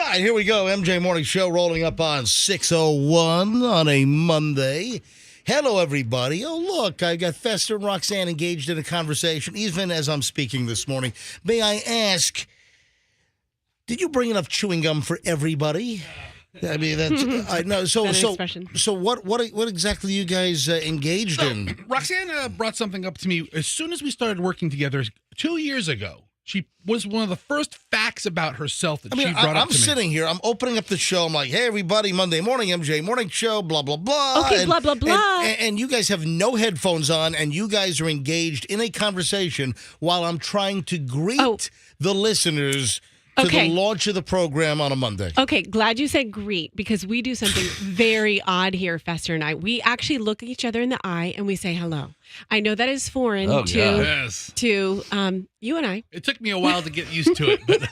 right, here we go. MJ Morning Show rolling up on 6:01 on a Monday. Hello, everybody. Oh, look, I got Fester and Roxanne engaged in a conversation, even as I'm speaking this morning. May I ask, did you bring enough chewing gum for everybody? I mean, that's I know. So what exactly you guys engaged in? Roxanne brought something up to me as soon as we started working together 2 years ago. She was one of the first facts about herself that she brought up to me. I'm sitting here. I'm opening up the show. I'm like, hey, everybody, Monday morning, MJ Morning Show, blah, blah, blah. Okay, blah, blah, blah. And you guys have no headphones on, and you guys are engaged in a conversation while I'm trying to greet the listeners to the launch of the program on a Monday. Okay, glad you said greet, because we do something very odd here, Fester and I. We actually look at each other in the eye and we say hello. I know that is foreign to you and I. It took me a while to get used to it, but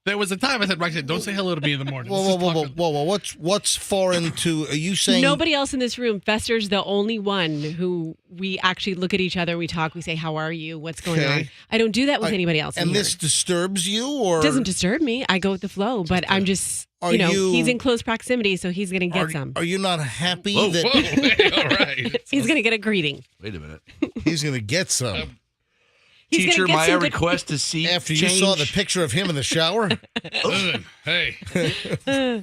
there was a time I said, Roxanne, don't say hello to me in the morning. Whoa. What's foreign to, are you saying? Nobody else in this room. Fester's the only one who we actually look at each other, we talk, we say, how are you? What's going on? I don't do that with anybody else. And this disturbs you, or? It doesn't disturb me. I go with the flow, but I'm just, he's in close proximity, so he's going to get some. Are you not happy Whoa, hey, all right. He's going to get a greeting. Wait a minute. He's going to get some. Teacher, my request to see after you saw the picture of him in the shower. Hey.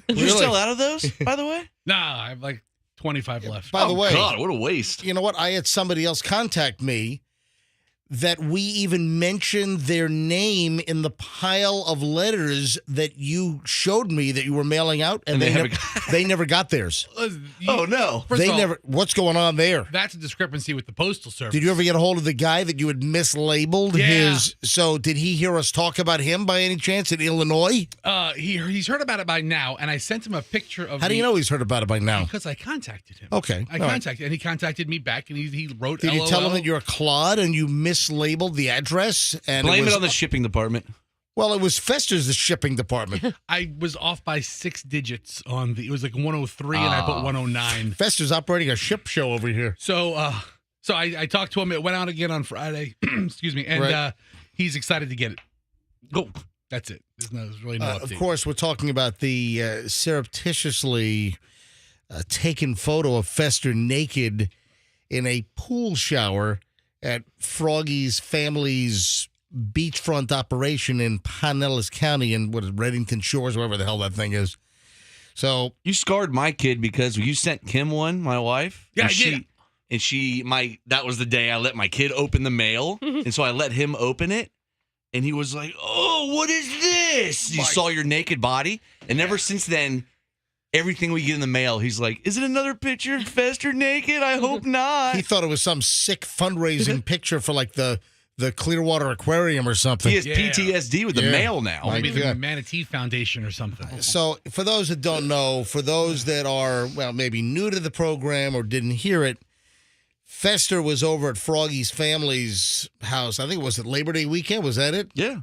You still out of those, by the way? Nah, I have like 25 left. By the way, God, what a waste. You know what? I had somebody else contact me that we even mentioned their name in the pile of letters that you showed me that you were mailing out, and they never got theirs. Oh, no. What's going on there? That's a discrepancy with the Postal Service. Did you ever get a hold of the guy that you had mislabeled his? So did he hear us talk about him by any chance in Illinois? He's heard about it by now, and I sent him a picture of. How do you know he's heard about it by now? Because I contacted him. Okay. And he contacted me back, and he wrote. Did you tell him that you're a clod and you mislabeled the address? And blame it on the shipping department. Well, it was Fester's the shipping department. I was off by 6 digits on it was like 103 and I put 109. Fester's operating a ship show over here. So I talked to him. It went out again on Friday. Excuse me. And he's excited to get it. Go. That's it. There's really no update. Of course, we're talking about the surreptitiously taken photo of Fester naked in a pool shower at Froggy's family's beachfront operation in Pinellas County in Reddington Shores, wherever the hell that thing is. So you scarred my kid because you sent Kim one, my wife. Yeah, I did. And that was the day I let my kid open the mail, and so I let him open it, and he was like, "Oh, what is this?" You saw your naked body, and ever since then, everything we get in the mail, he's like, "Is it another picture of Fester naked? I hope not." He thought it was some sick fundraising picture for like the Clearwater Aquarium or something. He has PTSD with the mail now. Maybe the Manatee Foundation or something. So for those that don't know, for those that are, maybe new to the program or didn't hear it, Fester was over at Froggy's family's house. I think it was at Labor Day weekend. Was that it? Yeah.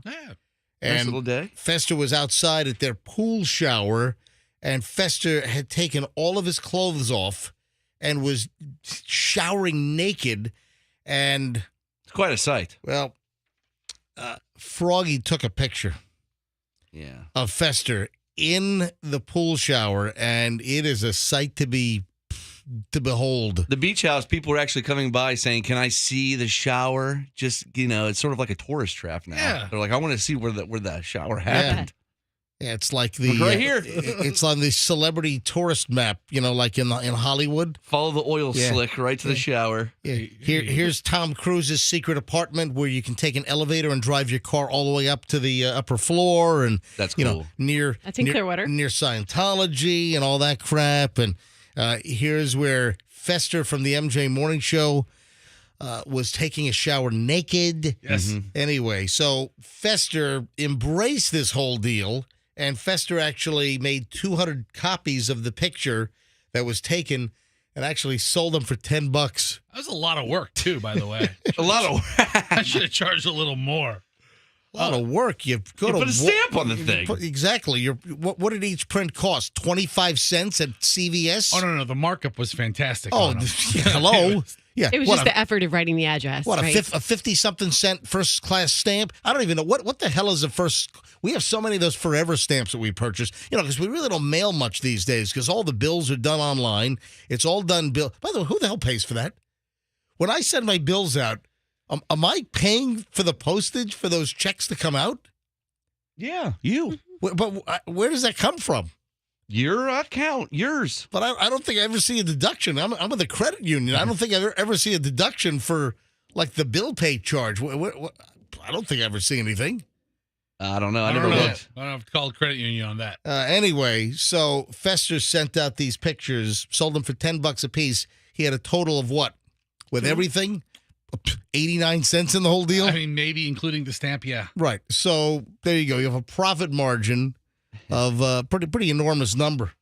And nice little day. Fester was outside at their pool shower, and Fester had taken all of his clothes off and was showering naked. And it's quite a sight. Well, Froggy took a picture of Fester in the pool shower, and it is a sight to behold. The beach house, people were actually coming by saying, "Can I see the shower?" Just, it's sort of like a tourist trap now. Yeah. They're like, "I want to see where the shower happened." Yeah, it's like the right here. It's on the celebrity tourist map, like in Hollywood. Follow the oil slick right to the shower. Yeah. Here's Tom Cruise's secret apartment where you can take an elevator and drive your car all the way up to the upper floor, and that's cool. That's in Clearwater, near Scientology and all that crap. And here's where Fester from the MJ Morning Show was taking a shower naked. Yes. Anyway, so Fester embraced this whole deal. And Fester actually made 200 copies of the picture that was taken and actually sold them for $10. That was a lot of work, too, by the way. A lot of work. I should have charged a little more. A lot of work. You put a stamp on the thing. Exactly. What did each print cost? 25 cents at CVS? Oh, no. The markup was fantastic. Oh, hello. Yeah. It was just the effort of writing the address. What, right? a 50-something cent first-class stamp? I don't even know. What the hell is a first... We have so many of those forever stamps that we purchase, because we really don't mail much these days because all the bills are done online. It's all done bill. By the way, who the hell pays for that? When I send my bills out, am I paying for the postage for those checks to come out? Yeah, you. But where does that come from? Your account, yours. But I don't think I ever see a deduction. I'm with the credit union. I don't think I ever see a deduction for, like, the bill pay charge. I don't think I ever see anything. I don't know. I never looked. I don't have to call the credit union on that. Anyway, so Fester sent out these pictures, sold them for $10 a piece. He had a total of what? With everything? 89 cents in the whole deal? I mean, maybe including the stamp, yeah. Right. So there you go. You have a profit margin of a pretty enormous number.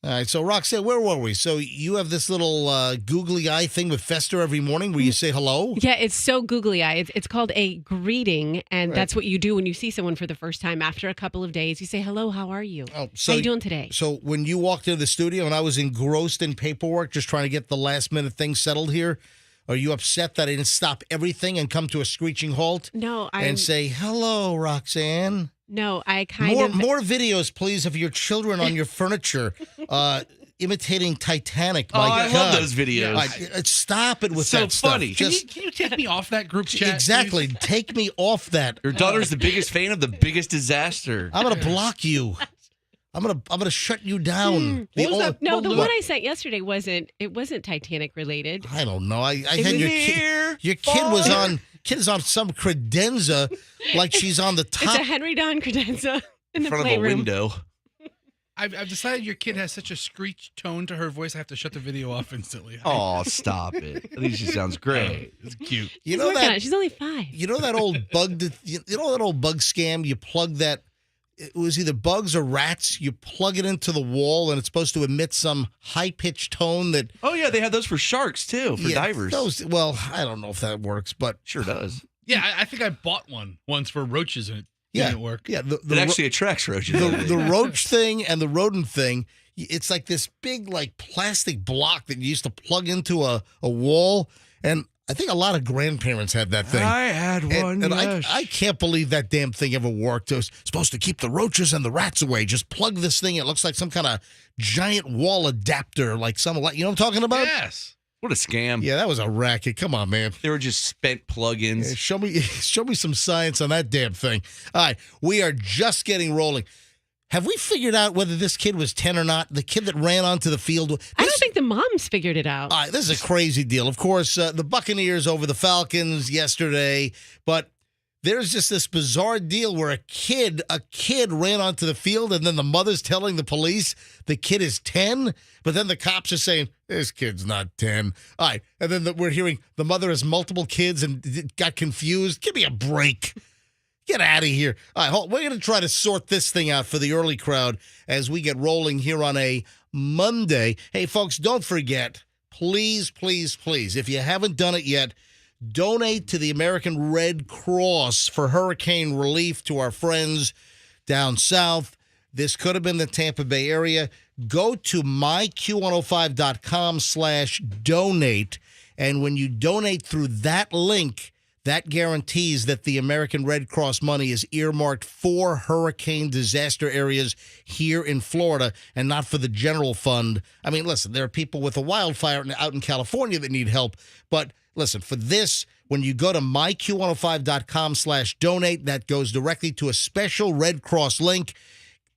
All right. So, Roxanne, where were we? So you have this little googly eye thing with Fester every morning where you say hello? Yeah, it's so googly eye. It's called a greeting, and that's what you do when you see someone for the first time. After a couple of days, you say, hello, how are you? Oh, so how you doing today? So when you walked into the studio and I was engrossed in paperwork, just trying to get the last-minute things settled here, are you upset that I didn't stop everything and come to a screeching halt? No, and say, hello, Roxanne? No, I kind of... More videos, please, of your children on your furniture imitating Titanic. My I God. love those videos. Stop it with So that stuff. funny. Can you take me off that group chat? Exactly. please? Take me off that. Your daughter's the biggest fan of the biggest disaster. I'm going to block you. I'm gonna shut you down. What was that? No, the What? one I sent yesterday wasn't Titanic related. I don't know. I It had was your kid was on. Kid is on some credenza, like she's on the top. It's a Henry Don credenza in the front of a playroom. window. I've decided your kid has such a screech tone to her voice. I have to shut the video off instantly. Oh, stop it. I think she sounds great. It's cute. You She's know working on that. it. She's only 5. You know that old bug. You know that old bug scam. You plug that. It was either bugs or rats. You plug it into the wall, and it's supposed to emit some high-pitched tone that. Oh, yeah, they have those for sharks, too, for divers. Well, I don't know if that works, but Sure does. Yeah, I think I bought one once for roaches and it didn't work. Yeah, It actually attracts roaches. the roach thing and the rodent thing. It's like this big, like, plastic block that you used to plug into a wall, and I think a lot of grandparents had that thing. I had one, and yes. I can't believe that damn thing ever worked. It was supposed to keep the roaches and the rats away. Just plug this thing. It looks like some kind of giant wall adapter, like you know what I'm talking about? Yes. What a scam. Yeah, that was a racket. Come on, man. They were just spent plugins. Yeah, show me some science on that damn thing. All right, we are just getting rolling. Have we figured out whether this kid was 10 or not? The kid that ran onto the field. I don't think the moms figured it out. This is a crazy deal. Of course, the Buccaneers over the Falcons yesterday, but there's just this bizarre deal where a kid ran onto the field, and then the mother's telling the police the kid is 10, but then the cops are saying, this kid's not 10. All right, and then we're hearing the mother has multiple kids and got confused. Give me a break. Get out of here. All right, we're going to try to sort this thing out for the early crowd as we get rolling here on a Monday. Hey, folks, don't forget, please, please, please, if you haven't done it yet, donate to the American Red Cross for hurricane relief to our friends down south. This could have been the Tampa Bay area. Go to myq105.com/donate, and when you donate through that link, that guarantees that the American Red Cross money is earmarked for hurricane disaster areas here in Florida and not for the general fund. I mean, listen, there are people with a wildfire out in California that need help. But listen, for this, when you go to myq105.com/donate, that goes directly to a special Red Cross link.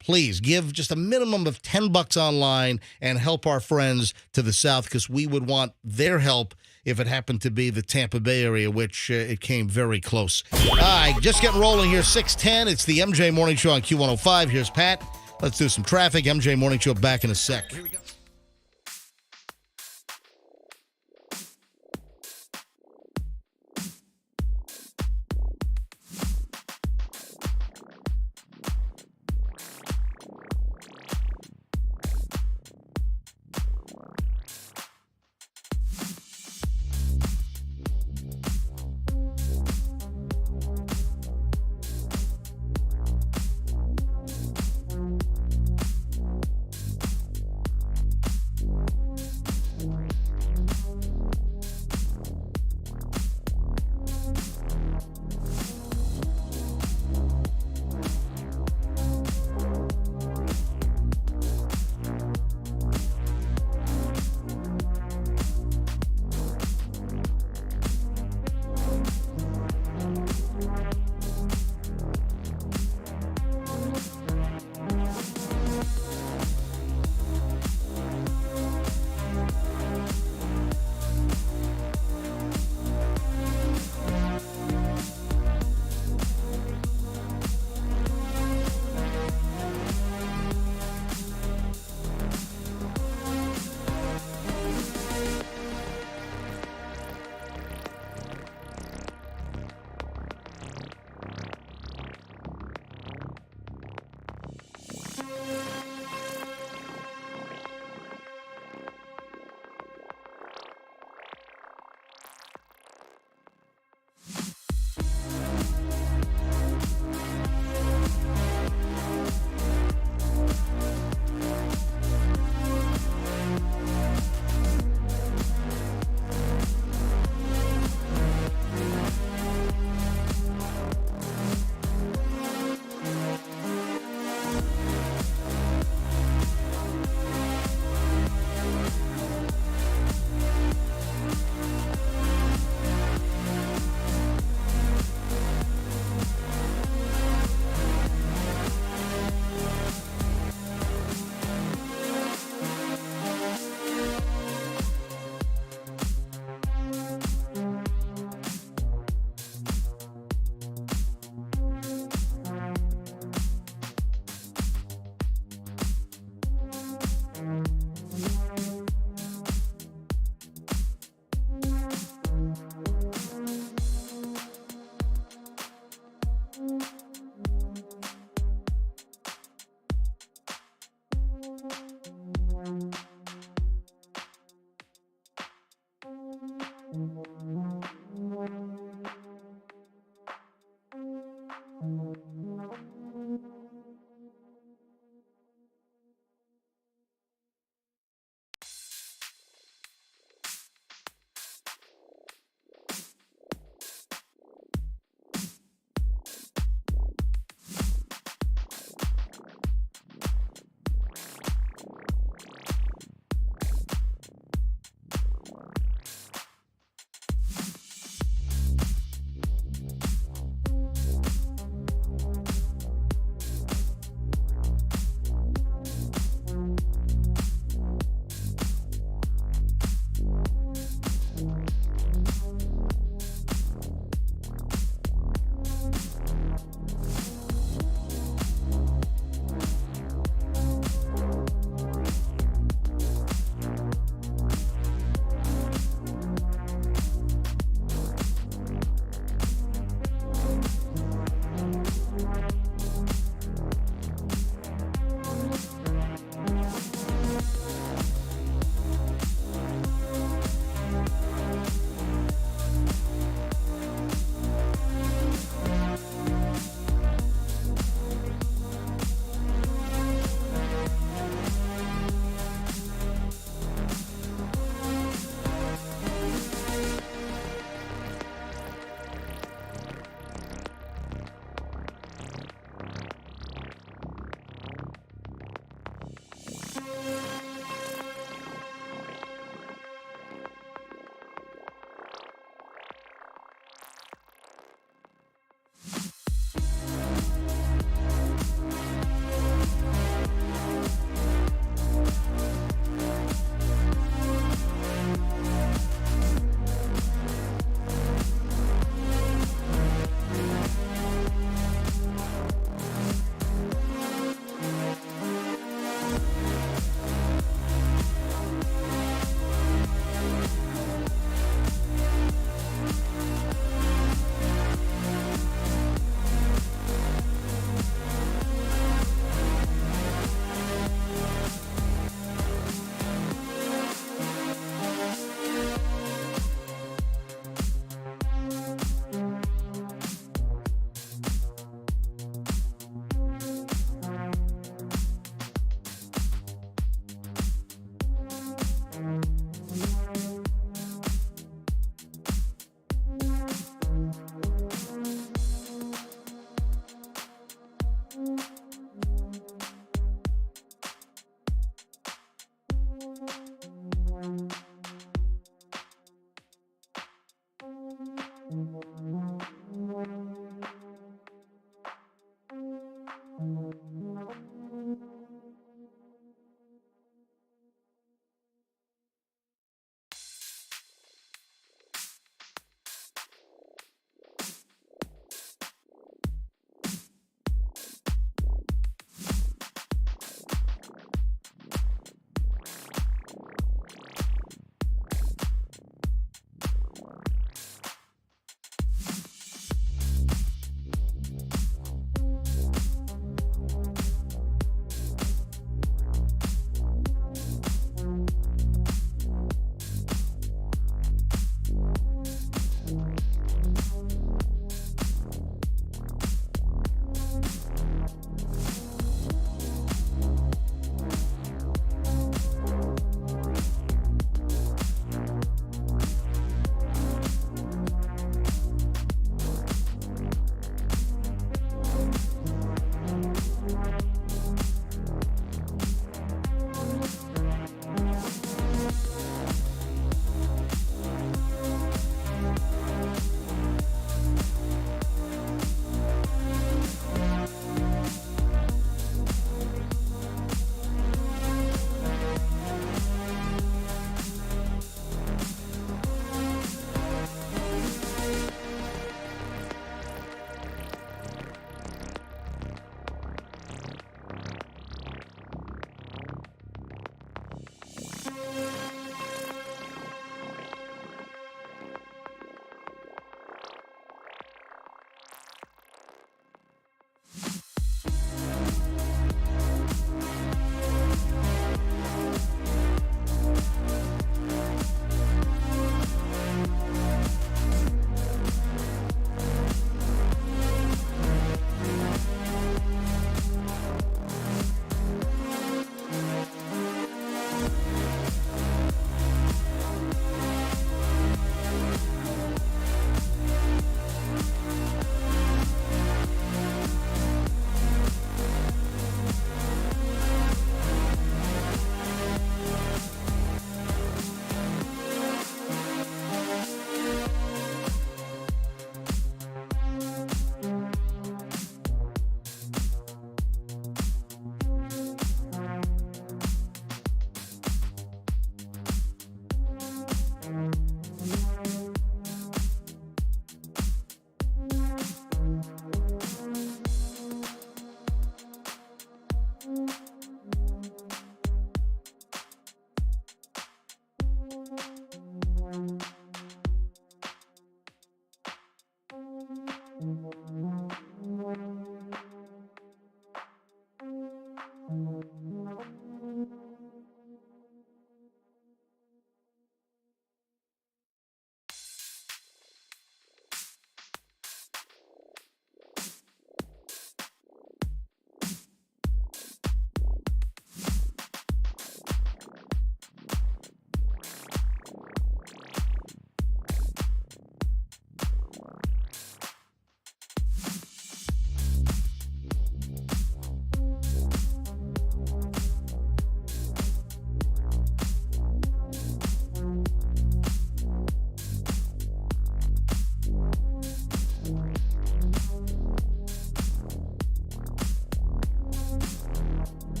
Please give just a minimum of $10 online and help our friends to the south, because we would want their help if it happened to be the Tampa Bay area, which it came very close. All right, just getting rolling here, 6:10. It's the MJ Morning Show on Q105. Here's Pat. Let's do some traffic. MJ Morning Show back in a sec. Here we go.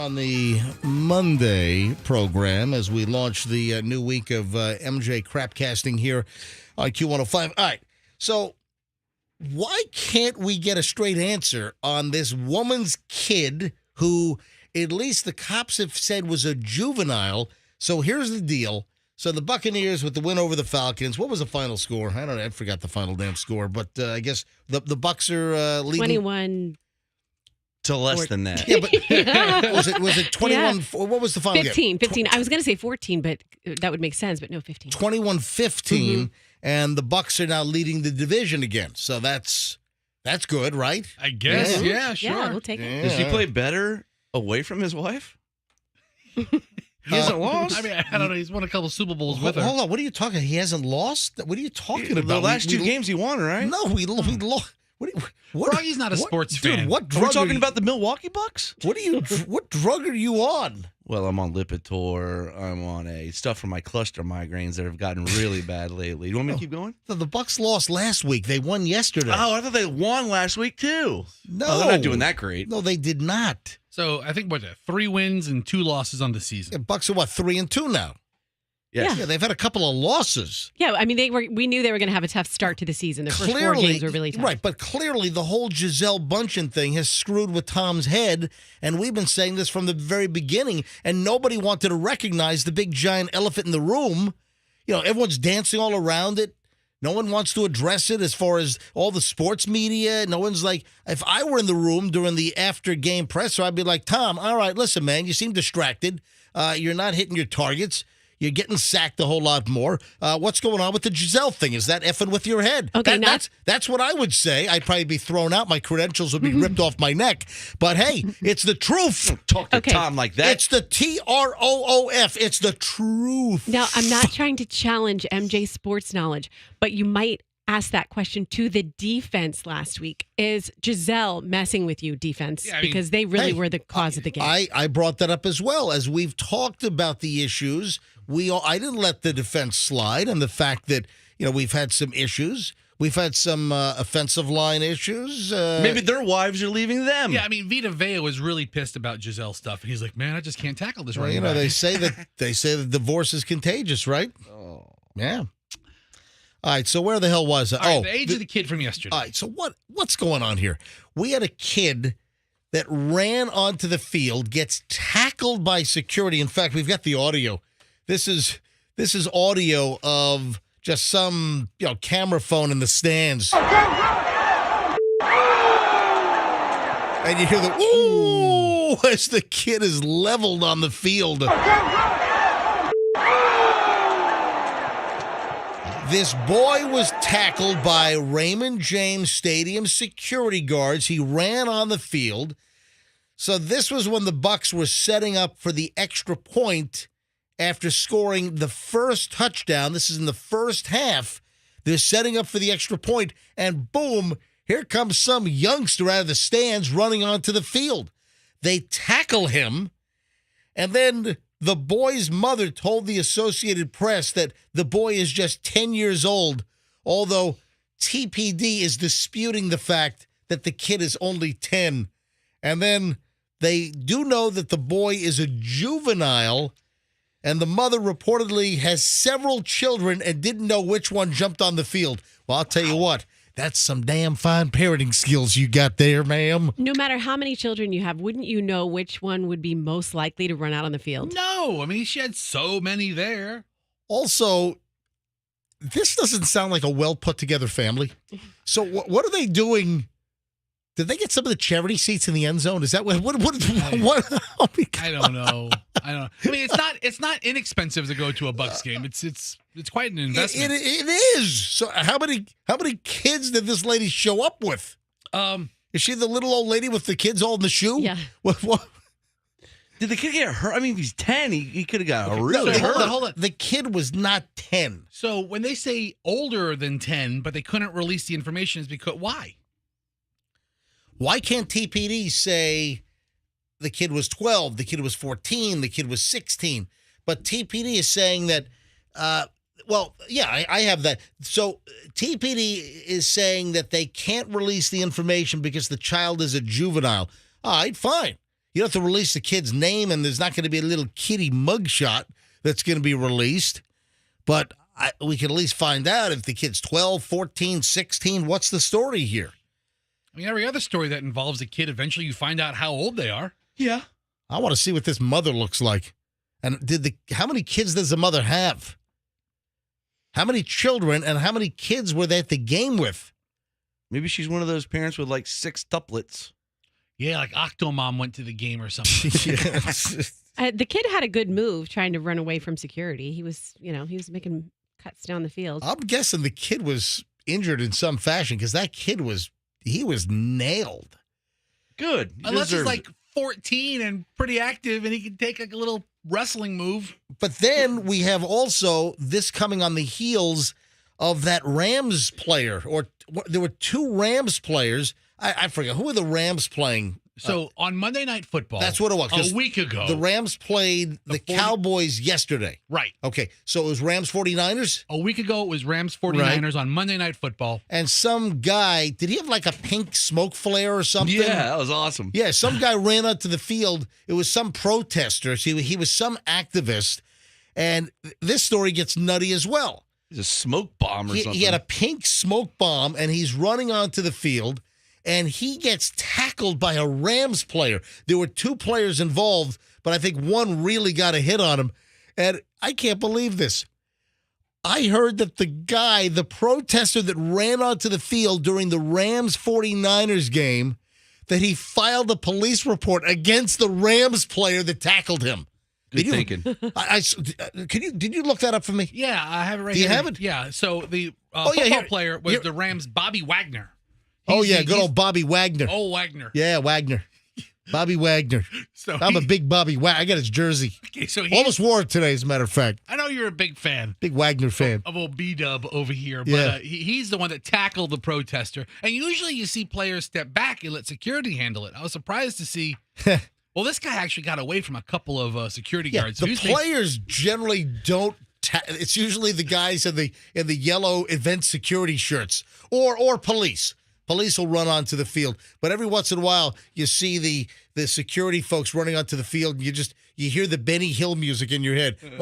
on the Monday program as we launch the new week of MJ Crapcasting here on Q105. All right, so why can't we get a straight answer on this woman's kid who at least the cops have said was a juvenile? So here's the deal. So the Buccaneers with the win over the Falcons. What was the final score? I don't know. I forgot the final damn score. But I guess the Bucs are leading 21 to less than that. Yeah, but was it 21? Yeah. What was the final 15, game? 15. I was going to say 14, but that would make sense, but no, 15. 21-15, and the Bucs are now leading the division again. So that's good, right? I guess. Yeah, sure. Yeah, we'll take it. Does he play better away from his wife? He hasn't lost. I mean, I don't know. He's won a couple Super Bowls with her. Hold on. What are you talking? He hasn't lost? What are you talking about? The last two games he won, right? No, we lost. Froggy's not a sports fan. Dude, what drug are we talking about the Milwaukee Bucks? What drug are you on? Well, I'm on Lipitor. I'm on stuff for my cluster migraines that have gotten really bad lately. You want me to keep going? The Bucks lost last week. They won yesterday. Oh, I thought they won last week too. No, they're not doing that great. No, they did not. So I think 3 wins and 2 losses on the season. The Bucks are 3-2 now. Yes. Yeah, they've had a couple of losses. Yeah, I mean, we knew they were going to have a tough start to the season. The first 4 games were really tough. Right, but clearly the whole Gisele Bundchen thing has screwed with Tom's head, and we've been saying this from the very beginning, and nobody wanted to recognize the big giant elephant in the room. You know, everyone's dancing all around it. No one wants to address it as far as all the sports media. No one's like, if I were in the room during the after-game presser, I'd be like, Tom, all right, listen, man, you seem distracted. You're not hitting your targets. You're getting sacked a whole lot more. What's going on with the Gisele thing? Is that effing with your head? Okay, that's what I would say. I'd probably be thrown out. My credentials would be ripped off my neck. But hey, it's the truth. Talk to Tom like that. It's the TROOF. It's the truth. Now, I'm not trying to challenge MJ's sports knowledge, but you might ask that question to the defense last week. Is Gisele messing with you, defense? Yeah, because they really were the cause of the game. I brought that up as well. As we've talked about the issues, I didn't let the defense slide, and the fact that we've had some issues. We've had some offensive line issues. Maybe their wives are leaving them. Yeah, I mean, Vita Vea was really pissed about Giselle stuff. He's like, man, I just can't tackle this right now. They say that divorce is contagious, right? Oh, yeah. All right, so where the hell was I? The age of the kid from yesterday. All right, so what's going on here? We had a kid that ran onto the field, gets tackled by security. In fact, we've got the audio. This is audio of just some camera phone in the stands. And you hear the ooh as the kid is leveled on the field. This boy was tackled by Raymond James Stadium security guards. He ran on the field. So this was when the Bucs were setting up for the extra point after scoring the first touchdown. This is in the first half. They're setting up for the extra point, and boom, here comes some youngster out of the stands running onto the field. They tackle him, and then the boy's mother told the Associated Press that the boy is just 10 years old, although TPD is disputing the fact that the kid is only 10. And then they do know that the boy is a juvenile, and the mother reportedly has several children and didn't know which one jumped on the field. Well, I'll tell you what. That's some damn fine parenting skills you got there, ma'am. No matter how many children you have, wouldn't you know which one would be most likely to run out on the field? No. I mean, she had so many there. Also, this doesn't sound like a well-put-together family. So what are they doing? Did they get some of the charity seats in the end zone? Is that what oh I don't know. I mean, it's not inexpensive to go to a Bucs game. It's quite an investment. It is. So how many kids did this lady show up with? Is she the little old lady with the kids all in the shoe? Yeah. What? Did the kid get hurt? I mean, if he's 10, he could have got really hurt. Hold on. The kid was not 10. So when they say older than 10, but they couldn't release the information, is because why? Why can't TPD say the kid was 12, the kid was 14, the kid was 16? But TPD is saying that, I have that. So TPD is saying that they can't release the information because the child is a juvenile. All right, fine. You don't have to release the kid's name, and there's not going to be a little kitty mugshot that's going to be released. But we can at least find out if the kid's 12, 14, 16. What's the story here? I mean, every other story that involves a kid, eventually you find out how old they are. Yeah. I want to see what this mother looks like. And how many kids does the mother have? How many children and how many kids were they at the game with? Maybe she's one of those parents with like 6 tuplets. Yeah, like Octomom went to the game or something. The kid had a good move trying to run away from security. He was making cuts down the field. I'm guessing the kid was injured in some fashion because that kid was nailed. Good. Unless he's like 14 and pretty active and he can take like a little wrestling move. But then we have also this coming on the heels of that Rams player, or there were 2 Rams players. I forget. Who were the Rams playing? So on Monday Night Football. That's what it was. A week ago. The Rams played the Cowboys yesterday. Right. Okay. So it was Rams 49ers? A week ago, it was Rams 49ers on Monday Night Football. And some guy, did he have like a pink smoke flare or something? Yeah, that was awesome. Yeah, some guy ran onto the field. It was some protester. He was some activist. And this story gets nutty as well. He's a smoke bomb or something. He had a pink smoke bomb, and he's running onto the field, and he gets tackled by a Rams player. There were 2 players involved, but I think one really got a hit on him. And I can't believe this. I heard that the protester that ran onto the field during the Rams 49ers game, that he filed a police report against the Rams player that tackled him. Good thinking. Did you look that up for me? Yeah, I have it right Do here. You have it? Yeah, so the yeah, football player was the Rams' Bobby Wagner. Good old Bobby Wagner. Oh, Wagner. Yeah, Wagner. Bobby Wagner. So I'm a big Bobby Wagner. I got his jersey. Okay, so almost wore it today, as a matter of fact. I know you're a big fan. Big Wagner fan. Of old B-Dub over here. But Yeah. he's the one that tackled the protester. And usually you see players step back and let security handle it. I was surprised to see... Well, this guy actually got away from a couple of security guards. The players generally don't. It's usually the guys in the yellow event security shirts or police. Police will run onto the field, but every once in a while you see the security folks running onto the field, and you hear the Benny Hill music in your head. Every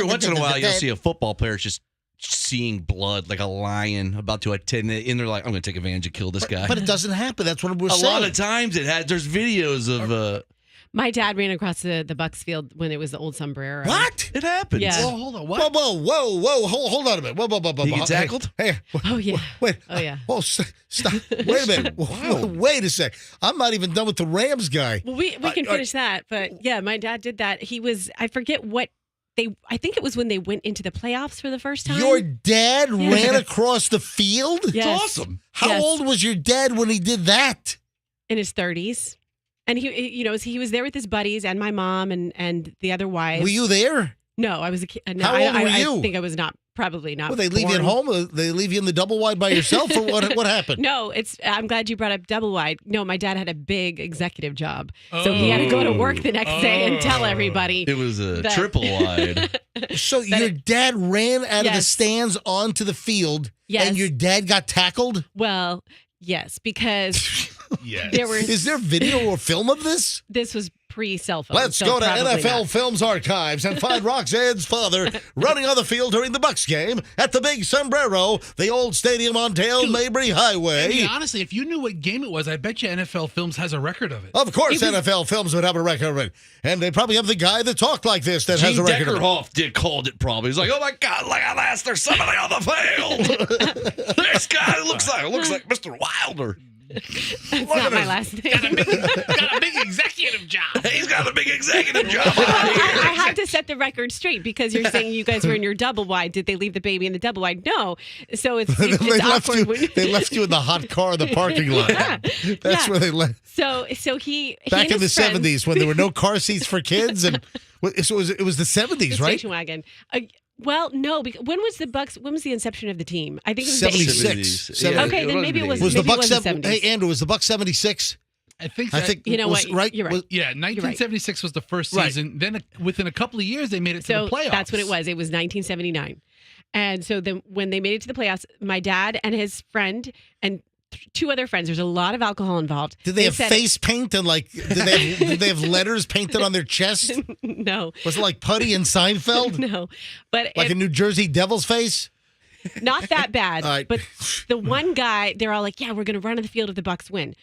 once in a while you'll see a football player just seeing blood like a lion about to attend it, and they're like, I'm going to take advantage and kill this guy. But it doesn't happen. That's what we're saying. A lot of times there's videos of... My dad ran across the Bucks field when it was the old sombrero. What? It happens. Yeah. Whoa, hold on. What? Whoa. Hold on a minute. Whoa. You get tackled? Hey. Oh, yeah. Wait. Oh, yeah. Oh, stop. Wait a minute. Wait a sec. I'm not even done with the Rams guy. Well, we can finish that. But, yeah, my dad did that. He was, I forget what. I think it was when they went into the playoffs for the first time. Your dad ran across the field? Yes. That's awesome. How old was your dad when he did that? In his 30s. And he was there with his buddies and my mom and the other wives. Were you there? No, I was a kid. No, How old were you? I think I was probably not. Well, they leave you at home? They leave you in the double wide by yourself? Or what happened? No, I'm glad you brought up double wide. No, my dad had a big executive job. So he had to go to work the next day and tell everybody. It was a triple wide. So your dad ran out of the stands onto the field, and your dad got tackled? Well, yes, because yes. Is there video or film of this? This was pre-cell phone. Let's go to NFL Films Archives and find Roxanne's father running on the field during the Bucks game at the Big Sombrero, the old stadium on Dale Mabry Highway. I mean, honestly, if you knew what game it was, I bet you NFL Films has a record of it. Of course, NFL Films would have a record of it. And they probably have the guy that talked like this that has a record of it. Deckerhoff called it probably. He's like, oh my God, look at this. There's somebody on the field. This guy looks like Mr. Wilder. That's not my last name. Got a big executive job. He's got a big executive job. I have to set the record straight because you're saying you guys were in your double wide. Did they leave the baby in the double wide? No. So it's awkward. They left you in the hot car in the parking lot. That's where they left. So he back in the friends, 70s when there were no car seats for kids, and so it was the 70s, right? Station wagon. Well, no. Because when was the Bucks? When was the inception of the team? I think it was 76. The 80s. Okay, then maybe it was. Was the maybe Bucks? It was the 70s. Hey, Andrew, was the Bucks 76? I think you know what? Right? You're right. Yeah, 1976 was the first season. Then within a couple of years, they made it to the playoffs. That's what it was. It was 1979. And so then when they made it to the playoffs, my dad and his friend and two other friends. There's a lot of alcohol involved. Did they have said- face paint and did they have letters painted on their chest? No. Was it like Putty and Seinfeld? No. But Like a New Jersey Devil's face? not that bad. All right. But the one guy, they're all like, yeah, we're going to run on the field if the Bucks win.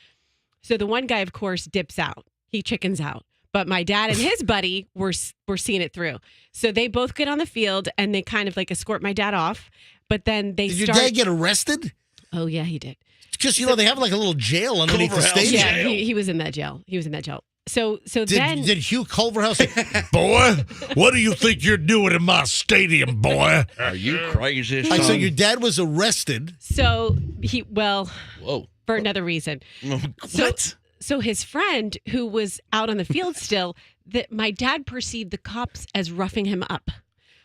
So the one guy, of course, dips out. He chickens out. But my dad and his buddy were seeing it through. So they both get on the field and they kind of like escort my dad off. But then they Did start. your dad get arrested? Oh, yeah, he did. Because, they have like a little jail underneath the Culverhouse stadium. Yeah, he was in that jail. So then. Did Hugh Culverhouse say, boy, what do you think you're doing in my stadium, boy? Are you crazy? All right, so son? your dad was arrested. So Whoa. for another reason. What? So his friend who was out on the field still, that my dad perceived the cops as roughing him up.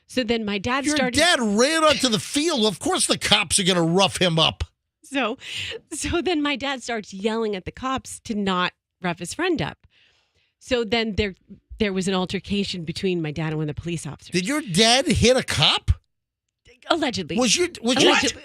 So then my dad Your started. dad ran onto the field. Of course the cops are going to rough him up. So then my dad starts yelling at the cops to not rough his friend up. So then there was an altercation between my dad and one of the police officers. Did your dad hit a cop? Allegedly. Was your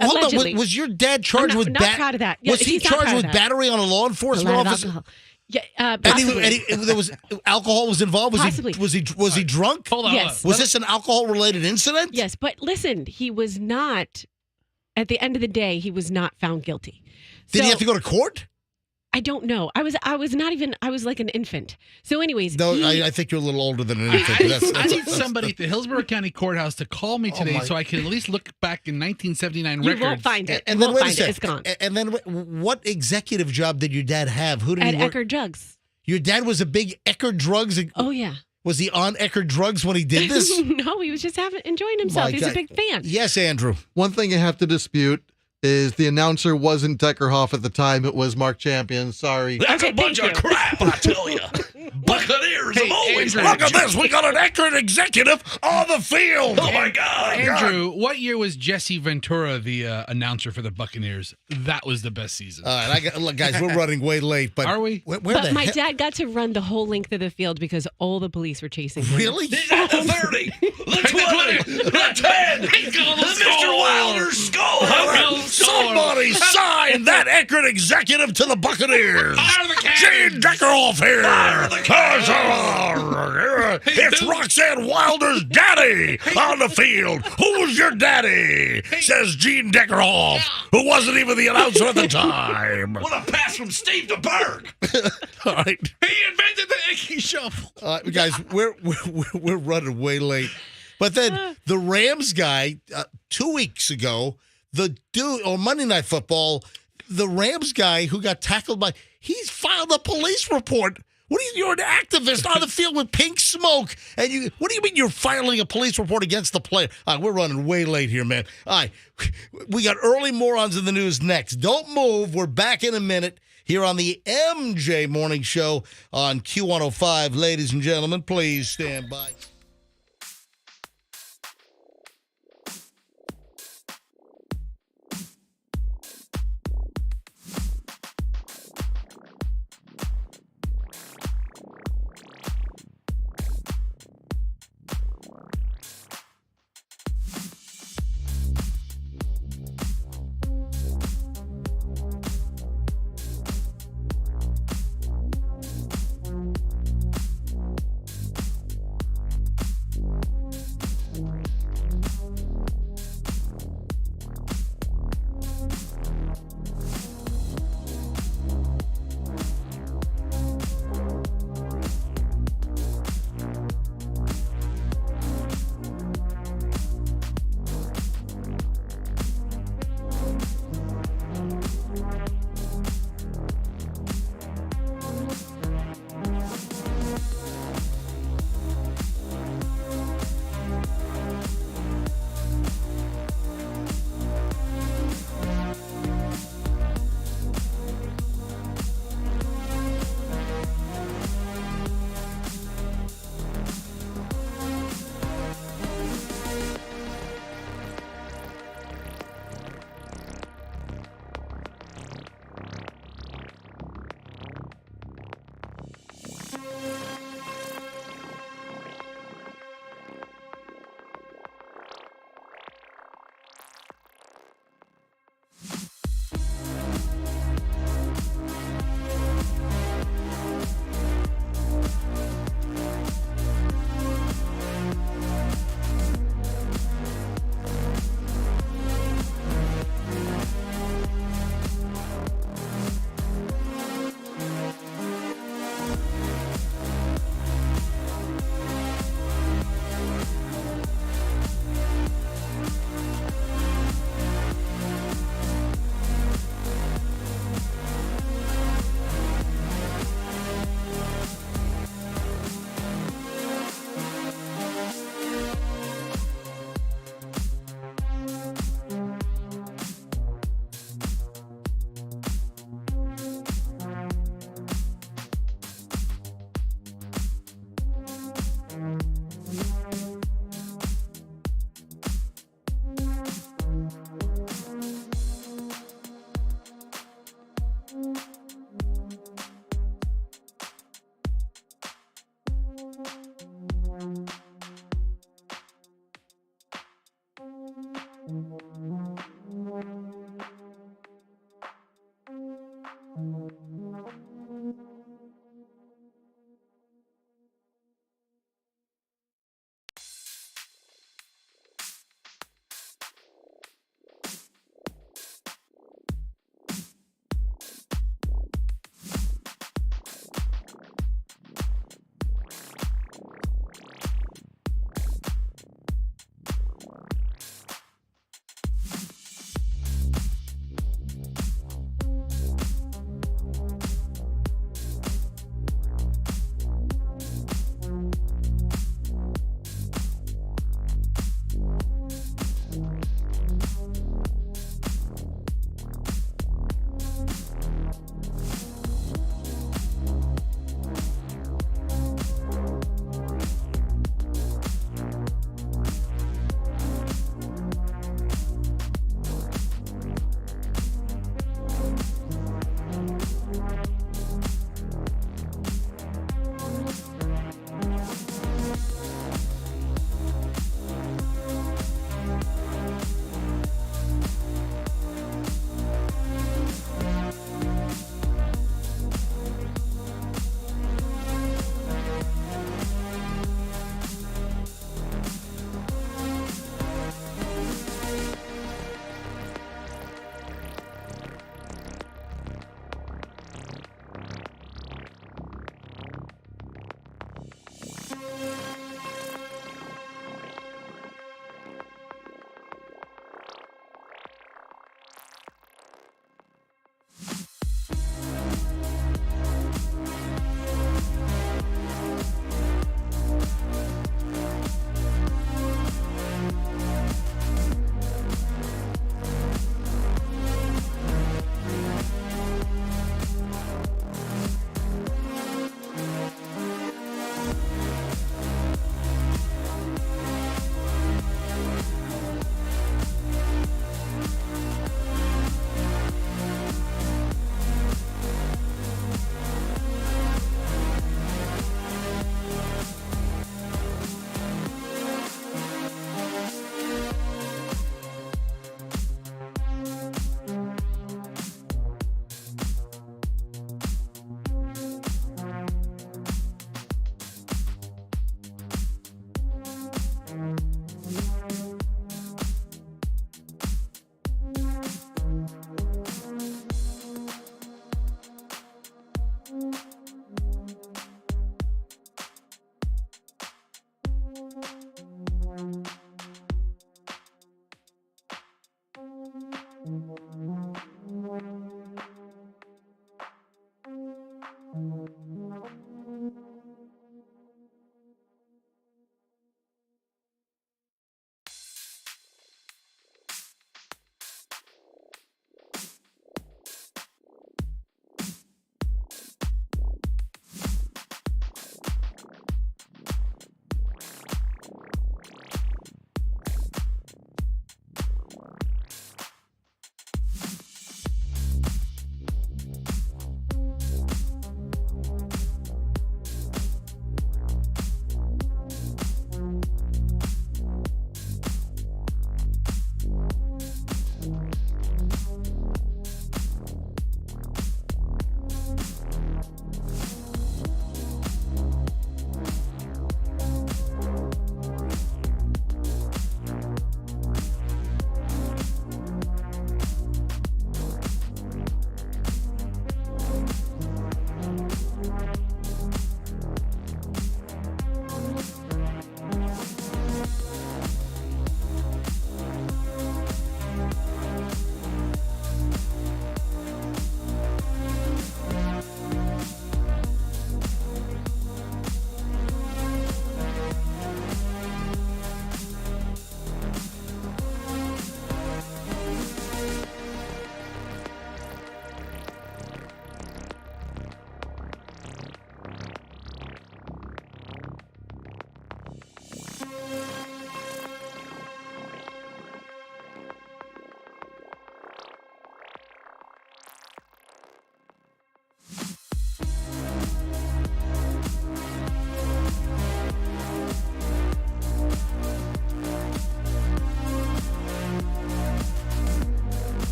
Allegedly. was your dad charged with not proud of that. Yeah, was he he's not charged proud with of that. battery on a law A enforcement lot of officer? alcohol. Yeah, And possibly. there was alcohol was involved. Possibly. Was he drunk? Hold on. Yes. Was this an alcohol related incident? Yes, but listen, he was not. At the end of the day, he was not found guilty. Did he have to go to court? I don't know. I was not even. I was like an infant. So, anyways, No, he- I think you're a little older than an infant. I need somebody at the Hillsborough County Courthouse to call me today so I can at least look back in 1979 you records. won't find it. And You then won't wait a find it. second. It's gone. And then what executive job did your dad have? Who did At he work? Eckerd Drugs. Your dad was a big Eckerd Drugs. Oh yeah. Was he on Eckerd Drugs when he did this? No, he was just enjoying himself. My He's a God. big fan. Yes, Andrew. One thing I have to dispute is the announcer wasn't Deckerhoff at the time. It was Mark Champion. Sorry. That's Okay, a bunch thank of you. crap, I tell you. Buccaneers Hey, have always Andrew. had Look at this. We got an Eckerd executive on the field. Oh, my God. Andrew, what year was Jesse Ventura the announcer for the Buccaneers? That was the best season. All right, look, guys, we're running way late. But Are we? Where But the my heck? dad got to run the whole length of the field because all the police were chasing him. Really? He's at the 30, the 20, the 10. He's going to Mr. score. Wilder's score. Somebody sign that Eckerd executive to the Buccaneers. Fire the cannon. Gene Deckerhoff here. Fire the It's Roxanne Wilder's daddy on the field. Who's your daddy? Says Gene Deckerhoff, who wasn't even the announcer at the time. What a pass from Steve DeBerg. All right, He invented the Icky Shuffle. guys, we're running way late. But then the Rams guy 2 weeks ago, the dude on Monday Night Football, the Rams guy who got tackled he's filed a police report. You're an activist on the field with pink smoke, and what do you mean you're filing a police report against the player? All right, we're running way late here, man. All right, we got early morons in the news next. Don't move. We're back in a minute here on the MJ Morning Show on Q105. Ladies and gentlemen, please stand by.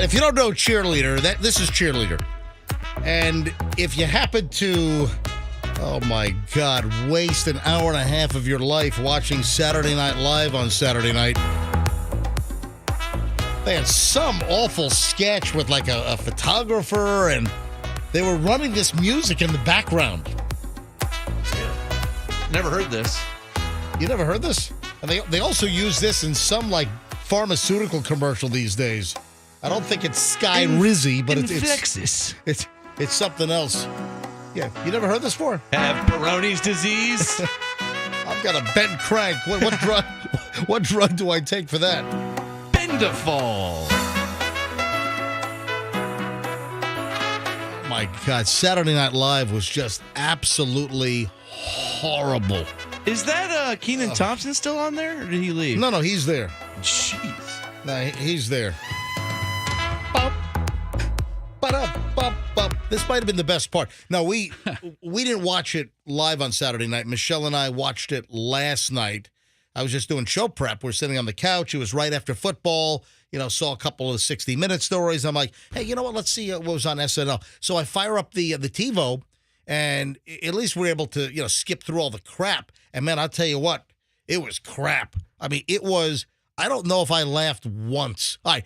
If you don't know cheerleader, this is cheerleader. And if you happen to, oh my God, waste an hour and a half of your life watching Saturday Night Live on Saturday night, they had some awful sketch with like a photographer, and they were running this music in the background. Never heard this. You never heard this? And they also use this in some like pharmaceutical commercial these days. I don't think it's Sky Rizzy, but it's something else. Yeah, you never heard this before? Have Peyronie's disease. I've got a bent crank. What drug? What drug do I take for that? Bendafol. My God, Saturday Night Live was just absolutely horrible. Is that Kenan Thompson still on there, or did he leave? No, he's there. Jeez. No, he's there. Bop, ba-da, bop, bop. This might have been the best part. No, we didn't watch it live on Saturday night. Michelle and I watched it last night. I was just doing show prep. We're sitting on the couch. It was right after football. Saw a couple of 60-minute stories. I'm like, hey, you know what? Let's see what was on SNL. So I fire up the TiVo, and at least we're able to skip through all the crap. And man, I'll tell you what, it was crap. I mean, it was. I don't know if I laughed once. I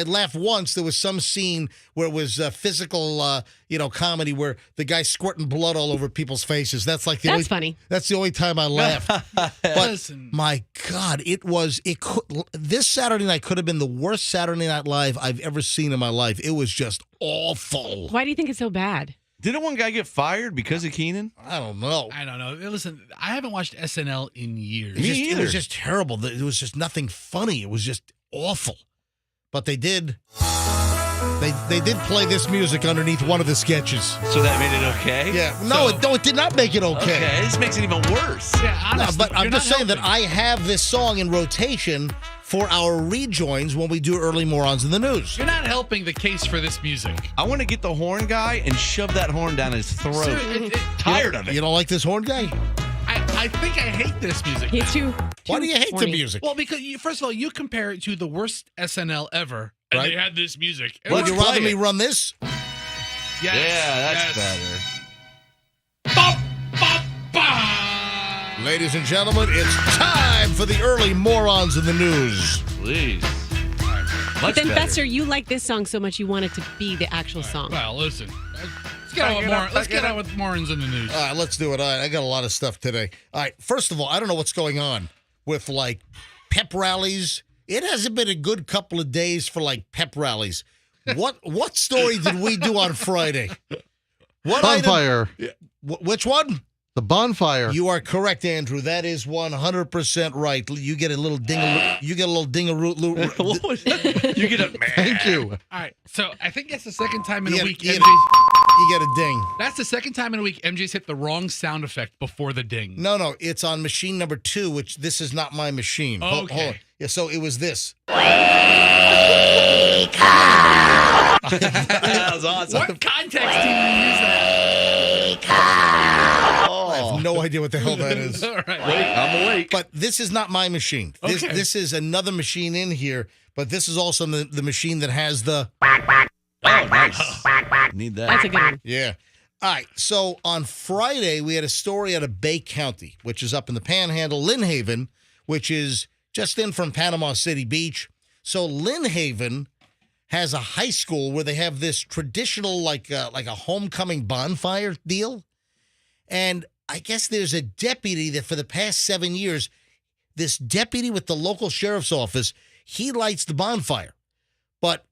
laughed once. There was some scene where it was physical, comedy where the guy squirting blood all over people's faces. That's funny. That's the only time I laughed. But my God, this Saturday night could have been the worst Saturday Night Live I've ever seen in my life. It was just awful. Why do you think it's so bad? Didn't one guy get fired because of Kenan? I don't know. Listen, I haven't watched SNL in years. It was just terrible. It was just nothing funny. It was just awful. But they did play this music underneath one of the sketches. So that made it okay? Yeah. No, it did not make it okay. Okay, this makes it even worse. Yeah, honestly, but I'm just saying that I have this song in rotation for our rejoins when we do early morons in the news. You're not helping the case for this music. I want to get the horn guy and shove that horn down his throat. Tired of it. You don't like this horn guy? I think I hate this music. He's too Why do you hate horny. the music? Well, because first of all, you compare it to the worst SNL ever, and Right. they had this music. Would you rather me run this? Yes, Yeah, that's yes. better. Bop, bop, bop. Ladies and gentlemen, it's time for the early morons in the news. Please. But then, Fester, you like this song so much you want it to be the actual song. Well, listen. Let's get on with morons in the news. All right, let's do it. All right, I got a lot of stuff today. All right, first of all, I don't know what's going on with like pep rallies. It hasn't been a good couple of days for like pep rallies. What story did we do on Friday? What Bonfire. Which one? The bonfire. You are correct, Andrew. That is 100% right. You get a little ding. You get a little dingaroo. What was that? You get a Thank you. All right, so I think that's the second time in a week. You MJ's, get a ding. that's the second time in a week MJ's hit the wrong sound effect before the ding. No, it's on machine number 2, which this is not my machine. Hold on. Yeah, so it was this. That was awesome. What context do you use that? I have no idea what the hell that is. All right. Wait, I'm awake. But this is not my machine. This is another machine in here, but this is also the machine that has the... Oh, nice. Need that. That's a good one. Yeah. All right. So on Friday, we had a story out of Bay County, which is up in the Panhandle, Lynn Haven, which is just in from Panama City Beach. So Lynn Haven has a high school where they have this traditional like a homecoming bonfire deal. And I guess there's a deputy that for the past 7 years, this deputy with the local sheriff's office, he lights the bonfire. But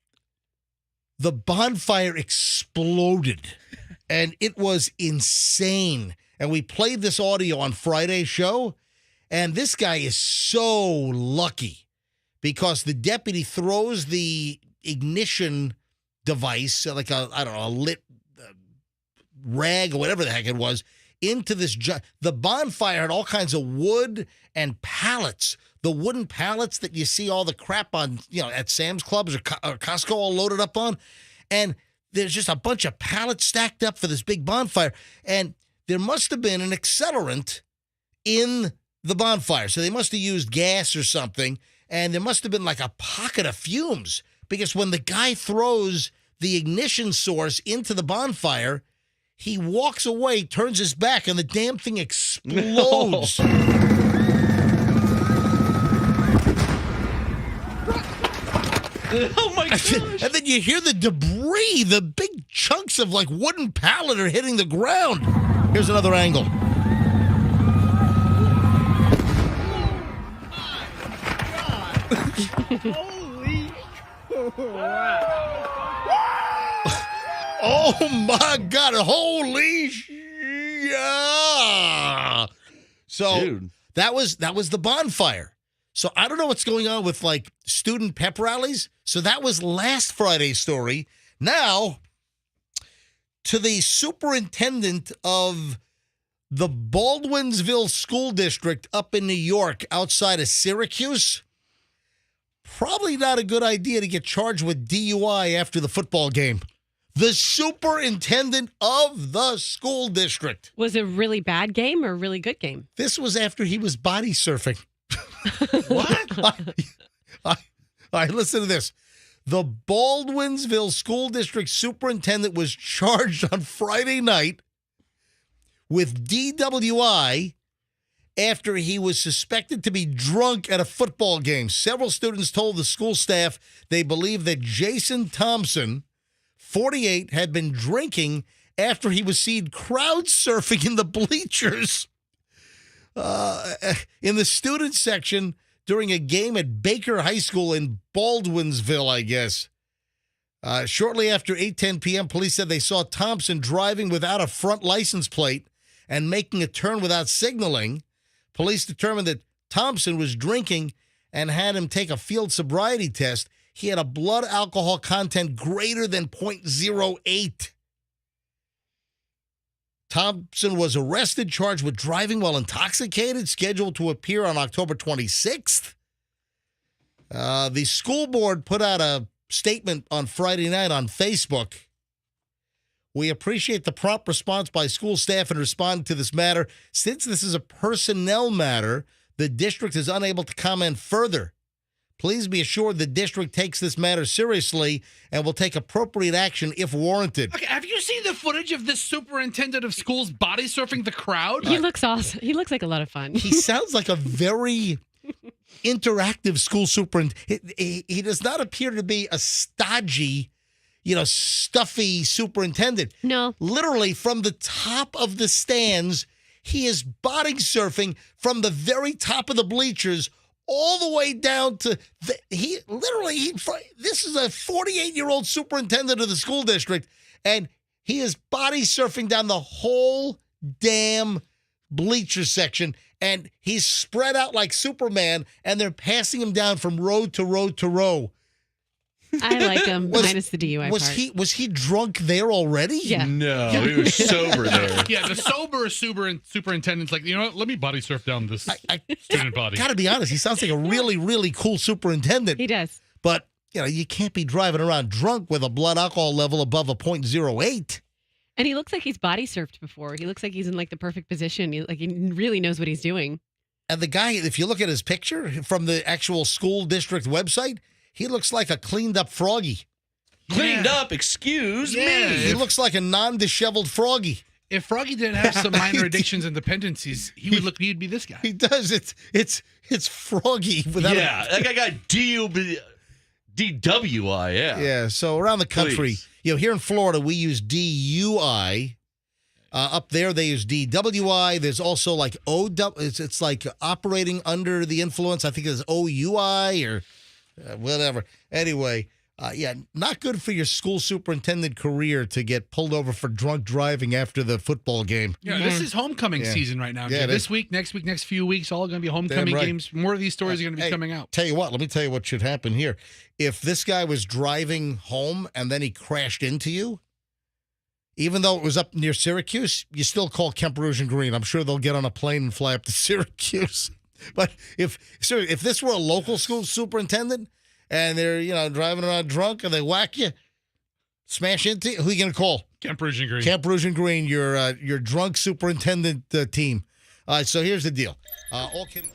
the bonfire exploded, and it was insane. And we played this audio on Friday's show, and this guy is so lucky because the deputy throws the ignition device, like a lit rag or whatever the heck it was, into this. The bonfire had all kinds of wood and pallets. The wooden pallets that you see all the crap on, at Sam's Clubs or Costco all loaded up on. And there's just a bunch of pallets stacked up for this big bonfire. And there must have been an accelerant in the bonfire. So they must have used gas or something. And there must have been like a pocket of fumes. because when the guy throws the ignition source into the bonfire, he walks away, turns his back, and the damn thing explodes. Oh my gosh. And then you hear the debris, the big chunks of like wooden pallet are hitting the ground. Here's another angle. Holy Oh my God! Holy yeah! So Dude. that was the bonfire. So I don't know what's going on with like student pep rallies. So that was last Friday's story. Now to the superintendent of the Baldwinsville School District up in New York, outside of Syracuse. Probably not a good idea to get charged with DUI after the football game. The superintendent of the school district. Was it a really bad game or a really good game? This was after he was body surfing. What? All right, listen to this. The Baldwinsville School District superintendent was charged on Friday night with DWI after he was suspected to be drunk at a football game. Several students told the school staff they believe that Jason Thompson, 48, had been drinking after he was seen crowd surfing in the bleachers in the student section during a game at Baker High School in Baldwinsville, I guess. Shortly after 8:10 p.m., police said they saw Thompson driving without a front license plate and making a turn without signaling. Police determined that Thompson was drinking and had him take a field sobriety test. He had a blood alcohol content greater than 0.08. Thompson was arrested, charged with driving while intoxicated, scheduled to appear on October 26th. The school board put out a statement on Friday night on Facebook. We appreciate the prompt response by school staff in responding to this matter. Since this is a personnel matter, the district is unable to comment further. Please be assured the district takes this matter seriously and will take appropriate action if warranted. Okay, have you seen the footage of this superintendent of schools body surfing the crowd? He looks awesome. He looks like a lot of fun. He sounds like a very interactive school superintendent. He does not appear to be a stodgy, stuffy superintendent. No. Literally from the top of the stands, he is body surfing from the very top of the bleachers all the way down to this is a 48-year-old superintendent of the school district, and he is body surfing down the whole damn bleacher section, and he's spread out like Superman, and they're passing him down from row to row to row. I like him, minus the DUI part. Was he drunk there already? Yeah. No, he was sober there. Yeah, the sober superintendent's like, you know what? Let me body surf down this student body. Gotta be honest, he sounds like a really, really cool superintendent. He does. But, you can't be driving around drunk with a blood alcohol level above a 0.08. And he looks like he's body surfed before. He looks like he's in like the perfect position. He really knows what he's doing. And the guy, if you look at his picture from the actual school district website, he looks like a cleaned up Froggy. Cleaned up, excuse me. He looks like a non-disheveled Froggy. If Froggy didn't have some minor addictions and dependencies, he'd be this guy. He does. It's Froggy without That guy got DWI, yeah. Yeah, so around the country, Please. Here in Florida, we use DUI. Up there, they use DWI. There's also like OW. It's like operating under the influence. I think it's OUI or whatever. Anyway, not good for your school superintendent career to get pulled over for drunk driving after the football game. Yeah, this is homecoming season right now. Yeah, this week, next week, next few weeks, all going to be homecoming right. games. More of these stories are going to be coming out. Tell you what, let me tell you what should happen here. If this guy was driving home and then he crashed into you, even though it was up near Syracuse, you still call Kemp Rouge and Green. I'm sure they'll get on a plane and fly up to Syracuse. But if this were a local school superintendent and they're driving around drunk and they whack you, smash into you, who are you going to call? Kemp Rouge and Green. Kemp Rouge and Green, your drunk superintendent team. All right, so here's the deal. All kidding.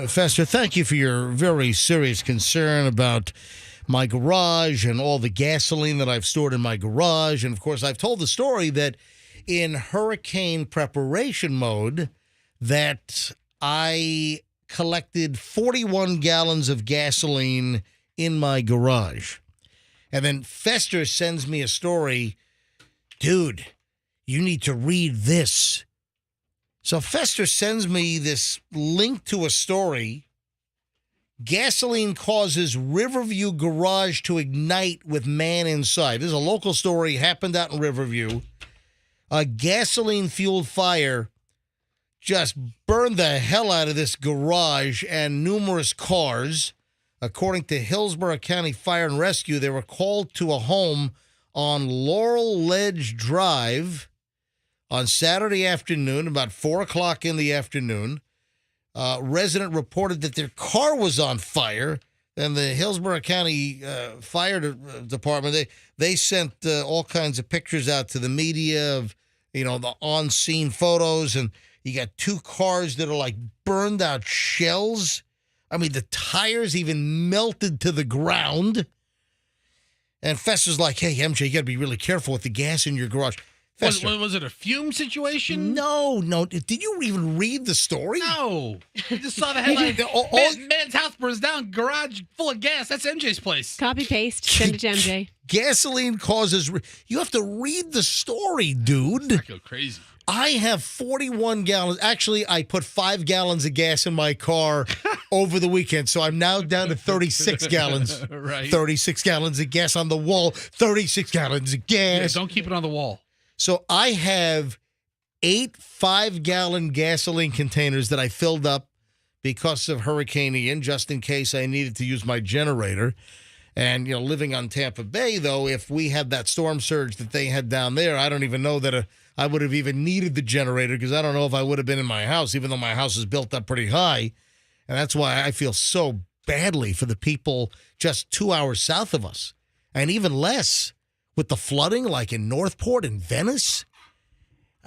Fester, thank you for your very serious concern about my garage and all the gasoline that I've stored in my garage. And, of course, I've told the story that in hurricane preparation mode that I collected 41 gallons of gasoline in my garage. And then Fester sends me a story. Dude, you need to read this. So Fester sends me this link to a story. Gasoline causes Riverview garage to ignite with man inside. This is a local story, happened out in Riverview. A gasoline-fueled fire just burned the hell out of this garage and numerous cars. According to Hillsborough County Fire and Rescue, they were called to a home on Laurel Ledge Drive on Saturday afternoon, about 4 o'clock in the afternoon. Resident reported that their car was on fire. And the Hillsborough County Fire Department, they sent all kinds of pictures out to the media of, the on-scene photos. And you got 2 cars that are like burned out shells. I mean, the tires even melted to the ground. And Fester's like, hey, MJ, you got to be really careful with the gas in your garage. Was it a fume situation? No. Did you even read the story? No. I just saw the headline. Man's house burns down, garage full of gas. That's MJ's place. Copy, paste, send it to MJ. Gasoline causes... You have to read the story, dude. I go crazy. I have 41 gallons. Actually, I put 5 gallons of gas in my car over the weekend, so I'm now down to 36 gallons. Right. 36 gallons of gas on the wall. 36 gallons of gas. Yeah, don't keep it on the wall. So I have 8 5-gallon gasoline containers that I filled up because of Hurricane Ian, just in case I needed to use my generator. And, living on Tampa Bay, though, if we had that storm surge that they had down there, I don't even know that I would have even needed the generator, because I don't know if I would have been in my house, even though my house is built up pretty high. And that's why I feel so badly for the people just 2 hours south of us, and even less with the flooding like in Northport and Venice.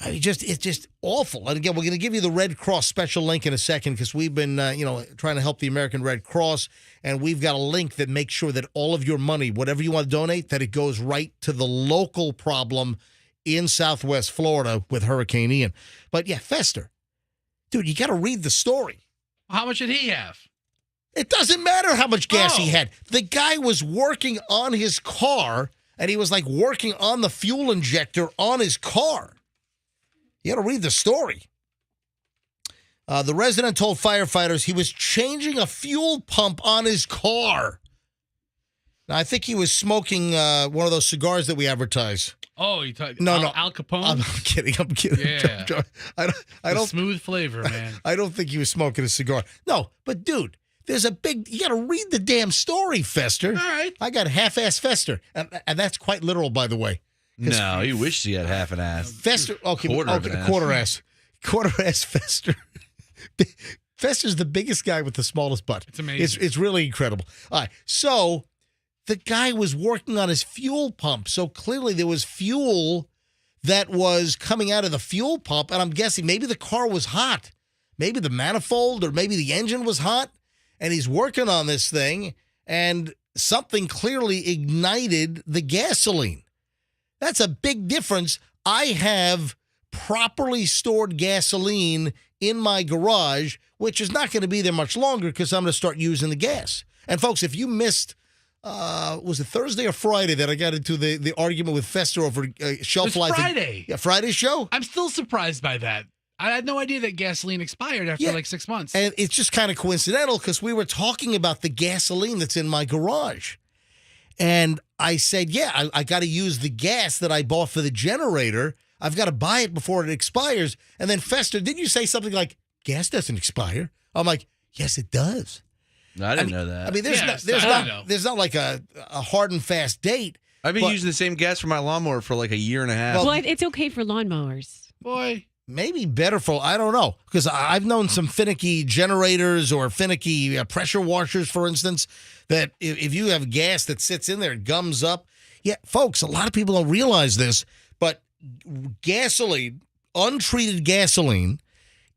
It's just awful. And again, we're going to give you the Red Cross special link in a second, because we've been, trying to help the American Red Cross, and we've got a link that makes sure that all of your money, whatever you want to donate, that it goes right to the local problem in Southwest Florida with Hurricane Ian. But yeah, Fester, dude, you got to read the story. How much did he have? It doesn't matter how much gas he had. The guy was working on his car, and he was like working on the fuel injector on his car. You got to read the story. The resident told firefighters he was changing a fuel pump on his car. Now, I think he was smoking one of those cigars that we advertise. Oh, you talking Al Capone? I'm kidding. Yeah. I don't smooth flavor, man. I don't think he was smoking a cigar. No, but dude, there's you got to read the damn story, Fester. All right. I got half-ass Fester, and that's quite literal, by the way. No, he wished he had half an ass. Fester, Quarter ass. Quarter ass Fester. Fester's the biggest guy with the smallest butt. It's amazing. It's really incredible. All right, so the guy was working on his fuel pump, so clearly there was fuel that was coming out of the fuel pump, and I'm guessing maybe the car was hot. Maybe the manifold or maybe the engine was hot, and he's working on this thing, and something clearly ignited the gasoline. That's a big difference. I have properly stored gasoline in my garage, which is not going to be there much longer because I'm going to start using the gas. And folks, if you missed, was it Thursday or Friday that I got into the argument with Fester over shelf life? Friday. Yeah, Friday's show. I'm still surprised by that. I had no idea that gasoline expired after like 6 months. And it's just kind of coincidental because we were talking about the gasoline that's in my garage. And I said, I got to use the gas that I bought for the generator. I've got to buy it before it expires. And then Fester, didn't you say something like, gas doesn't expire? I'm like, yes, it does. No, I didn't know that. I mean, there's not like a hard and fast date. I've been using the same gas for my lawnmower for like a year and a half. Well, it's okay for lawnmowers. Boy. Maybe better for, I don't know, because I've known some finicky generators or finicky pressure washers, for instance, that if you have gas that sits in there, it gums up. Yeah, folks, a lot of people don't realize this, but gasoline, untreated gasoline,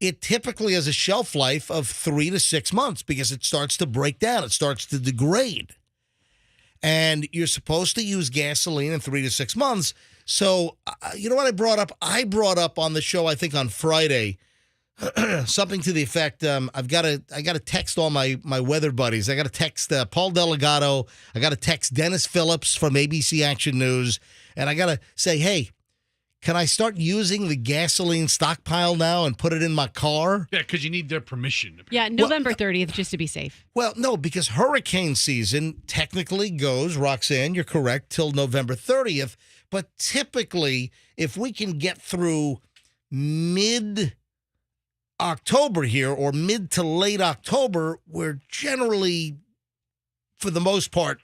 it typically has a shelf life of 3 to 6 months because it starts to break down. It starts to degrade. And you're supposed to use gasoline in 3 to 6 months. So, you know what I brought up? I brought up on the show, I think on Friday, something to the effect, I got to text all my weather buddies. I got to text Paul Delegato. I got to text Dennis Phillips from ABC Action News. And I got to say, hey, can I start using the gasoline stockpile now and put it in my car? Yeah, because you need their permission. Yeah, November 30th, just to be safe. Well, no, because hurricane season technically goes, Roxanne, you're correct, till November 30th. But typically, if we can get through mid-October here or mid to late October, we're generally, for the most part,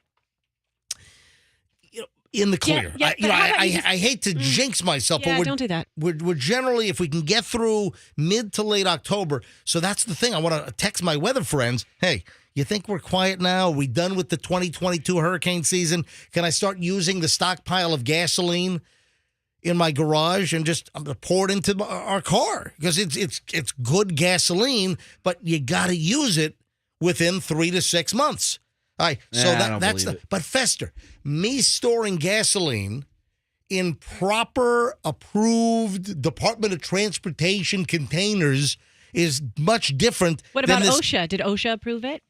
in the clear. Yeah, I hate to jinx myself, Yeah, but don't do that. we're generally, if we can get through mid to late October, so that's the thing. I want to text my weather friends, hey, you think we're quiet now? Are we done with the 2022 hurricane season? Can I start using the stockpile of gasoline in my garage and just pour it into our car? Because it's good gasoline, but you got to use it within 3 to 6 months. All right, so that's the. But Fester, me storing gasoline in proper approved Department of Transportation containers is much different. What about OSHA? Did OSHA approve it?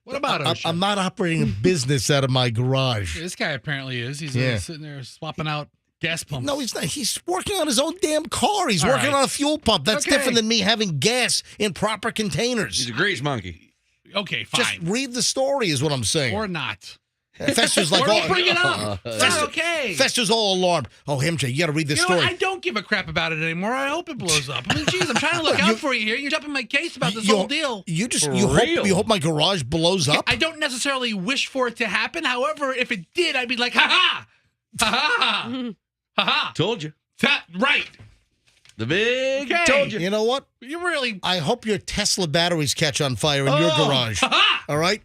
What about OSHA? I'm not operating a business out of my garage. This guy apparently is. He's sitting there swapping out gas pumps. No, he's not. He's working on his own damn car. He's All working right. on a fuel pump. That's different than me having gas in proper containers. He's a grease monkey. Okay, fine. Just read the story is what I'm saying. Or not. Fester's like, Or don't bring it up. That's okay. Fester's all alarmed. Oh, MJ, you got to read this You know story. what? I don't give a crap about it anymore. I hope it blows up. I mean, geez, I'm trying to look out for you here. You're jumping my case about this whole deal. You just For you real? hope my garage blows up. I don't necessarily wish for it to happen. However, if it did, I'd be like, ha ha, ha ha, ha ha. Told you. Right. The big Okay. told you. You know what? You really. I hope your Tesla batteries catch on fire in your garage. Ha ha. All right?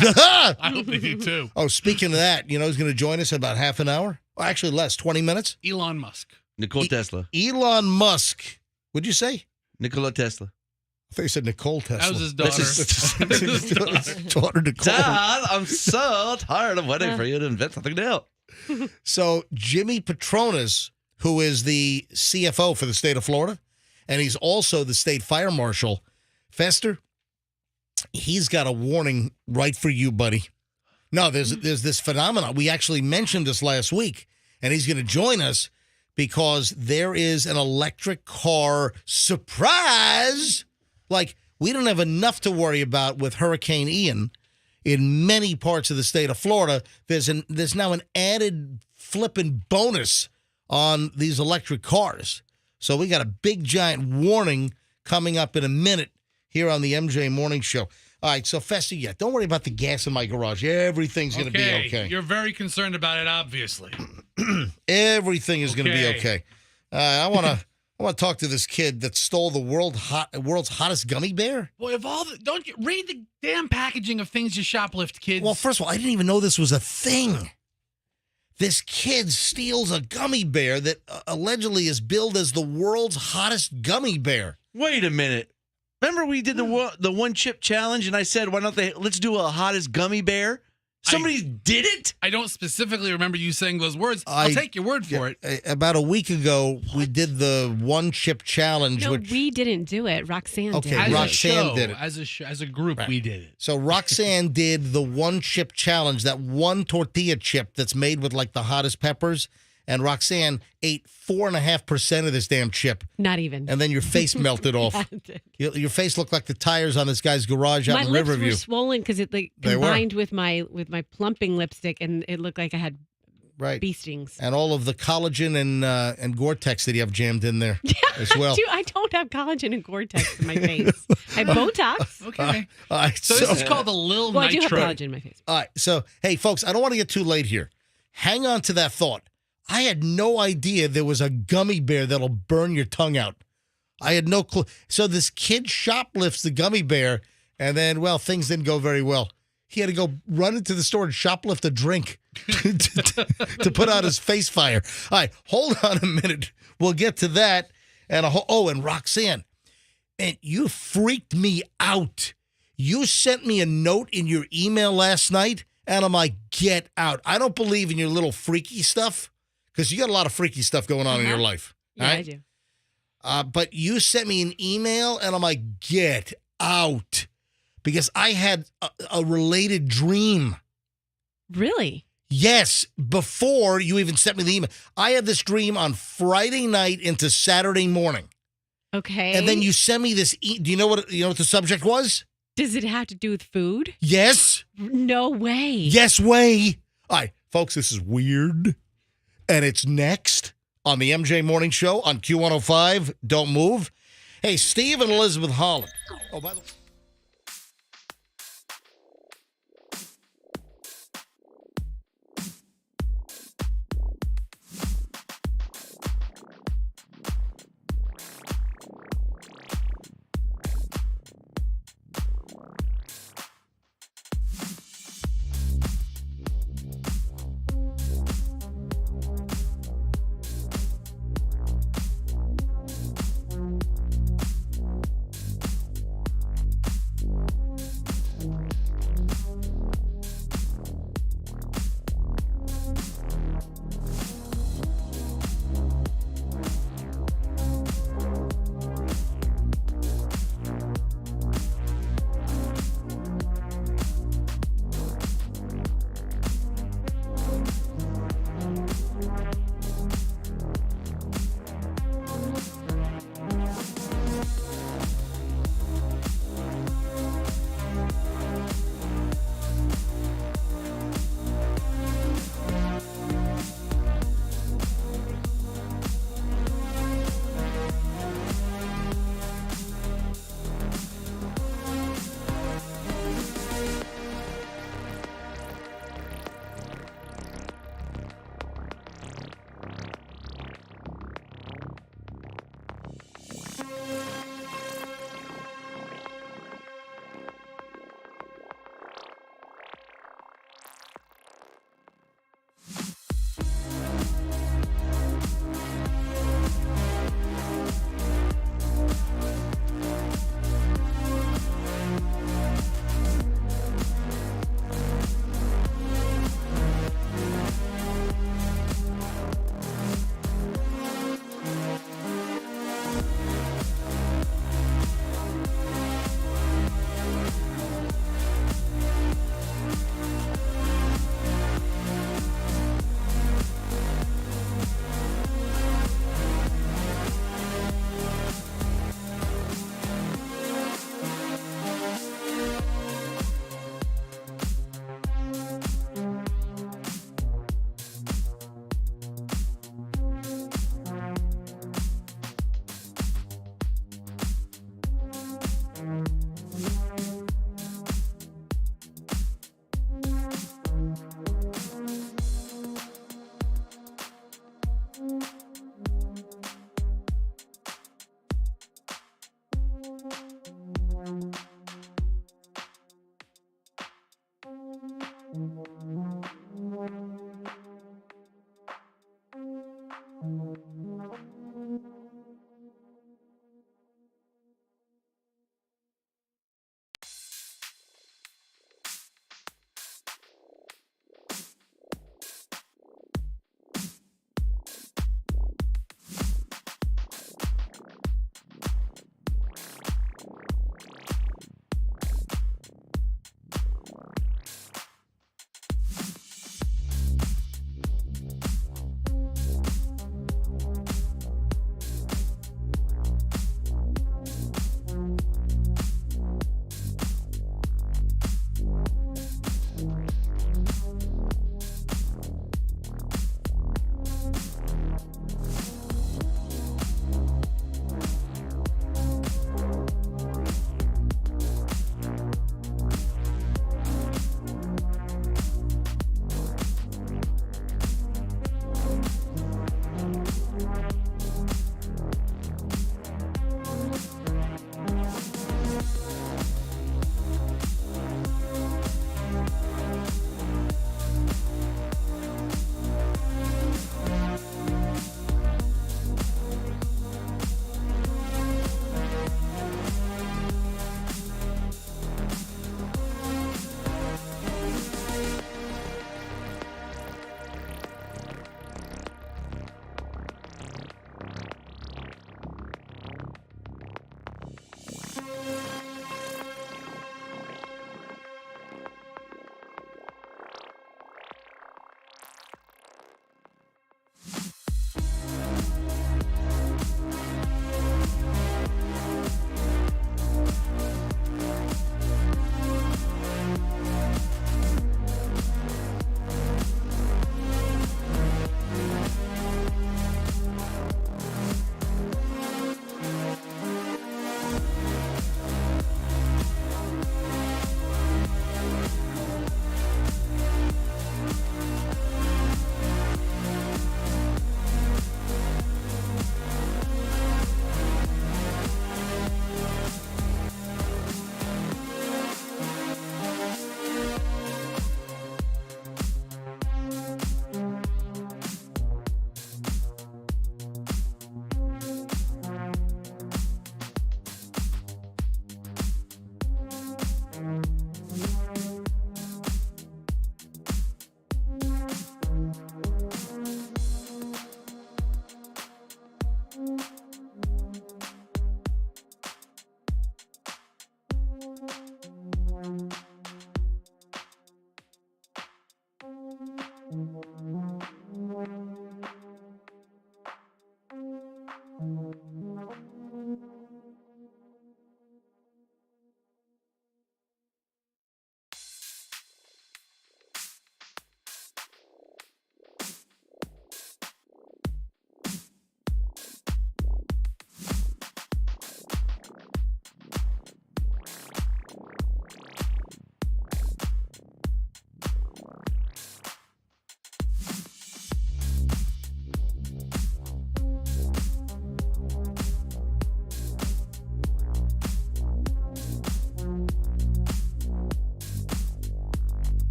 I hope they do too. Oh, speaking of that, you know who's going to join us in about half an hour? Or actually less, 20 minutes? Elon Musk. Nikola Tesla. Elon Musk. What'd you say? Nikola Tesla. I thought you said Nicole Tesla. That was his daughter. That's his daughter, Nicole. Dad, I'm so tired of waiting for you to invent something new. So Jimmy Petronas, who is the CFO for the state of Florida, and he's also the state fire marshal, Fester, he's got a warning right for you, buddy. No, there's this phenomenon. We actually mentioned this last week, and he's going to join us because there is an electric car surprise. Like, we don't have enough to worry about with Hurricane Ian in many parts of the state of Florida. There's now an added flipping bonus on these electric cars. So we got a big giant warning coming up in a minute here on the MJ Morning Show. All right, so Fester, don't worry about the gas in my garage. Everything's going to be okay. You're very concerned about it, obviously. Everything is going to be okay. I want to talk to this kid that stole the world's hottest gummy bear. Boy, don't you read the damn packaging of things you shoplift, kids? Well, first of all, I didn't even know this was a thing. This kid steals a gummy bear that allegedly is billed as the world's hottest gummy bear. Wait a minute. Remember we did the one chip challenge, and I said, why don't let's do a hottest gummy bear? Somebody did it? I don't specifically remember you saying those words. I'll take your word for it. About a week ago, we did the one chip challenge. No, which, we didn't do it. Roxanne Okay, did. As Roxanne a show, did it. as a group, we did it. So Roxanne did the one chip challenge, that one tortilla chip that's made with like the hottest peppers. And Roxanne ate 4.5% of this damn chip. Not even. And then your face melted off. Your face looked like the tires on this guy's garage out My in lips Riverview. were swollen because it They were. combined with my plumping lipstick, and it looked like I had Right. bee stings. And all of the collagen and Gore-Tex that you have jammed in there as well. I don't have collagen and Gore-Tex in my face. I have Botox. Okay. All right, So this is called the Lil Well, I do have Nitro. collagen in my face. all right, so, hey, folks, I don't want to get too late here. Hang on to that thought. I had no idea there was a gummy bear that'll burn your tongue out. I had no clue. So this kid shoplifts the gummy bear, and then, well, things didn't go very well. He had to go run into the store and shoplift a drink to put out his face fire. All right, hold on a minute. We'll get to that. And and Roxanne, and you freaked me out. You sent me a note in your email last night, and I'm like, get out. I don't believe in your little freaky stuff, because you got a lot of freaky stuff going on in your life. Yeah, right? I do. But you sent me an email, and I'm like, get out. Because I had a related dream. Really? Yes, before you even sent me the email. I had this dream on Friday night into Saturday morning. Okay. And then you sent me this. Do you know what the subject was? Does it have to do with food? Yes. No way. Yes way. All right, folks, this is weird. And it's next on the MJ Morning Show on Q105. Don't move. Hey, Steve and Elizabeth Holland. Oh, by the way.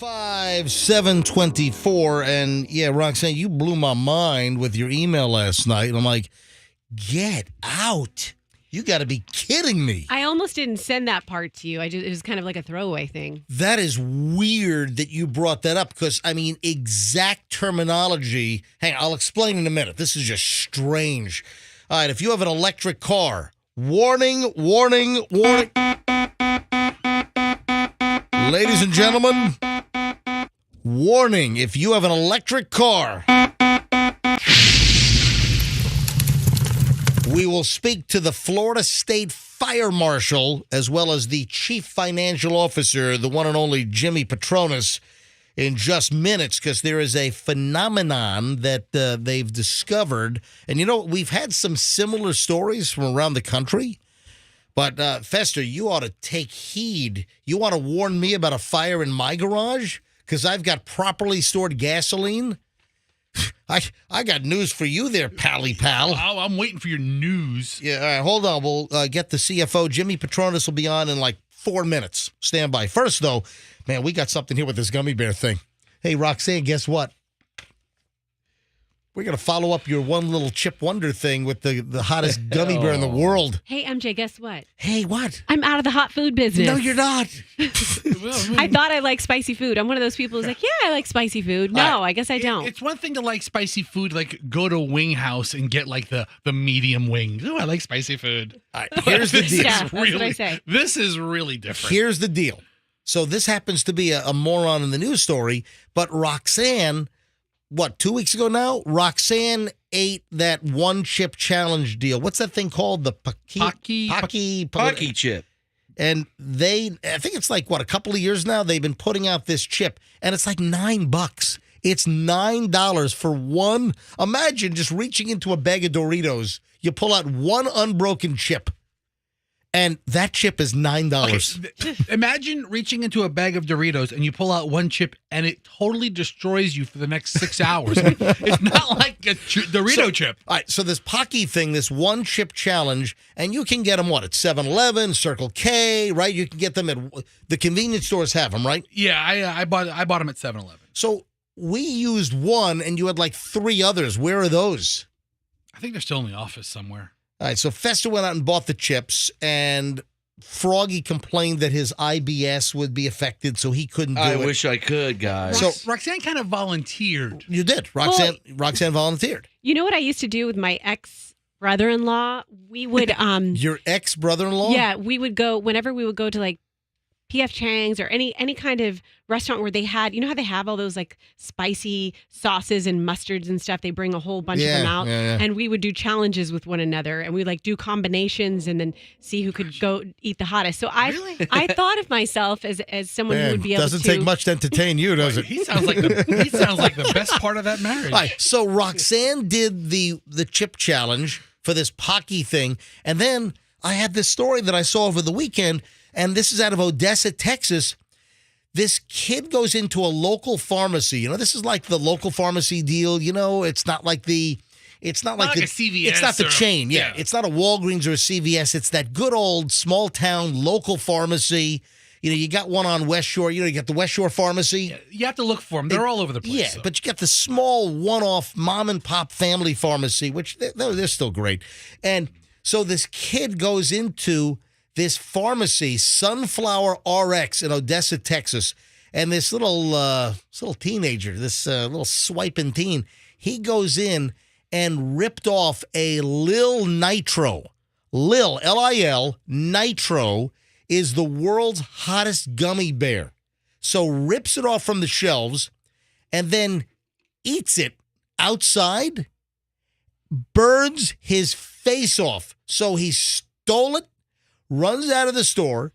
$5,724, and yeah, Roxanne, you blew my mind with your email last night. And I'm like, get out. You got to be kidding me. I almost didn't send that part to you. It was kind of like a throwaway thing. That is weird that you brought that up because, I mean, exact terminology. Hang on, I'll explain in a minute. This is just strange. All right, if you have an electric car, warning, warning, warning. Ladies and gentlemen, warning, if you have an electric car, we will speak to the Florida State Fire Marshal as well as the Chief Financial Officer, the one and only Jimmy Petronas, in just minutes because there is a phenomenon that they've discovered. And, you know, we've had some similar stories from around the country. But, Fester, you ought to take heed. You ought to warn me about a fire in my garage because I've got properly stored gasoline. I got news for you there, pally pal. Oh, I'm waiting for your news. Yeah, all right, hold on. We'll get the CFO. Jimmy Petronas will be on in like 4 minutes. Stand by. First, though, man, we got something here with this gummy bear thing. Hey, Roxanne, guess what? We're going to follow up your one little chip wonder thing with the hottest gummy bear in the world. Hey, MJ, guess what? Hey, what? I'm out of the hot food business. No, you're not. I thought I liked spicy food. I'm one of those people who's like, yeah, I like spicy food. No, I guess I don't. It's one thing to like spicy food, like go to Wing House and get like the medium wings. Oh, I like spicy food. All right, here's the deal. Yeah, that's what I say. This is really different. Here's the deal. So this happens to be a moron in the news story, but Roxanne, 2 weeks ago now, Roxanne ate that one chip challenge deal. What's that thing called? The Pocky chip. And I think it's like, a couple of years now, they've been putting out this chip, and it's like $9. It's $9 for one. Imagine just reaching into a bag of Doritos. You pull out one unbroken chip, and that chip is $9. Okay, imagine reaching into a bag of Doritos and you pull out one chip and it totally destroys you for the next 6 hours. I mean, it's not like a Dorito chip. All right, so this Pocky thing, this one chip challenge, and you can get them, at 7-Eleven, Circle K, right? You can get them at the convenience stores have them, right? Yeah, I bought them at 7-Eleven. So we used one and you had like 3 others. Where are those? I think they're still in the office somewhere. All right, so Fester went out and bought the chips, and Froggy complained that his IBS would be affected, so he couldn't do it. I wish I could, guys. So Roxanne kind of volunteered. You did. Roxanne volunteered. You know what I used to do with my ex-brother-in-law? We would Your ex-brother-in-law? Yeah, we would go whenever we would go to like P.F. Chang's or any kind of restaurant where they had, you know how they have all those like spicy sauces and mustards and stuff? They bring a whole bunch of them out. And we would do challenges with one another and we like do combinations and then see who could go eat the hottest. So I thought of myself as someone who would be able to. Doesn't take much to entertain you, does it? He sounds like the best part of that marriage. All right, so Roxanne did the chip challenge for this Pocky thing, and then I had this story that I saw over the weekend, and this is out of Odessa, Texas. This kid goes into a local pharmacy. This is like the local pharmacy deal. It's not like a CVS. It's not the chain. Yeah. It's not a Walgreens or a CVS. It's that good old small town local pharmacy. You got one on West Shore. You got the West Shore Pharmacy. Yeah, you have to look for them. They're all over the place. Yeah, so. But you got the small one-off mom-and-pop family pharmacy, which they're still great. And so this kid goes into this pharmacy, Sunflower RX in Odessa, Texas, and this little teenager, this little swiping teen, he goes in and ripped off a Lil Nitro. Lil, L-I-L, Nitro, is the world's hottest gummy bear. So rips it off from the shelves and then eats it outside, burns his face off. So he stole it, runs out of the store.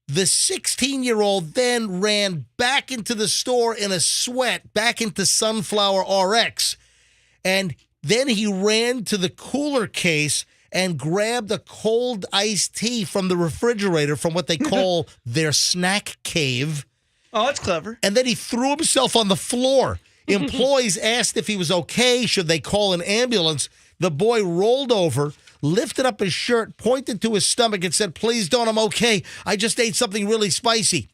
The 16-year-old then ran back into the store in a sweat, back into Sunflower RX. And then he ran to the cooler case and grabbed a cold iced tea from the refrigerator from what they call their snack cave. Oh, that's clever. And then he threw himself on the floor. Employees asked if he was okay, should they call an ambulance. The boy rolled over, lifted up his shirt, pointed to his stomach and said, "Please don't, I'm okay. I just ate something really spicy."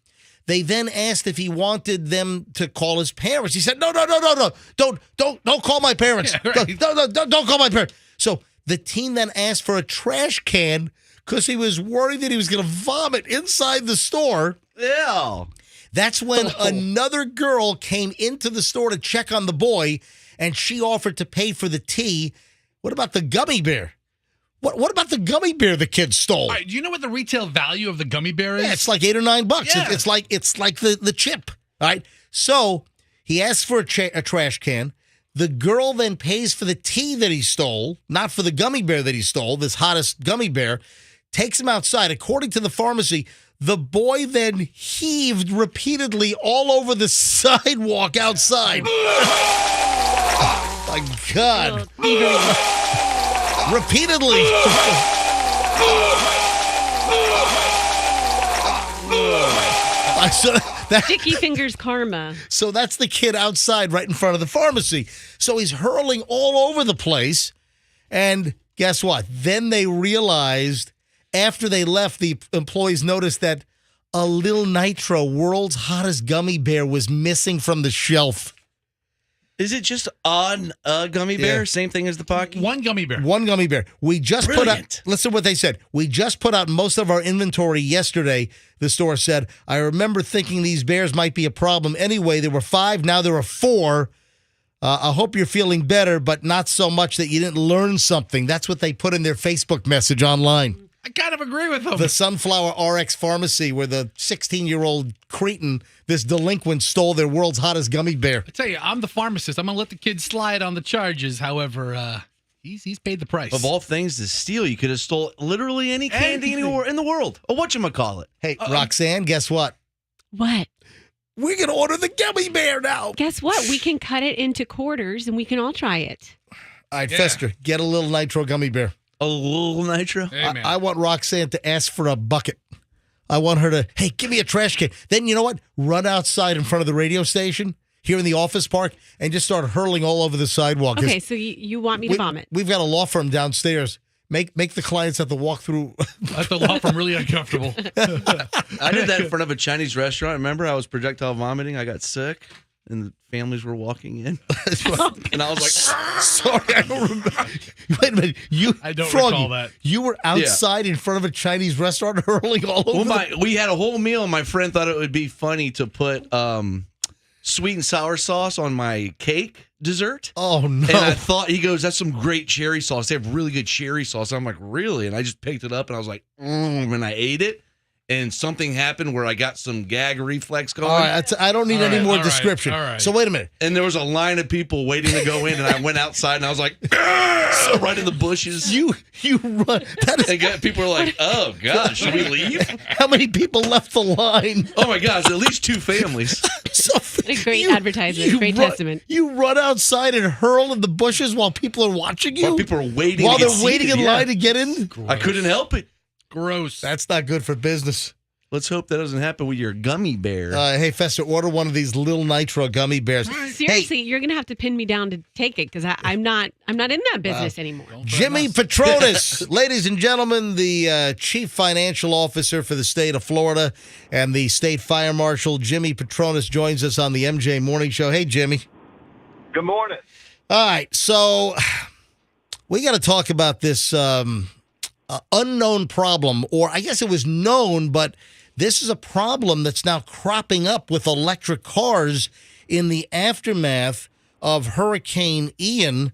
They then asked if he wanted them to call his parents. He said, No. Don't call my parents. Yeah, right. Don't call my parents. So the teen then asked for a trash can because he was worried that he was going to vomit inside the store. Yeah. That's when another girl came into the store to check on the boy, and she offered to pay for the tea. What about the gummy bear? What about the gummy bear the kid stole? All right, do you know what the retail value of the gummy bear is? Yeah, it's like $8 or $9. Yeah. It's like the chip. All right. So he asks for a trash can. The girl then pays for the tea that he stole, not for the gummy bear that he stole, this hottest gummy bear, takes him outside. According to the pharmacy, the boy then heaved repeatedly all over the sidewalk outside. Oh, my God. Repeatedly. Sticky fingers karma. So that's the kid outside right in front of the pharmacy. So he's hurling all over the place. And guess what? Then they realized after they left, the employees noticed that a Lil Nitro, world's hottest gummy bear, was missing from the shelf. Is it just on a gummy bear? Yeah. Same thing as the Pocky? One gummy bear. One gummy bear. We just put out, listen to what they said. We just put out most of our inventory yesterday, the store said. I remember thinking these bears might be a problem anyway. There were 5, now there are 4. I hope you're feeling better, but not so much that you didn't learn something. That's what they put in their Facebook message online. I kind of agree with them. The Sunflower RX pharmacy where the 16-year-old cretin, this delinquent, stole their world's hottest gummy bear. I tell you, I'm the pharmacist. I'm going to let the kid slide on the charges. However, he's paid the price. Of all things to steal, you could have stole literally any candy anywhere in the world. Or whatchamacallit. Hey, Roxanne, guess what? What? We're going to order the gummy bear now. Guess what? We can cut it into quarters and we can all try it. All right, Fester, get a little Nitro gummy bear. A little Nitro? Hey, man. I want Roxanne to ask for a bucket. I want her to, hey, give me a trash can. Then you know what? Run outside in front of the radio station here in the office park and just start hurling all over the sidewalk. Okay, so you want me to vomit? We've got a law firm downstairs. Make the clients have to walk through. That's the law firm really uncomfortable. I did that in front of a Chinese restaurant. Remember, I was projectile vomiting. I got sick, and the families were walking in. And I was like, sorry, I don't remember. Wait a minute. I don't Froggy, recall that. You were outside in front of a Chinese restaurant hurling all over. We had a whole meal, and my friend thought it would be funny to put sweet and sour sauce on my cake dessert. Oh, no. And I thought, he goes, that's some great cherry sauce. They have really good cherry sauce. I'm like, really? And I just picked it up, and I was like, and I ate it. and something happened where I got some gag reflex going. All right, I don't need any more description. all right. So wait a minute. And there was a line of people waiting to go in, and I went outside, and I was like, right in the bushes. You run. That is, And people were like, oh, God, should we leave? how many people left the line? Oh, my gosh, at least 2 families. A great advertisement, great testament. You run outside and hurl in the bushes while people are watching you? While people are waiting While to get they're waiting seated, in yeah. line to get in? I couldn't help it. Gross. That's not good for business. Let's hope that doesn't happen with your gummy bear. Hey, Fester, order one of these little nitro gummy bears. Seriously, you're gonna have to pin me down to take it because I'm not in that business anymore. Jimmy Petronis, ladies and gentlemen, the chief financial officer for the state of Florida and the state fire marshal, Jimmy Petronis, joins us on the MJ Morning Show. Hey, Jimmy. Good morning. All right, so we got to talk about this unknown problem, or I guess it was known, but this is a problem that's now cropping up with electric cars in the aftermath of Hurricane Ian.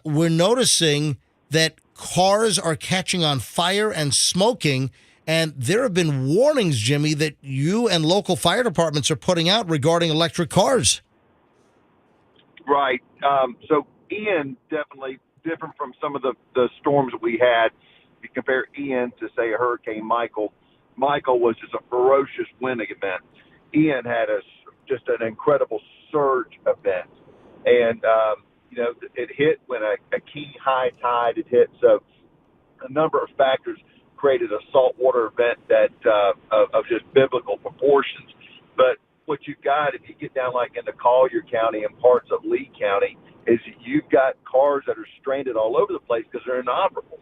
We're noticing that cars are catching on fire and smoking, and there have been warnings, Jimmy, that you and local fire departments are putting out regarding electric cars. Right. So Ian definitely different from some of the storms that we had. If you compare Ian to, say, a Hurricane Michael, Michael was just a ferocious wind event. Ian had just an incredible surge event. And, it hit when a key high tide had hit. So a number of factors created a saltwater event that of just biblical proportions. But what you've got, if you get down like into Collier County and parts of Lee County, is you've got cars that are stranded all over the place because they're inoperable.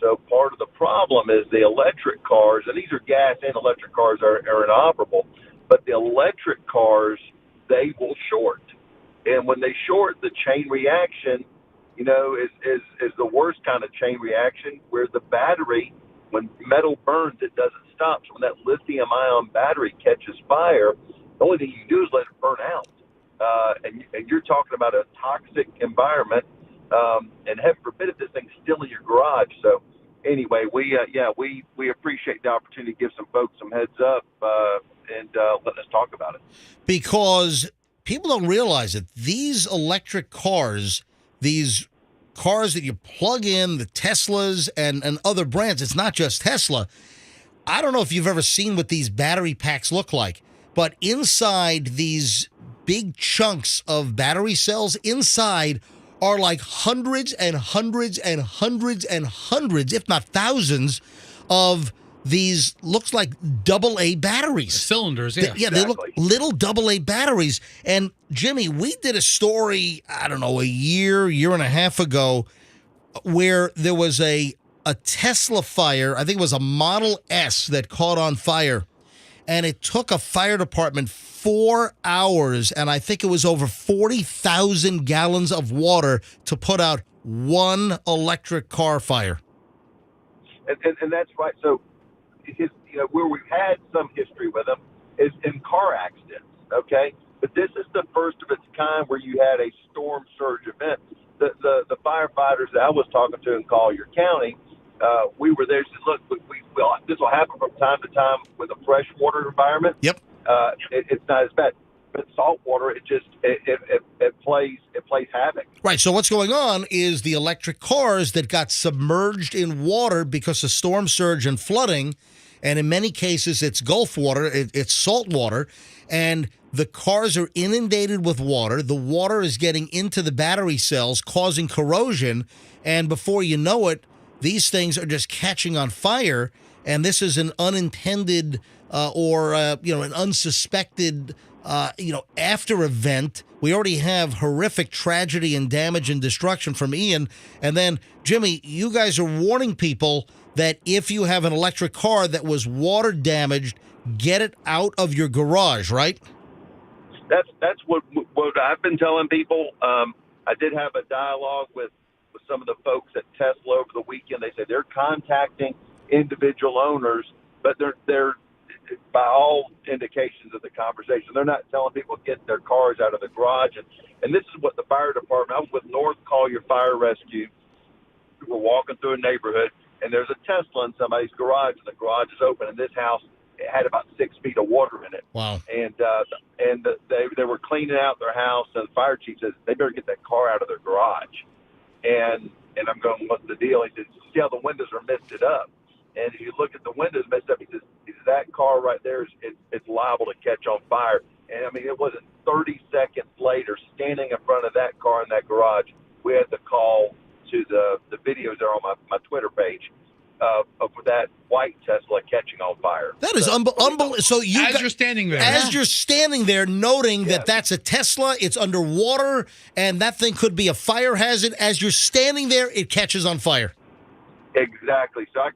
So part of the problem is the electric cars, and these are gas and electric cars are inoperable, but the electric cars, they will short. And when they short, the chain reaction, is the worst kind of chain reaction where the battery, when metal burns, it doesn't stop. So when that lithium-ion battery catches fire, the only thing you can do is let it burn out. And you're talking about a toxic environment, and heaven forbid if this thing's still in your garage. So anyway, we appreciate the opportunity to give some folks some heads up and let us talk about it. Because people don't realize it. These electric cars, these cars that you plug in, the Teslas and other brands, it's not just Tesla. I don't know if you've ever seen what these battery packs look like, but inside these big chunks of battery cells, inside are like hundreds and hundreds and hundreds and hundreds, if not thousands, of these looks like AA batteries. Cylinders, yeah. They look little AA batteries. And Jimmy, we did a story, I don't know, a year and a half ago, where there was a Tesla fire. I think it was a Model S that caught on fire. And it took a fire department 4 hours, and I think it was over 40,000 gallons of water to put out one electric car fire. And that's right. So, where we've had some history with them is in car accidents, okay? But this is the first of its kind where you had a storm surge event. The firefighters that I was talking to in Collier County, we were there and said, look, this will happen from time to time with a freshwater environment. Yep. It's not as bad. But saltwater, it plays havoc. Right. So what's going on is the electric cars that got submerged in water because of storm surge and flooding, and in many cases it's Gulf water, it's salt water, and the cars are inundated with water. The water is getting into the battery cells, causing corrosion, and before you know it, these things are just catching on fire, and this is an unintended an unsuspected after event. We already have horrific tragedy and damage and destruction from Ian. And then, Jimmy, you guys are warning people that if you have an electric car that was water damaged, get it out of your garage, right? That's what I've been telling people. I did have a dialogue with some of the folks at Tesla over the weekend. They said they're contacting individual owners, but they're by all indications of the conversation, they're not telling people to get their cars out of the garage. And this is what the fire department, I was with North Collier Fire Rescue. We were walking through a neighborhood, and there's a Tesla in somebody's garage, and the garage is open, and this house it had about 6 feet of water in it. Wow. And they were cleaning out their house, and the fire chief says they better get that car out of their garage. And I'm going, what's the deal? He says, see how the windows are misted up. And if you look at the windows messed up, he says that car right there it's liable to catch on fire. And I mean, it wasn't 30 seconds later, standing in front of that car in that garage, we had the call to the videos there on my Twitter page of that white Tesla catching on fire. That is unbelievable. So You're standing there. As you're standing there, noting that that's a Tesla, it's underwater, and that thing could be a fire hazard. As you're standing there, it catches on fire. Exactly. So I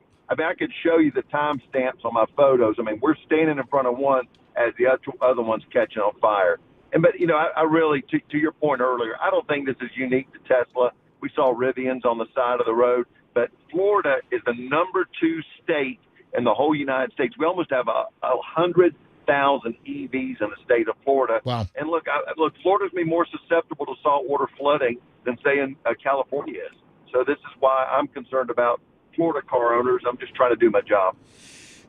could show you the timestamps on my photos. I mean, we're standing in front of one as the other one's catching on fire. But I really, to your point earlier, I don't think this is unique to Tesla. We saw Rivians on the side of the road, but Florida is the number 2 state in the whole United States. We almost have 100,000 EVs in the state of Florida. Wow. And look, Florida's going to be more susceptible to saltwater flooding than, say, in California is. So this is why I'm concerned about Florida car owners. I'm just trying to do my job.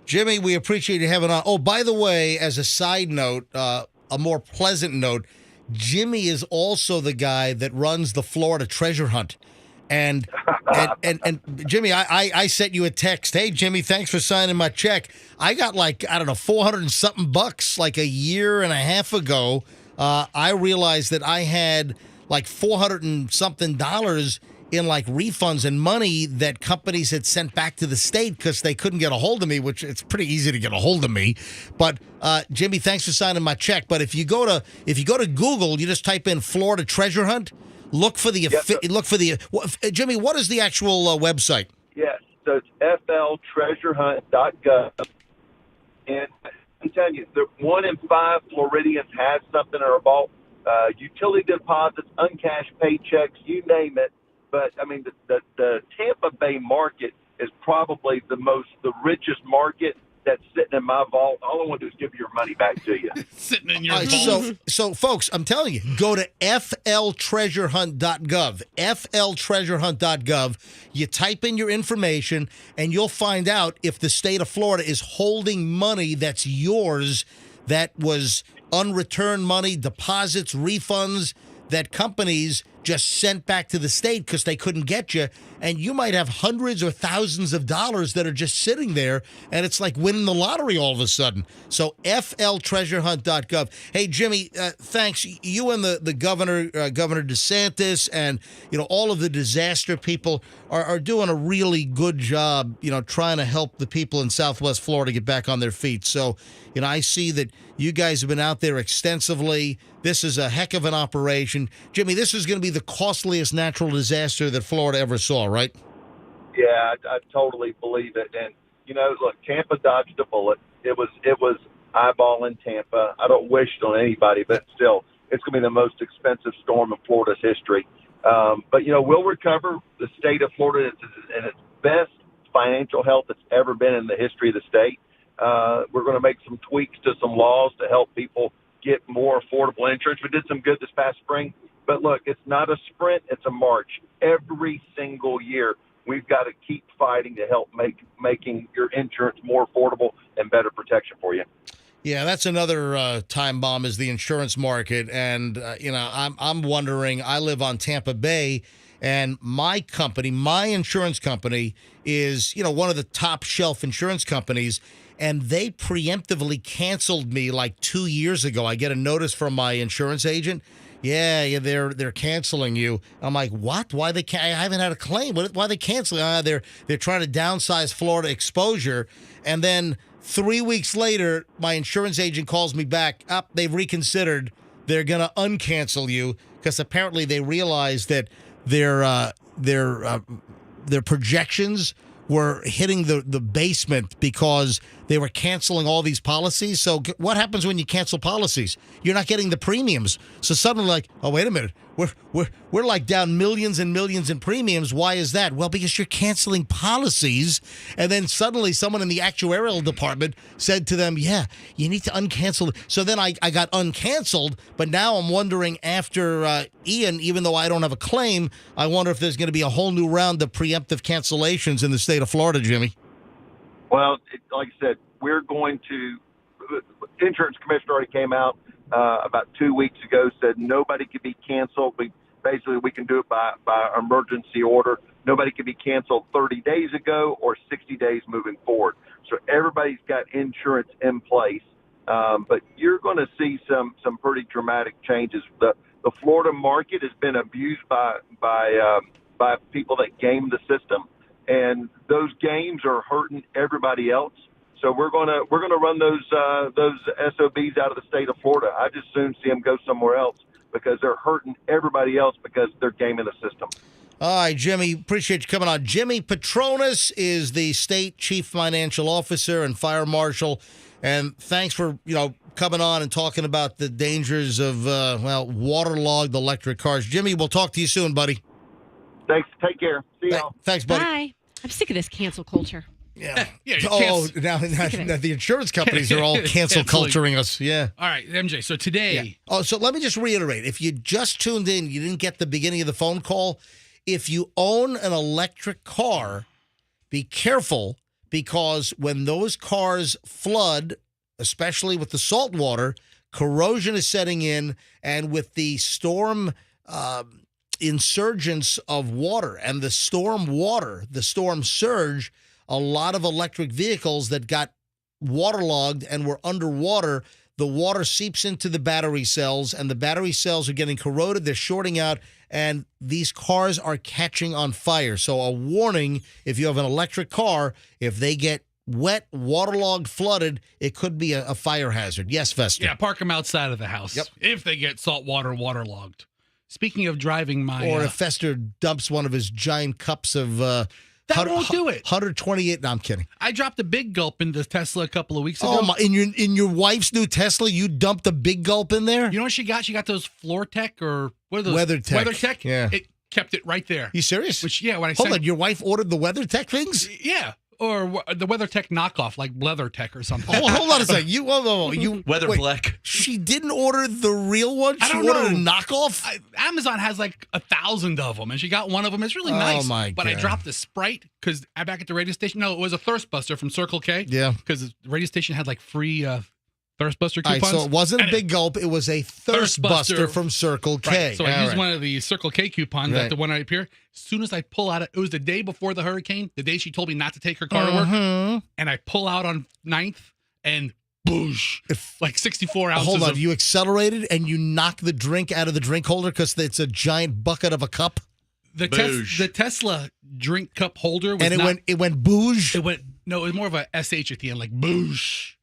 Jimmy, we appreciate you having on. Oh, by the way, as a side note, a more pleasant note, Jimmy is also the guy that runs the Florida treasure hunt. And Jimmy, I sent you a text. Hey, Jimmy, thanks for signing my check. I got $400 and something bucks like a year and a half ago. I realized that I had like $400 and something in like refunds and money that companies had sent back to the state because they couldn't get a hold of me, which it's pretty easy to get a hold of me. But Jimmy, thanks for signing my check. But if you go to Google, you just type in Florida treasure hunt. Look for the Jimmy. What is the actual website? Yes, so it's fltreasurehunt.gov, and I'm telling you, 1 in 5 Floridians has something in their vault. Utility deposits, uncashed paychecks, you name it. But I mean, the Tampa Bay market is probably the richest market that's sitting in my vault. All I want to do is give your money back to you. Sitting in your vault. So, folks, I'm telling you, go to fltreasurehunt.gov, fltreasurehunt.gov. You type in your information, and you'll find out if the state of Florida is holding money that's yours, that was unreturned money, deposits, refunds, that companies just sent back to the state because they couldn't get you. And you might have hundreds or thousands of dollars that are just sitting there, and it's like winning the lottery all of a sudden. So fltreasurehunt.gov. Hey, Jimmy, thanks. You and the governor, Governor DeSantis, and all of the disaster people are doing a really good job, trying to help the people in Southwest Florida get back on their feet. So, I see that you guys have been out there extensively. This is a heck of an operation. Jimmy, this is going to be the costliest natural disaster that Florida ever saw, right? Yeah, I totally believe it. And, look, Tampa dodged a bullet. It was eyeballing Tampa. I don't wish it on anybody, but still, it's going to be the most expensive storm in Florida's history. But, we'll recover. The state of Florida is in its best financial health it's ever been in the history of the state. We're going to make some tweaks to some laws to help people get more affordable insurance. We did some good this past spring. But look, it's not a sprint, it's a march. Every single year, we've got to keep fighting to help making your insurance more affordable and better protection for you. Yeah, that's another time bomb is the insurance market. And, I'm wondering, I live on Tampa Bay, and my insurance company is, one of the top shelf insurance companies, and they preemptively canceled me like 2 years ago. I get a notice from my insurance agent. Yeah, they're canceling you. I'm like, what? Why I haven't had a claim. Why are they canceling? They're trying to downsize Florida exposure. And then 3 weeks later, my insurance agent calls me back. They've reconsidered. They're gonna uncancel you because apparently they realized that their projections were hitting the basement because they were canceling all these policies. So what happens when you cancel policies? You're not getting the premiums. So suddenly, like, oh, wait a minute, we're like down millions and millions in premiums. Why is that? Well, because you're canceling policies, and then suddenly someone in the actuarial department said to them, yeah, you need to uncancel. So then I got uncanceled, but now I'm wondering after Ian, even though I don't have a claim, I wonder if there's going to be a whole new round of preemptive cancellations in the state of Florida, Jimmy. Well, like I said, we're going to. The insurance commissioner already came out about 2 weeks ago, said nobody could be canceled. We can do it by emergency order. Nobody can be canceled 30 days ago or 60 days moving forward. So everybody's got insurance in place, but you're going to see some pretty dramatic changes. The Florida market has been abused by people that game the system, and those games are hurting everybody else. So we're gonna run those SOBs out of the state of Florida. I just soon see them go somewhere else because they're hurting everybody else because they're gaming the system. All right, Jimmy, appreciate you coming on. Jimmy Petronas is the state chief financial officer and fire marshal, and thanks for coming on and talking about the dangers of waterlogged electric cars. Jimmy, we'll talk to you soon, buddy. Thanks. Take care. See y'all. Thanks, buddy. Bye. I'm sick of this cancel culture. Yeah. Yeah. Now the insurance companies are all cancel culturing us. Yeah. All right, MJ. So today. Yeah. Oh, so let me just reiterate. If you just tuned in, you didn't get the beginning of the phone call. If you own an electric car, be careful because when those cars flood, especially with the salt water, corrosion is setting in, and with the storm insurgence of water and the storm surge, a lot of electric vehicles that got waterlogged and were underwater, the water seeps into the battery cells, and the battery cells are getting corroded. They're shorting out, and these cars are catching on fire. So a warning, if you have an electric car, if they get wet, waterlogged, flooded, it could be a fire hazard. Yes, Fester? Yeah, park them outside of the house. Yep. If they get salt water waterlogged. Speaking of driving my... Or if Fester dumps one of his giant cups of... that won't do it. 128. No, I'm kidding. I dropped a big gulp in the Tesla a couple of weeks ago. Oh my! In your wife's new Tesla, you dumped a big gulp in there. You know what she got? She got those Floor Tech or what are those? WeatherTech. WeatherTech. Yeah. It kept it right there. You serious? Which when I Hold on, your wife ordered the WeatherTech things? Yeah. Or the WeatherTech knockoff, like LeatherTech or something. Hold on a second. You Weather wait, Black. She didn't order the real one. I She don't ordered know. a knockoff. Amazon has like 1,000 of them, and she got one of them. It's really nice. Oh my But I God. dropped a Sprite because I back at the radio station. No, it was a Thirst Buster from Circle K. Yeah. Because the radio station had like free Thirst Buster All right, coupons. so it wasn't a Anyway, big gulp. It was a Thirst Buster from Circle K. Right. So I used one of the Circle K coupons Right. at the one right up here. As soon as I pull out, it was the day before the hurricane, the day she told me not to take her car to work. And I pull out on 9th and boosh, like 64 ounces. Hold on, you accelerated and you knocked the drink out of the drink holder because it's a giant bucket of a cup, the Tesla drink cup holder was and it went booge. It went no, it was more of a SH at the end, like boosh,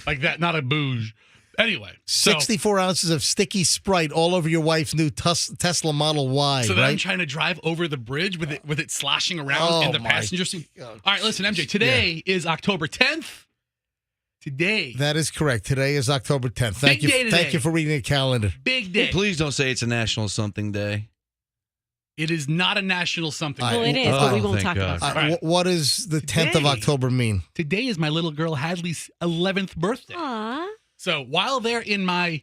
like that, not a booge. Anyway, 64 ounces of sticky Sprite all over your wife's new Tesla Model Y. So then right? I'm trying to drive over the bridge with it sloshing around in the my passenger seat. All right, listen, MJ. Today is October 10th. Today, That is correct. Today is October 10th. Thank Big day you. today. Thank you for reading the calendar. big day. Please don't say it's a national something day. It is not a national something. All Well, right. it is, but we Oh, won't thank talk about God. that. right. What does the 10th of Today. October mean? Today is my little girl Hadley's 11th birthday. Aw. So while they're in my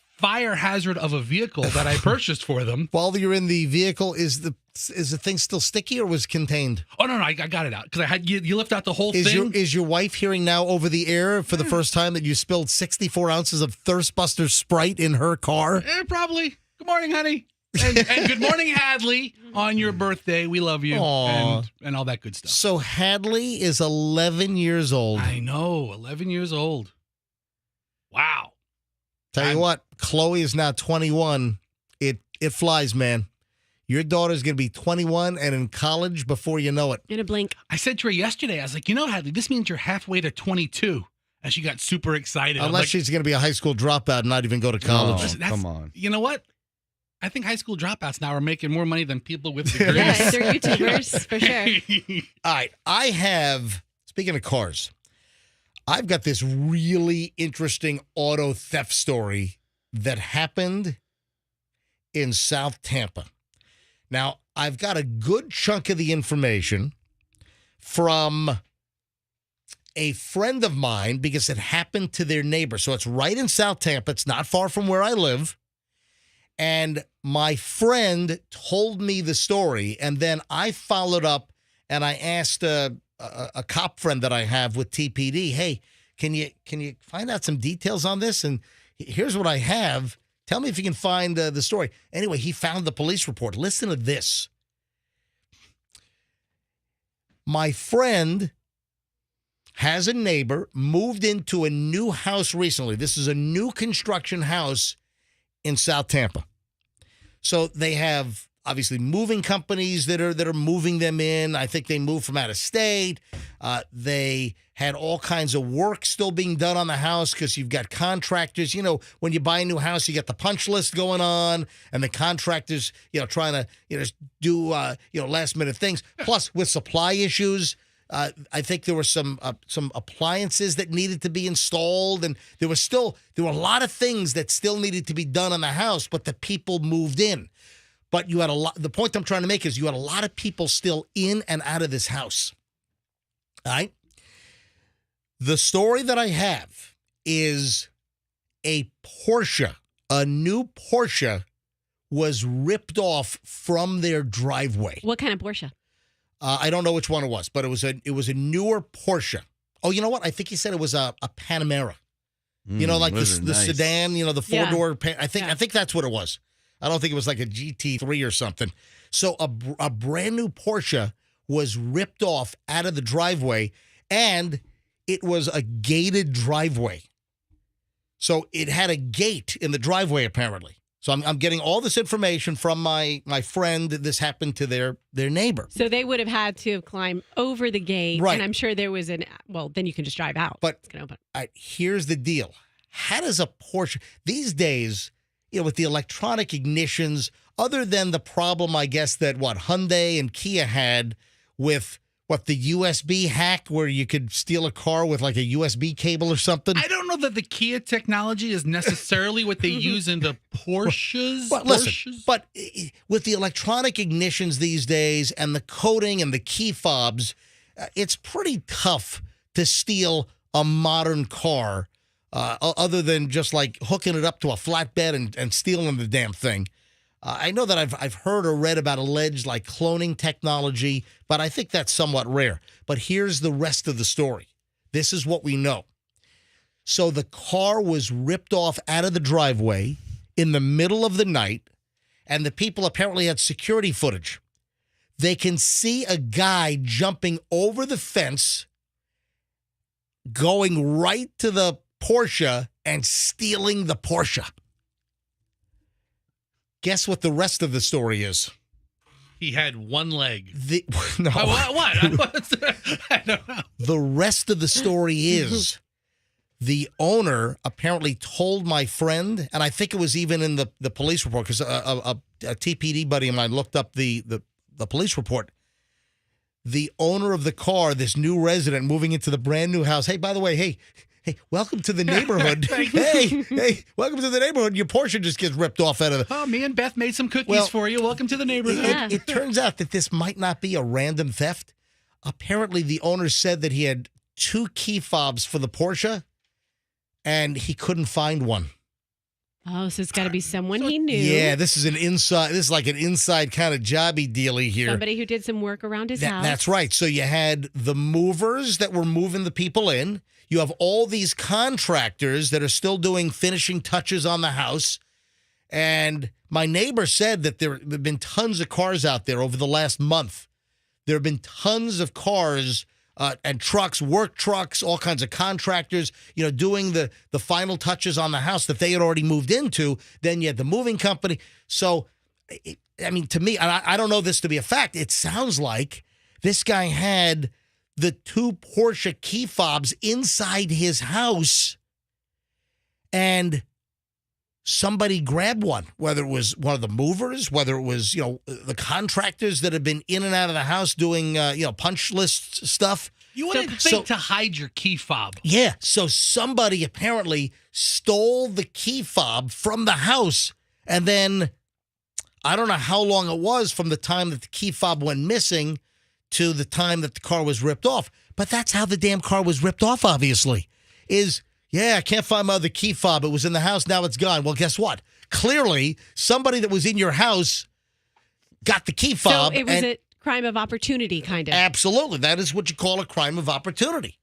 fire hazard of a vehicle that I purchased for them. While you're in the vehicle, is the thing still sticky or was contained? Oh no, I got it out because I had you lift out the whole Is thing. your wife hearing now over the air for the first time that you spilled 64 ounces of Thirst Buster Sprite in her car? Probably. Good morning, honey. And good morning, Hadley, on your birthday. We love you Aw. and all that good stuff. So Hadley is 11 years old. I know, 11 years old. Wow. Tell you what, Chloe is now 21. It flies, man. Your daughter's going to be 21 and in college before you know it. In a blink. I said to her yesterday, I was like, Hadley, this means you're halfway to 22. And she got super excited. I'm Unless like, she's going to be a high school dropout and not even go to college. Listen, that's- come on. You know what? I think high school dropouts now are making more money than people with degrees. Yeah, they're YouTubers for sure. All right. I have, speaking of cars, I've got this really interesting auto theft story that happened in South Tampa. Now, I've got a good chunk of the information from a friend of mine because it happened to their neighbor. So it's right in South Tampa. It's not far from where I live. And my friend told me the story, and then I followed up and I asked a cop friend that I have with TPD, hey, can you find out some details on this? And here's what I have. Tell me if you can find the story. Anyway, he found the police report. Listen to this. My friend has a neighbor, moved into a new house recently. This is a new construction house in South Tampa. So they have obviously moving companies that are moving them in. I think they moved from out of state. They had all kinds of work still being done on the house because you've got contractors. You know, when you buy a new house, you got the punch list going on, and the contractors, trying to, do, last minute things. Plus, with supply issues, I think there were some appliances that needed to be installed, and there were a lot of things that still needed to be done on the house, but the people moved in. But you had the point I'm trying to make is you had a lot of people still in and out of this house. All right. The story that I have is a new Porsche was ripped off from their driveway. What kind of Porsche? I don't know which one it was, but it was a newer Porsche. Oh, you know what? I think he said it was a Panamera. Like the sedan, the four-door. Yeah. I think that's what it was. I don't think it was like a GT3 or something. So a brand new Porsche was ripped off out of the driveway, and it was a gated driveway. So it had a gate in the driveway, apparently. So I'm getting all this information from my friend. This happened to their neighbor. So they would have had to climb over the gate. Right. And I'm sure there was then you can just drive out. But it's gonna open. Here's the deal. How does a Porsche, these days, with the electronic ignitions, other than the problem, I guess, that Hyundai and Kia had with the USB hack where you could steal a car with like a USB cable or something? I don't know that the Kia technology is necessarily what they use in the Porsches. But listen, but with the electronic ignitions these days and the coding and the key fobs, it's pretty tough to steal a modern car other than just like hooking it up to a flatbed and stealing the damn thing. I know that I've heard or read about alleged like cloning technology, but I think that's somewhat rare. But here's the rest of the story. This is what we know. So the car was ripped off out of the driveway in the middle of the night, and the people apparently had security footage. They can see a guy jumping over the fence, going right to the Porsche and stealing the Porsche. Guess what the rest of the story is? He had one leg. No. What? I don't know. The rest of the story is the owner apparently told my friend, and I think it was even in the police report, because a TPD buddy of mine looked up the police report. The owner of the car, this new resident moving into the brand new house. Hey, by the way, hey, welcome to the neighborhood. Hey, welcome to the neighborhood. Your Porsche just gets ripped off out of the... Oh, me and Beth made some cookies for you. Welcome to the neighborhood. It turns out that this might not be a random theft. Apparently, the owner said that he had 2 key fobs for the Porsche, and he couldn't find one. Oh, so it's got to be someone he knew. Yeah, this is like an inside kind of jobby dealy here. Somebody who did some work around his house. That's right. So you had the movers that were moving the people in. You have all these contractors that are still doing finishing touches on the house. And my neighbor said that there have been tons of cars out there over the last month. There have been tons of cars and trucks, work trucks, all kinds of contractors, doing the final touches on the house that they had already moved into. Then you had the moving company. So, to me, I don't know this to be a fact. It sounds like this guy had the 2 Porsche key fobs inside his house, and somebody grabbed one, whether it was one of the movers, whether it was, the contractors that have been in and out of the house doing, punch list stuff. You wouldn't think to hide your key fob. Yeah, so somebody apparently stole the key fob from the house, and then I don't know how long it was from the time that the key fob went missing to the time that the car was ripped off. But that's how the damn car was ripped off, obviously. I can't find my other key fob. It was in the house, now it's gone. Well, guess what? Clearly, somebody that was in your house got the key fob. So it was a crime of opportunity, kind of. Absolutely. That is what you call a crime of opportunity.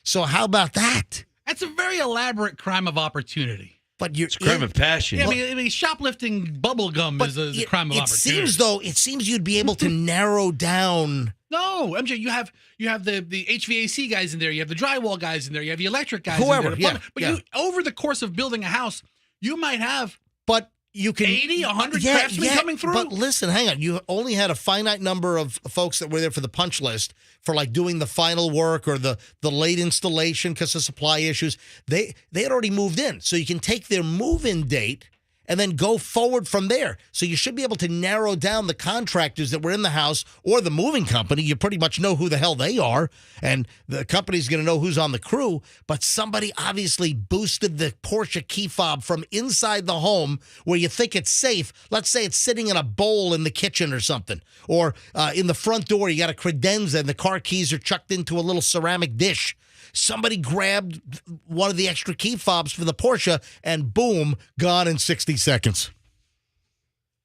So how about that? That's a very elaborate crime of opportunity. But It's a crime of passion. Yeah, I mean shoplifting bubble gum is a crime of opportunity. It seems you'd be able to narrow down. No, MJ, you have the HVAC guys in there, you have the drywall guys in there, you have the electric guys Whoever, in there. yeah. You over the course of building a house, you might have But you can 80, 100 craftsmen coming through. But listen, hang on. You only had a finite number of folks that were there for the punch list for like doing the final work or the late installation because of supply issues. They had already moved in. So you can take their move-in date and then go forward from there. So you should be able to narrow down the contractors that were in the house or the moving company. You pretty much know who the hell they are, and the company's going to know who's on the crew. But somebody obviously boosted the Porsche key fob from inside the home where you think it's safe. Let's say it's sitting in a bowl in the kitchen or something, or in the front door, you got a credenza and the car keys are chucked into a little ceramic dish. Somebody grabbed one of the extra key fobs for the Porsche and boom, gone in 60 seconds.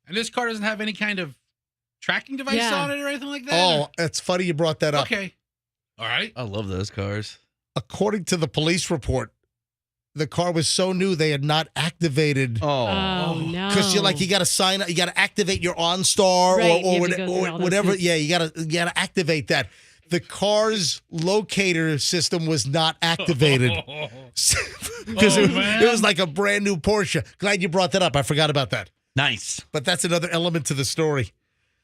And this car doesn't have any kind of tracking device on it or anything like that? Oh, it's funny you brought that up. Okay. All right. I love those cars. According to the police report, the car was so new they had not activated. Oh, no. Because you got to sign up, you got to activate your OnStar Right, or you have to go through all those whatever. hoops. Yeah, you got to activate that. The car's locator system was not activated because it was like a brand new Porsche. Glad you brought that up. I forgot about that. Nice. But that's another element to the story.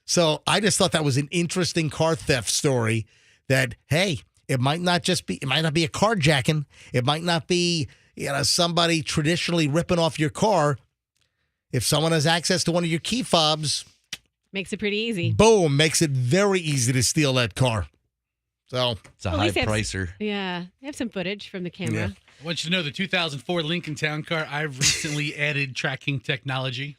So I just thought that was an interesting car theft story that, hey, it might not be a carjacking. It might not be, somebody traditionally ripping off your car. If someone has access to one of your key fobs, makes it pretty easy. boom, makes it very easy to steal that car. So It's a Well, at high least they have- Yeah. Yeah, they have some footage from the camera. I want you to know the 2004 Lincoln Town Car, I've recently added tracking technology.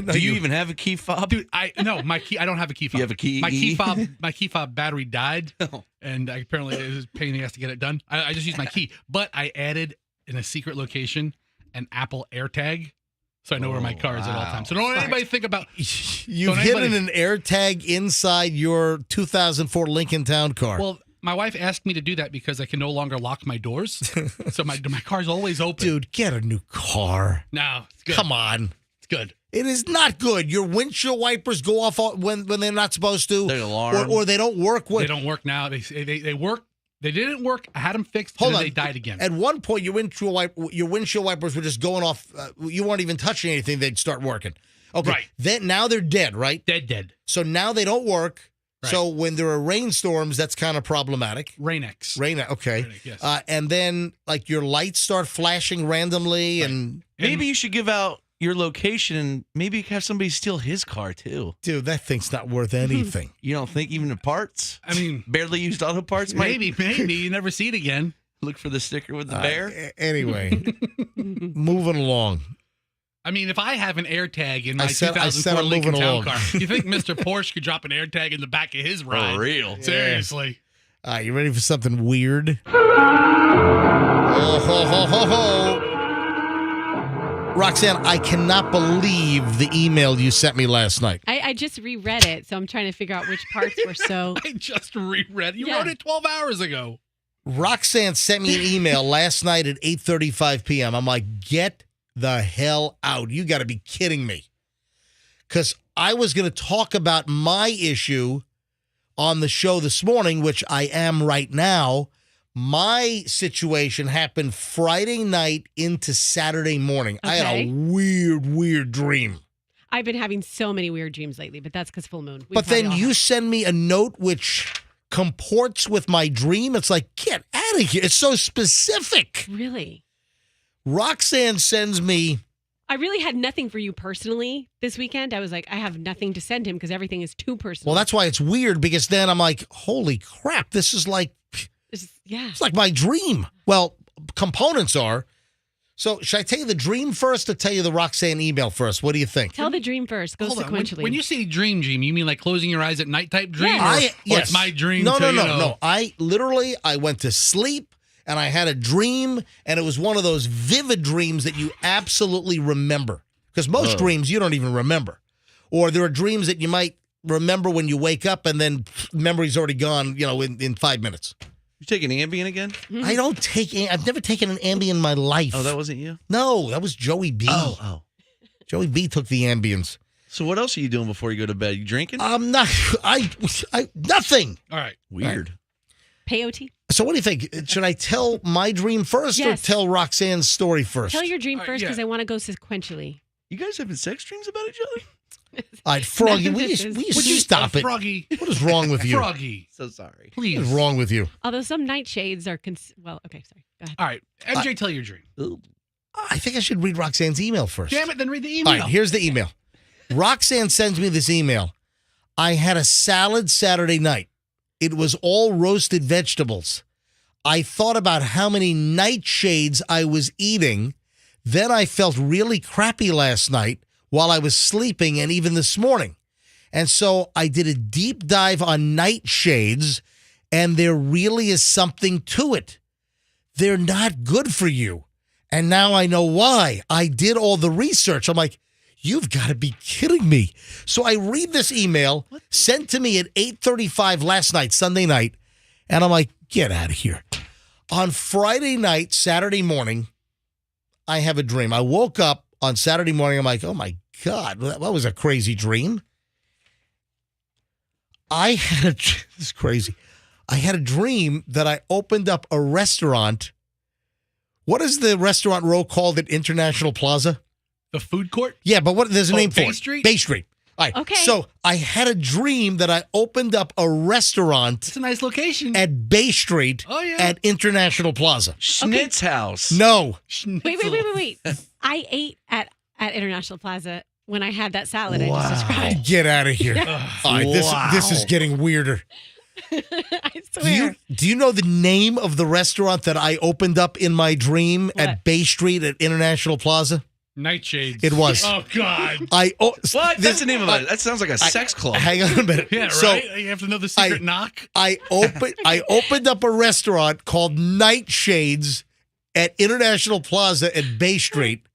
Do you even have a key fob? Dude, I don't have a key fob. You have a key? My key fob battery died, and apparently it was a pain in the ass to get it done. I just used my key, but I added in a secret location an Apple AirTag, so I know where my car is at all times. So don't let anybody think about. you've hidden an AirTag inside your 2004 Lincoln Town car. Well, my wife asked me to do that because I can no longer lock my doors, so my car's always open. Dude, get a new car. No, it's good. Come on. It's good. It is not good. Your windshield wipers go off when they're not supposed to. Their alarm. Or they don't work. They don't work now. They work. They didn't work. I had them fixed. Hold and on. They died again. At one point, your windshield wipers were just going off. You weren't even touching anything. They'd start working. Okay. Right. Now they're dead, right? Dead. So now they don't work. Right. So when there are rainstorms, that's kind of problematic. Rain-X. Okay. Rain-X, yes. And then like your lights start flashing randomly, and Maybe you should give out your location and maybe have somebody steal his car too. dude, that thing's not worth anything. You don't think even the parts? I mean, Barely used auto parts might maybe you never see it again. look for the sticker with the bear. Anyway, moving along. I mean, if I have an AirTag in my I said 2004 I'm Lincoln moving Town along. car, you think Mr. Porsche could drop an AirTag in the back of his ride? For real. Seriously. You ready for something weird? Oh, ho, ho, ho, ho. Roxanne, I cannot believe the email you sent me last night. I just reread it, so I'm trying to figure out which parts were so. I just reread. You Yeah. wrote it 12 hours ago. Roxanne sent me an email last night at 8:35 p.m. I'm like, get the hell out. You got to be kidding me. Because I was going to talk about my issue on the show this morning, which I am right now. My situation happened Friday night into Saturday morning. I had a Okay. weird dream. I've been having so many weird dreams lately, but that's because full moon. We But probably then all you have. send me a note which comports with my dream. It's like, get out of here. It's so specific. Really? Roxanne sends me, I really had nothing for you personally this weekend. I was like, I have nothing to send him because everything is too personal. well, that's why it's weird, because then I'm like, holy crap, this is like Yeah. It's like my dream. Well, components are. So should I tell you the dream first or tell you the Roxanne email first? What do you think? Tell the dream first. Go Hold on. sequentially. When you say dream, you mean like closing your eyes at night type dream? Yes. Or it's my dream. No, to, no. I went to sleep and I had a dream, and it was one of those vivid dreams that you absolutely remember. Because most dreams you don't even remember. Or there are dreams that you might remember when you wake up and then memory's already gone, in 5 minutes. You taking Ambien again? I don't take. I've never taken an Ambien in my life. Oh, that wasn't you? No, that was Joey B. Oh. Joey B took the Ambiens. So what else are you doing before you go to bed? You drinking? I'm not. I nothing. All right. Weird. Peyote. So what do you think? Should I tell my dream first Yes. or tell Roxanne's story first? Tell your dream All right, first yeah. because I want to go sequentially. You guys having sex dreams about each other? All right, Froggy, No, will this you is- stop it? Froggy. What is wrong with you? Froggy. So sorry. Please. What is wrong with you? Although some nightshades are well, okay, sorry. Go ahead. All right. MJ, tell your dream. I think I should read Roxanne's email first. Damn it, then read the All email. right, here's the email. Roxanne sends me this email. I had a salad Saturday night. It was all roasted vegetables. I thought about how many nightshades I was eating. Then I felt really crappy last night while I was sleeping and even this morning. And so I did a deep dive on nightshades, and there really is something to it. They're not good for you. And now I know why. I did all the research. I'm like, you've got to be kidding me. So I read this email sent to me at 8:35 last night, Sunday night, and I'm like, get out of here. On Friday night, Saturday morning, I have a dream. I woke up on Saturday morning. I'm like, oh my God, that was a crazy dream. This is crazy. I had a dream that I opened up a restaurant. What is the restaurant row called at International Plaza? The food court? Yeah, but there's a name for Bay it. Street? Bay Street. All right. Okay. So I had a dream that I opened up a restaurant It's a nice location. at Bay Street Oh, yeah. at International Plaza. Schnitz house. No. Wait. I ate at International Plaza when I had that salad I just described. Get out of here. All right, this is getting weirder. I swear. Do you know the name of the restaurant that I opened up in my dream What? at Bay Street at International Plaza? Nightshades. It was. Oh, God. What? That's the name of it. That sounds like a sex club. Hang on a minute. Yeah, So right? You have to know the secret knock. I opened up a restaurant called Nightshades at International Plaza at Bay Street.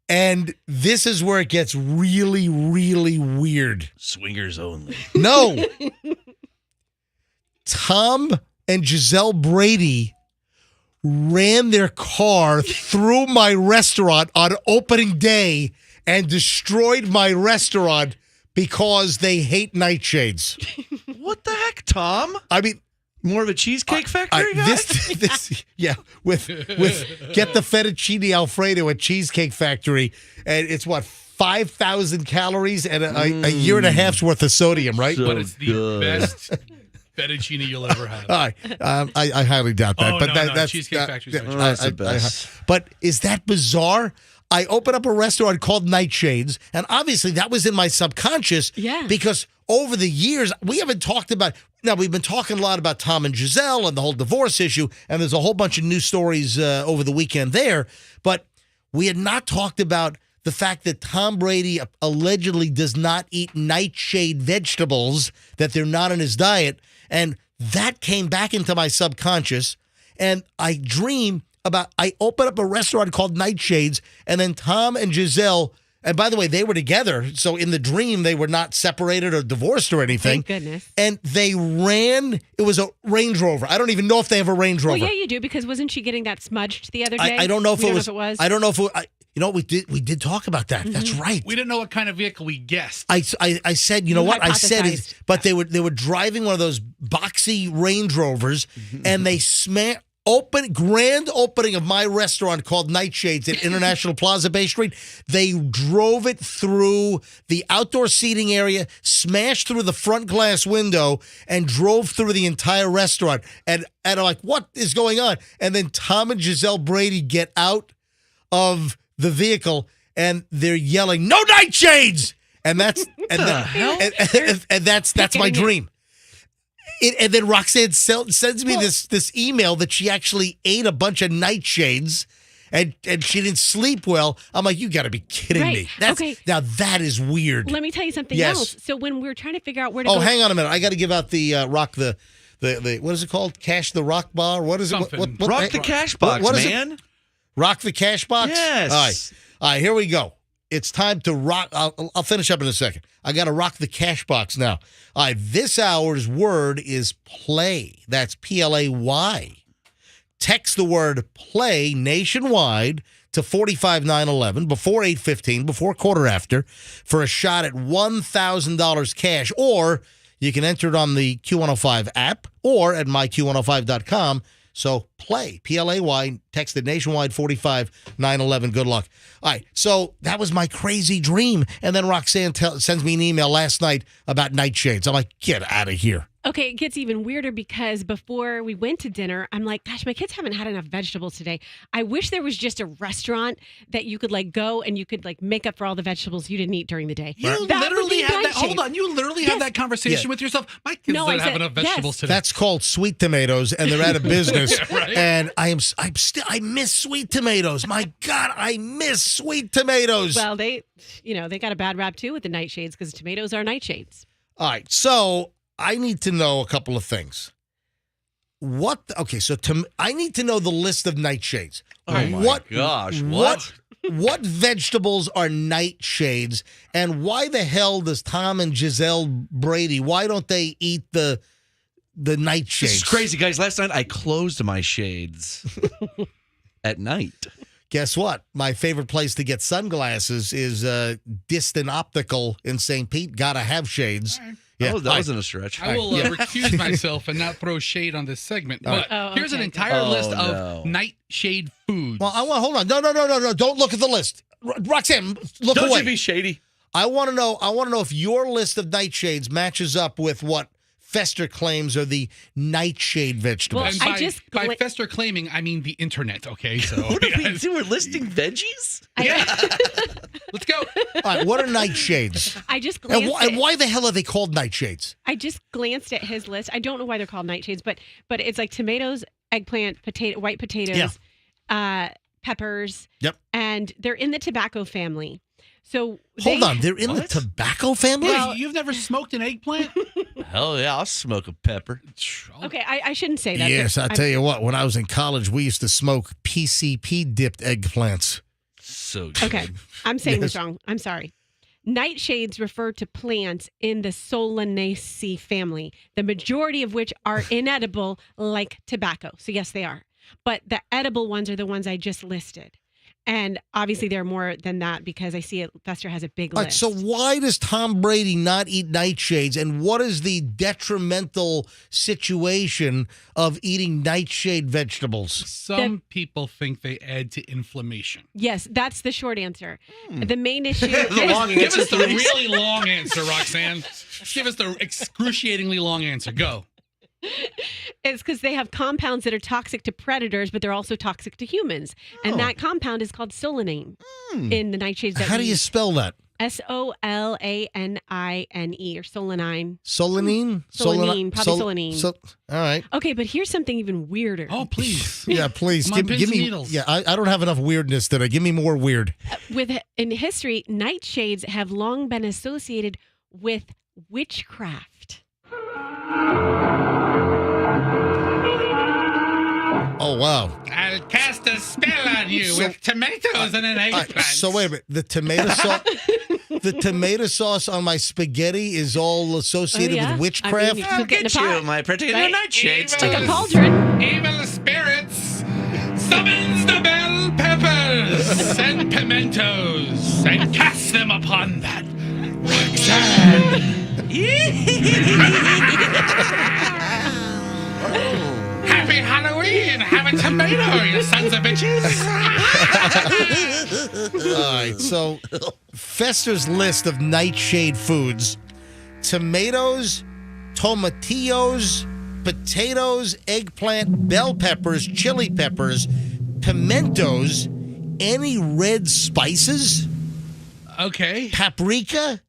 And this is where it gets really, really weird. Swingers only. No. Tom and Giselle Brady ran their car through my restaurant on opening day and destroyed my restaurant because they hate nightshades. What the heck, Tom? I mean, More of a cheesecake factory guy? with get the fettuccine Alfredo at Cheesecake Factory, and it's what 5,000 calories and a year and a half's worth of sodium, right? So But it's the good. best fettuccine you'll ever have. All right, I highly doubt that. Oh, but no, that's Cheesecake Factory's yeah, what that's the best. but is that bizarre? I opened up a restaurant called Nightshades, and obviously that was in my subconscious. Yeah. Because over the years, we haven't talked about. Now we've been talking a lot about Tom and Giselle and the whole divorce issue, and there's a whole bunch of news stories over the weekend there. But we had not talked about the fact that Tom Brady allegedly does not eat nightshade vegetables, that they're not in his diet, and that came back into my subconscious, and I opened up a restaurant called Nightshades, and then Tom and Giselle, and by the way, they were together, so in the dream, they were not separated or divorced or anything. Thank goodness. And it was a Range Rover. I don't even know if they have a Range Rover. Well, yeah, you do, because wasn't she getting that smudged the other day? I don't know if We it don't know was. if I don't know if it, you know, we did talk about that. That's right. We didn't know what kind of vehicle we guessed. I said, you know You what? I said hypothesized. it, but they were driving one of those boxy Range Rovers, and they grand opening of my restaurant called Nightshades at International Plaza Bay Street. They drove it through the outdoor seating area, smashed through the front glass window, and drove through the entire restaurant. And I'm like, what is going on? And then Tom and Giselle Brady get out of the vehicle and they're yelling, "No nightshades!" And that's and that's my dream. And then Roxanne sends me this email that she actually ate a bunch of nightshades and she didn't sleep well. I'm like, you got to be kidding me. Okay. Now that is weird. Let me tell you something Yes. else. So when we're trying to figure out where to Oh, go. hang on a minute. I got to give out the rock the what is it called? Cash the rock bar? What is it? Something. Rock the cash box, what is it? man. Rock the cash box? Yes. All right, here we go. It's time to rock. I'll finish up in a second. I got to rock the cash box now. All right, this hour's word is play. That's PLAY. Text the word play nationwide to 45911 before 8:15, before quarter after, for a shot at $1,000 cash. Or you can enter it on the Q105 app or at myQ105.com. So play, PLAY, texted nationwide 45911. Good luck. All right, so that was my crazy dream. And then Roxanne sends me an email last night about nightshades. I'm like, get out of here. Okay, it gets even weirder because before we went to dinner, I'm like, gosh, my kids haven't had enough vegetables today. I wish there was just a restaurant that you could like go and you could like make up for all the vegetables you didn't eat during the day. You That would literally be had that. nightshades. Hold on. You literally had that conversation Yeah. with yourself. My kids No, don't I have said- enough vegetables yes. today. That's called sweet tomatoes, and they're out of business. Yeah, right. And I miss sweet tomatoes. My God, I miss sweet tomatoes. Well, they got a bad rap too with the nightshades because tomatoes are nightshades. All right, so I need to know a couple of things. I need to know the list of nightshades. Oh my gosh, what? What vegetables are nightshades, and why the hell does Tom and Giselle Brady, why don't they eat the nightshades? This is crazy, guys. Last night I closed my shades at night. Guess what? My favorite place to get sunglasses is Distant Optical in St. Pete. Gotta have shades. Yeah, That wasn't a stretch. I will recuse myself and not throw shade on this segment. But here's an okay. entire list no. of nightshade foods. Well, hold on. No. Don't look at the list. Roxanne, look Don't away. you be shady. I want to know if your list of nightshades matches up with what Fester claims are the nightshade vegetables. Well, and by Fester claiming, I mean the internet. Okay, so What did we do? We're listing veggies? let's go. All right, what are nightshades? I just And glanced why the hell are they called nightshades? I just glanced at his list. I don't know why they're called nightshades, but it's like tomatoes, eggplant, white potatoes, peppers. Yep. And they're in the tobacco family. So Hold on, they're in the tobacco family? Wait, you've never smoked an eggplant? Hell yeah, I'll smoke a pepper. Okay, I shouldn't say that. Yes, but I tell you what, when I was in college, we used to smoke PCP dipped eggplants. So good. Okay, I'm saying this Yes. wrong. I'm sorry. Nightshades refer to plants in the Solanaceae family, the majority of which are inedible like tobacco. So yes, they are. But the edible ones are the ones I just listed. And obviously there are more than that because I see it. Fester has a big All right, list. so why does Tom Brady not eat nightshades? And what is the detrimental situation of eating nightshade vegetables? Some people think they add to inflammation. Yes, that's the short answer. The main issue The long Give answer, us the please. really long answer, Roxanne. Give us the excruciatingly long answer. Go. is because they have compounds that are toxic to predators, but they're also toxic to humans. And that compound is called solanine in the nightshades. How do you spell that? Solanine or solanine. Solanine? Solanine, probably solanine. All right. Okay, but here's something even weirder. Oh, please. Yeah, please. Come on, pins give and me. needles. Yeah, I don't have enough weirdness today. Give me more weird. In history, nightshades have long been associated with witchcraft. Oh, wow. I'll cast a spell on you So- with tomatoes and an All eggplant. right, so wait a minute. The tomato sauce on my spaghetti is all associated yeah. with witchcraft? I mean, you cook it in a pot. my pretty Right? nightshades. Like a cauldron. Evil spirits summons the bell peppers and pimentos and cast them upon that Roxanne. Happy Halloween! Have a tomato, you sons of bitches! All right, so Fester's list of nightshade foods: tomatoes, tomatillos, potatoes, eggplant, bell peppers, chili peppers, pimentos, any red spices, Okay. paprika,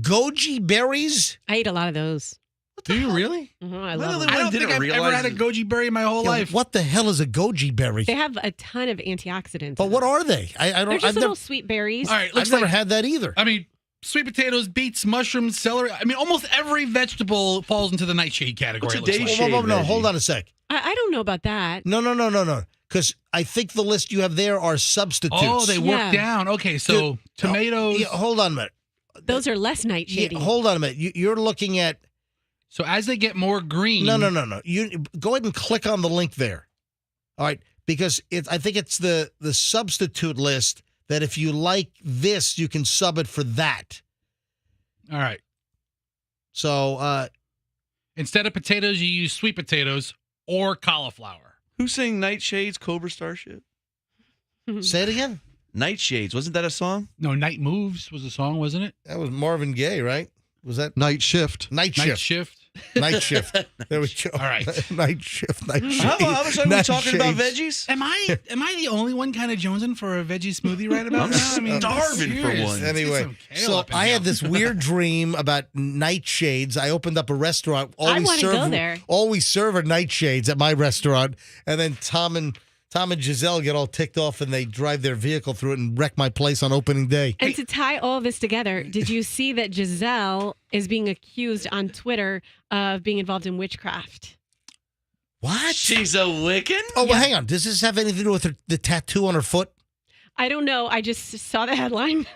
goji berries. I ate a lot of those. Do you really? I Well, love they them. I don't didn't think I've ever realize had a it. goji berry in my whole Yeah, life. what the hell is a goji berry? They have a ton of antioxidants. But in what them. are they? I They're don't. just I've little never. sweet berries. All right, I've looks never like, had that either. I mean, sweet potatoes, beets, mushrooms, celery. I mean, almost every vegetable falls into the nightshade category. What's a it looks day like. shade? No, veggie. hold on a sec. I don't know about that. No. Because I think the list you have there are substitutes. Oh, they work Yeah. down. Okay, so tomatoes. Yeah, hold on a minute. Those are less Yeah, nightshady. hold on a minute. You're looking at. So as they get more green. No. You go ahead and click on the link there. All right, because I think it's the substitute list that if you like this, you can sub it for that. All right. So Instead of potatoes, you use sweet potatoes or cauliflower. Who's saying Nightshades, Cobra Starship? say it again. Nightshades, wasn't that a song? No, Night Moves was the song, wasn't it? That was Marvin Gaye, right? Was that Night shift. Night Night Shift? Shift. Night Shift. There we go. All right. Night Shift. Night Shift. How much are we Night talking about shades. veggies? Am I the only one kind of jonesing for a veggie smoothie right about I'm now? I mean, starving for serious. one. Let's get Anyway, some kale so up in I here. had this weird dream about nightshades. I opened up a restaurant. I wanna go there. All we serve are nightshades at my restaurant, and then Tom and Giselle get all ticked off, and they drive their vehicle through it and wreck my place on opening day. And to tie all this together, did you see that Giselle is being accused on Twitter of being involved in witchcraft? What? She's a Wiccan? Oh, well, hang on. Does this have anything to do with the tattoo on her foot? I don't know. I just saw the headline.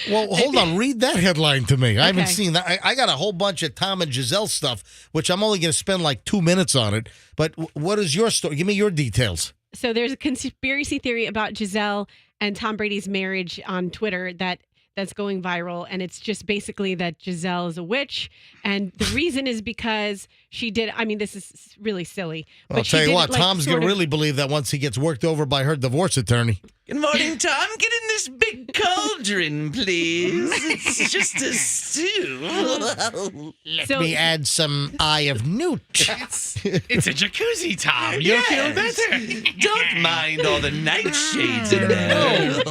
Well, hold on. Read that headline to me. I haven't Okay. seen that. I got a whole bunch of Tom and Giselle stuff, which I'm only going to spend like 2 minutes on it. But what is your story? Give me your details. So there's a conspiracy theory about Giselle and Tom Brady's marriage on Twitter that's going viral, and it's just basically that Giselle is a witch, and the reason is because she did. I mean, this is really silly. But I'll she tell you did what, it, like, Tom's sort going to of- really believe that once he gets worked over by her divorce attorney. Good morning, Tom. Get in this big cauldron, please. It's just a stew. Let So- me add some Eye of Newt. It's a jacuzzi, Tom. You Yes. feel better. Don't mind all the nightshades in there.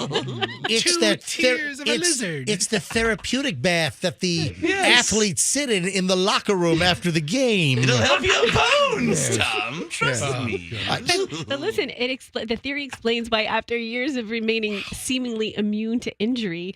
It's Two that tears of a lizard. It's the therapeutic bath that the Yes. athletes sit in the locker room after the game. It'll help your bones, Tom. Trust Yeah. me. But listen, the theory explains why after years of remaining seemingly immune to injury,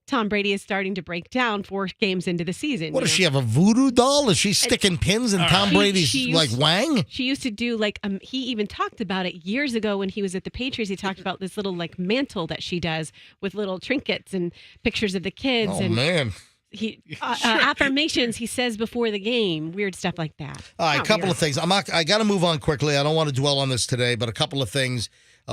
Tom Brady is starting to break down 4 games into the season. What you does know? she have, a voodoo doll? Is she sticking pins in Tom She- Brady's she like used- wang? She used to do like he even talked about it years ago when he was at the Patriots. He talked about this little like mantle that she does with little trinkets and pictures of the kids Oh and man! he affirmations he says before the game, weird stuff like that. All right, a Not couple weird. of things. I got to move on quickly. I don't want to dwell on this today, but a couple of things.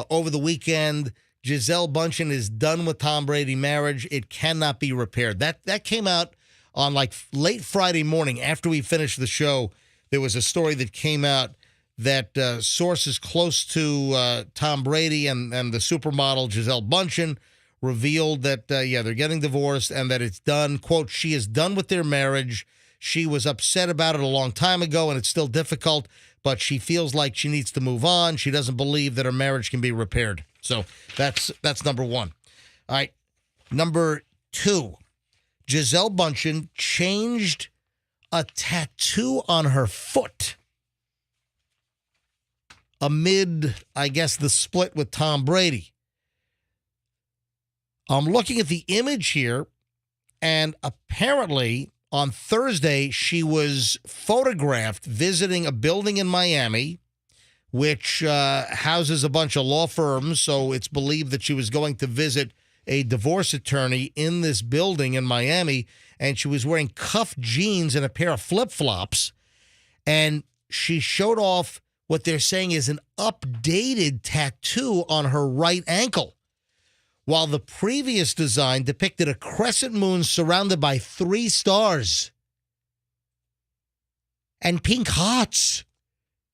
Over the weekend, Giselle Bündchen is done with Tom Brady marriage. It cannot be repaired. That came out on like late Friday morning after we finished the show. There was a story that came out that sources close to Tom Brady and the supermodel Giselle Bündchen revealed that, they're getting divorced and that it's done. Quote, she is done with their marriage. She was upset about it a long time ago, and it's still difficult, but she feels like she needs to move on. She doesn't believe that her marriage can be repaired. So that's number one. All right. Number 2, Giselle Bündchen changed a tattoo on her foot amid, I guess, the split with Tom Brady. I'm looking at the image here, and apparently on Thursday, she was photographed visiting a building in Miami, which houses a bunch of law firms. So it's believed that she was going to visit a divorce attorney in this building in Miami, and she was wearing cuffed jeans and a pair of flip-flops, and she showed off what they're saying is an updated tattoo on her right ankle, while the previous design depicted a crescent moon surrounded by 3 stars and pink hearts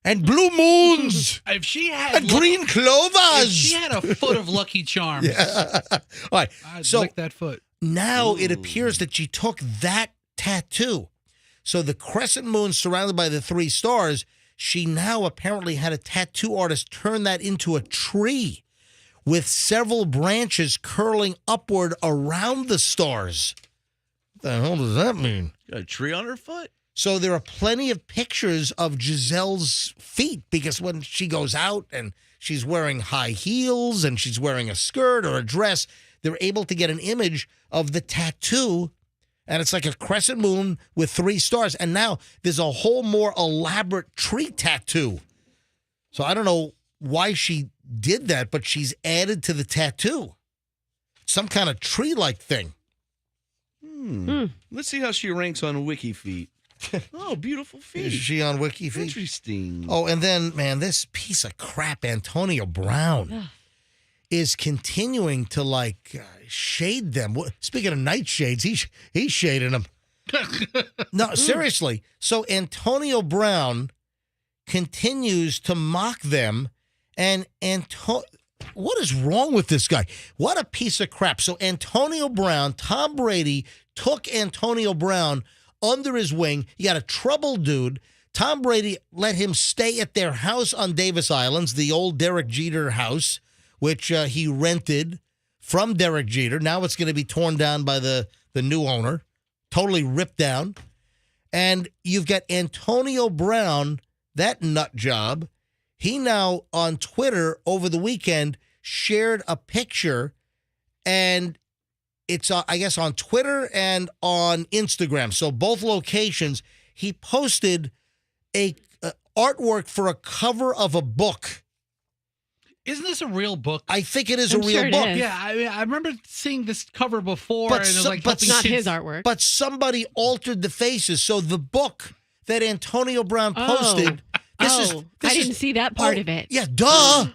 and blue moons If she had and green if clovers. she had a foot of Lucky Charms, Yeah. All right. I'd So lick that foot. now it appears that she took that tattoo. So the crescent moon surrounded by the 3 stars, she now apparently had a tattoo artist turn that into a tree with several branches curling upward around the stars. What the hell does that mean? Got a tree on her foot? So there are plenty of pictures of Giselle's feet because when she goes out and she's wearing high heels and she's wearing a skirt or a dress, they're able to get an image of the tattoo, and it's like a crescent moon with 3 stars. And now there's a whole more elaborate tree tattoo. So I don't know why she did that, but she's added to the tattoo some kind of tree-like thing. Let's see how she ranks on Wiki Feet. Oh, beautiful feet. Is she on Wiki Feet? Interesting. Oh, and then, man, this piece of crap, Antonio Brown, is continuing to, shade them. Speaking of nightshades, he's shading them. No, seriously. So Antonio Brown continues to mock them, and what is wrong with this guy? What a piece of crap. So Antonio Brown, Tom Brady took Antonio Brown under his wing. You got a troubled dude. Tom Brady let him stay at their house on Davis Islands, the old Derek Jeter house, which he rented from Derek Jeter. Now it's going to be torn down by the new owner, totally ripped down. And you've got Antonio Brown, that nut job. He now on Twitter over the weekend shared a picture, and it's, I guess, on Twitter and on Instagram. So both locations. He posted a artwork for a cover of a book. Isn't this a real book? I think it is I'm a real sure it book. is. Yeah, I remember seeing this cover before, But and it was so- like but helping Not kids. his artwork. But somebody altered the faces. So the book that Antonio Brown posted. This I didn't is, see that part oh, of it. Yeah, duh.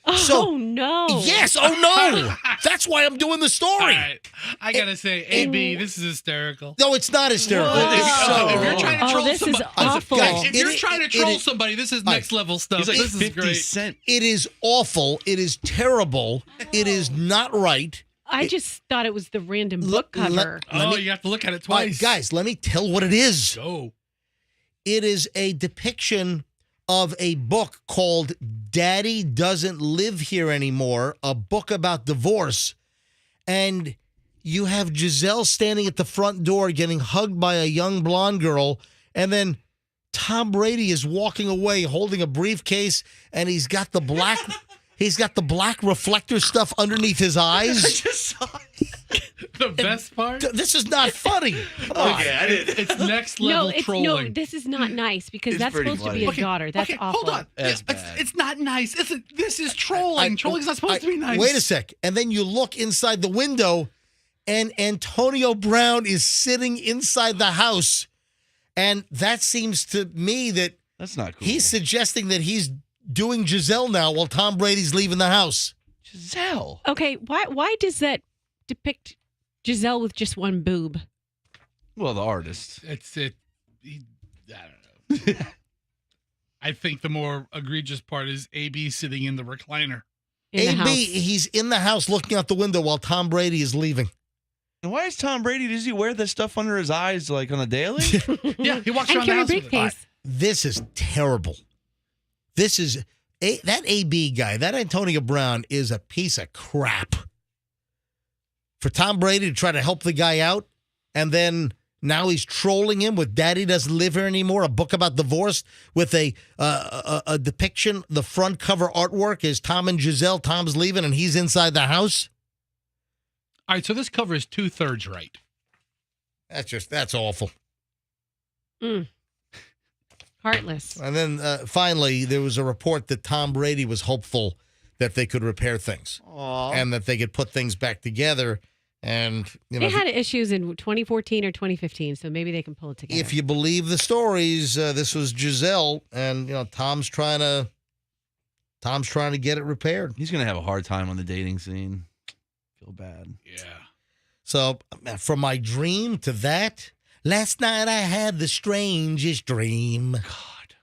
Oh, no. Yes. Oh no. That's why I'm doing the story. All right. I gotta say, AB, this is hysterical. No, it's not hysterical. Whoa. It's so If you're trying to Oh, troll this is somebody, awful. Guys, if you're trying to troll it- somebody, this is next level stuff. He's like This is 50 great. Cent. It is awful. It is terrible. It is not right. I just thought it was the random Look, book cover. Oh, me- you have to look at it All right, twice. guys, let me tell what it is. Go. It is a depiction of a book called Daddy Doesn't Live Here Anymore, a book about divorce. And you have Giselle standing at the front door getting hugged by a young blonde girl. And then Tom Brady is walking away holding a briefcase, and he's got the black reflector stuff underneath his eyes. The best part? This is not funny. Come on. Okay, I didn't. It's next level No, trolling. this is not nice because It's that's pretty supposed to be funny. a daughter. That's okay, awful. hold on. That's Yeah, bad. it's not nice. This is trolling. Trolling's not supposed to be nice. Wait a sec. And then you look inside the window, and Antonio Brown is sitting inside the house. And that seems to me that That's not cool. he's suggesting that he's doing Giselle now while Tom Brady's leaving the house. Giselle. Okay, why does that depict Giselle with just one boob? Well, the artist. I don't know. I think the more egregious part is AB sitting in the recliner. In the house. he's in the house looking out the window while Tom Brady is leaving. And why is Tom Brady? Does he wear this stuff under his eyes like on a daily? Yeah, he walks And around the carry a house with it. briefcase. This is terrible. This is that AB guy, that Antonio Brown is a piece of crap. For Tom Brady to try to help the guy out, and then now he's trolling him with Daddy Doesn't Live Here Anymore, a book about divorce with a depiction. The front cover artwork is Tom and Giselle. Tom's leaving and he's inside the house. All right, so this cover is 2/3 right. That's awful. Heartless. And then finally, there was a report that Tom Brady was hopeful that they could repair things and that they could put things back together. And, you know, They had issues in 2014 or 2015, so maybe they can pull it together. if you believe the stories, this was Giselle, and, you know, Tom's trying to get it repaired. He's gonna have a hard time on the dating scene. Feel bad. Yeah. So from my dream to that, last night I had the strangest dream. God,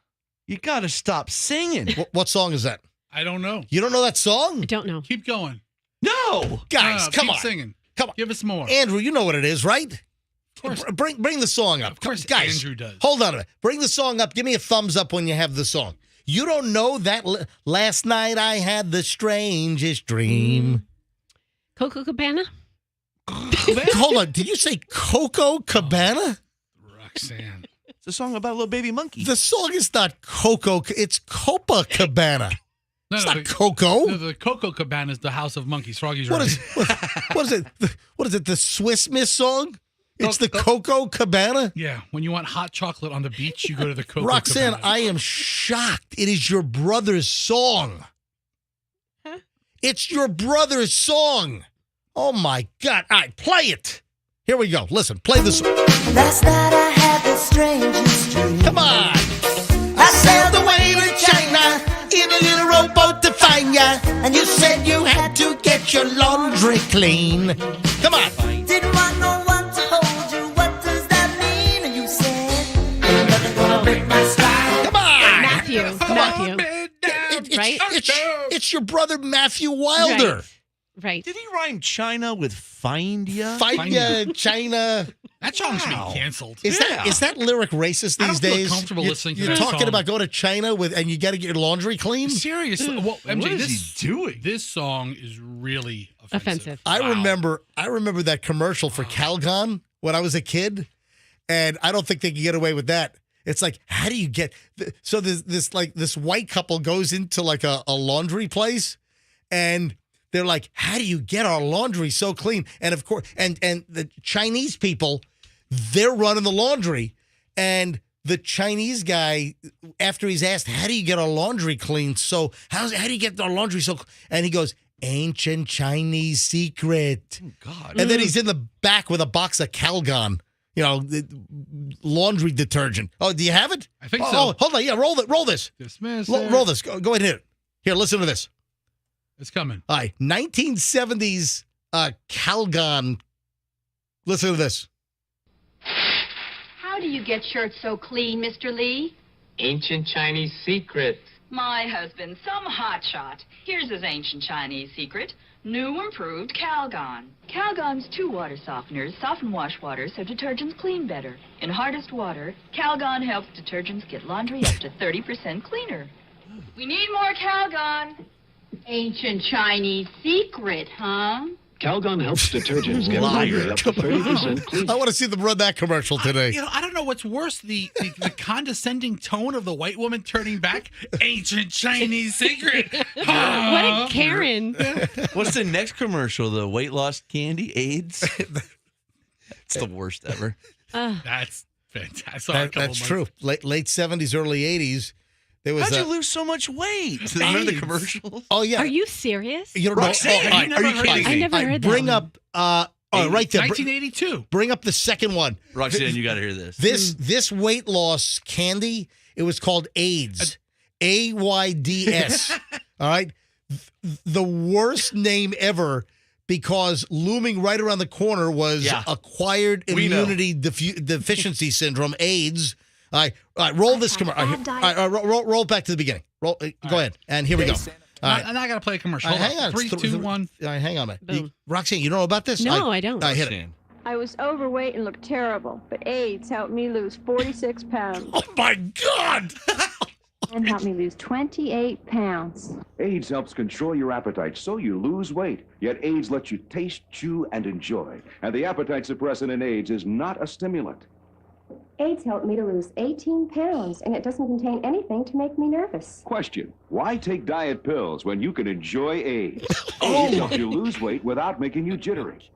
you gotta stop singing. What song is that? I don't know. You don't know that song? I don't know. Keep going. No. Guys, come keep on. singing. Come on. Give us more. Andrew, you know what it is, right? Of course. Bring the song up. Of course Guys, Andrew does. Hold on a minute. Bring the song up. Give me a thumbs up when you have the song. You don't know that last night I had the strangest dream. Coco Cabana? Hold on. Did you say Coco Cabana? Roxanne. It's a song about a little baby monkey. The song is not Coco. It's Copacabana. No, It's no, not Coco. No, the Coco Cabana is the House of Monkeys. Froggy's What right. is what is it? What is it? The Swiss Miss song? It's the Coco Cabana. Yeah, when you want hot chocolate on the beach, you go to the Coco Roxanne, Cabana. I am shocked. It is your brother's song. Huh? It's your brother's song. Oh my God! All right, play it. Here we go. Listen, play the song. Last night I had the strangest dream. Come on. I sailed away to China in a little rowboat to find ya, and you said you had to get your laundry clean. Come on. Didn't want no one to hold you. What does that mean? And you said, ain't nothing gonna break my stride. Come on. Matthew. Right? It's your brother Matthew Wilder. Right. Did he rhyme China with find ya? Find ya, China. That song should Wow. be canceled. Is that lyric racist I these don't feel days? comfortable listening to You're that talking song. about going to China and you got to get your laundry clean. Seriously, well, MJ, What is this he doing? This song is really offensive. I Wow. remember that commercial for Calgon when I was a kid, and I don't think they can get away with that. It's like, how do you get? So this white couple goes into like a laundry place, and they're like, how do you get our laundry so clean? And of course, and the Chinese people, they're running the laundry, and the Chinese guy, after he's asked, how do you get our laundry clean? So how do you get our laundry so? And he goes, ancient Chinese secret. Oh, God. And then he's in the back with a box of Calgon, laundry detergent. Oh, do you have it? I think oh, so. Oh, hold on. Yeah, roll this. Dismiss Roll this. Go ahead and hit it. Here, listen to this. It's coming. All right, 1970s Calgon. Listen to this. How do you get shirts so clean, Mr. Lee? Ancient Chinese secret. My husband, some hotshot. Here's his ancient Chinese secret. New improved Calgon. Calgon's 2 water softeners soften wash water so detergents clean better. In hardest water, Calgon helps detergents get laundry up to 30% cleaner. We need more Calgon. Ancient Chinese secret, huh? Calgon helps detergents get Liar. laundry up to 30% cleaner. I want to see them run that commercial today. I don't know what's worse, the condescending tone of the white woman turning back. Ancient Chinese secret. What a Karen. What's the next commercial? The weight loss candy? AIDS? It's the worst ever. That's fantastic. That's true. Late 70s, early 80s. There was How'd you lose so much weight? Remember the commercials? Oh, yeah. Are you serious? You don't know. Roxanne, all you never heard kidding of me? I never All right, heard that Bring one. up, right there. 1982. Bring up the second one. Roxanne, you got to hear this. This weight loss candy, it was called AIDS. AIDS. All right. The worst name ever, because looming right around the corner was acquired We know. immunity deficiency syndrome, AIDS. All right, roll this commercial. Roll back to the beginning. Go ahead. And here we go. All right. And I got to play a commercial. All right, Hold hang on. on. 3, 2, 1. All right, hang on a minute. Boom. Roxanne, you don't know about this? No, I don't. All right, hit it. Roxanne. I was overweight and looked terrible, but AIDS helped me lose 46 pounds Oh, my God. and helped me lose 28 pounds. AIDS helps control your appetite so you lose weight. Yet AIDS lets you taste, chew, and enjoy. And the appetite suppressant in AIDS is not a stimulant. AIDS helped me to lose 18 pounds, and it doesn't contain anything to make me nervous. Question: why take diet pills when you can enjoy AIDS? AIDS helps you lose weight without making you jittery.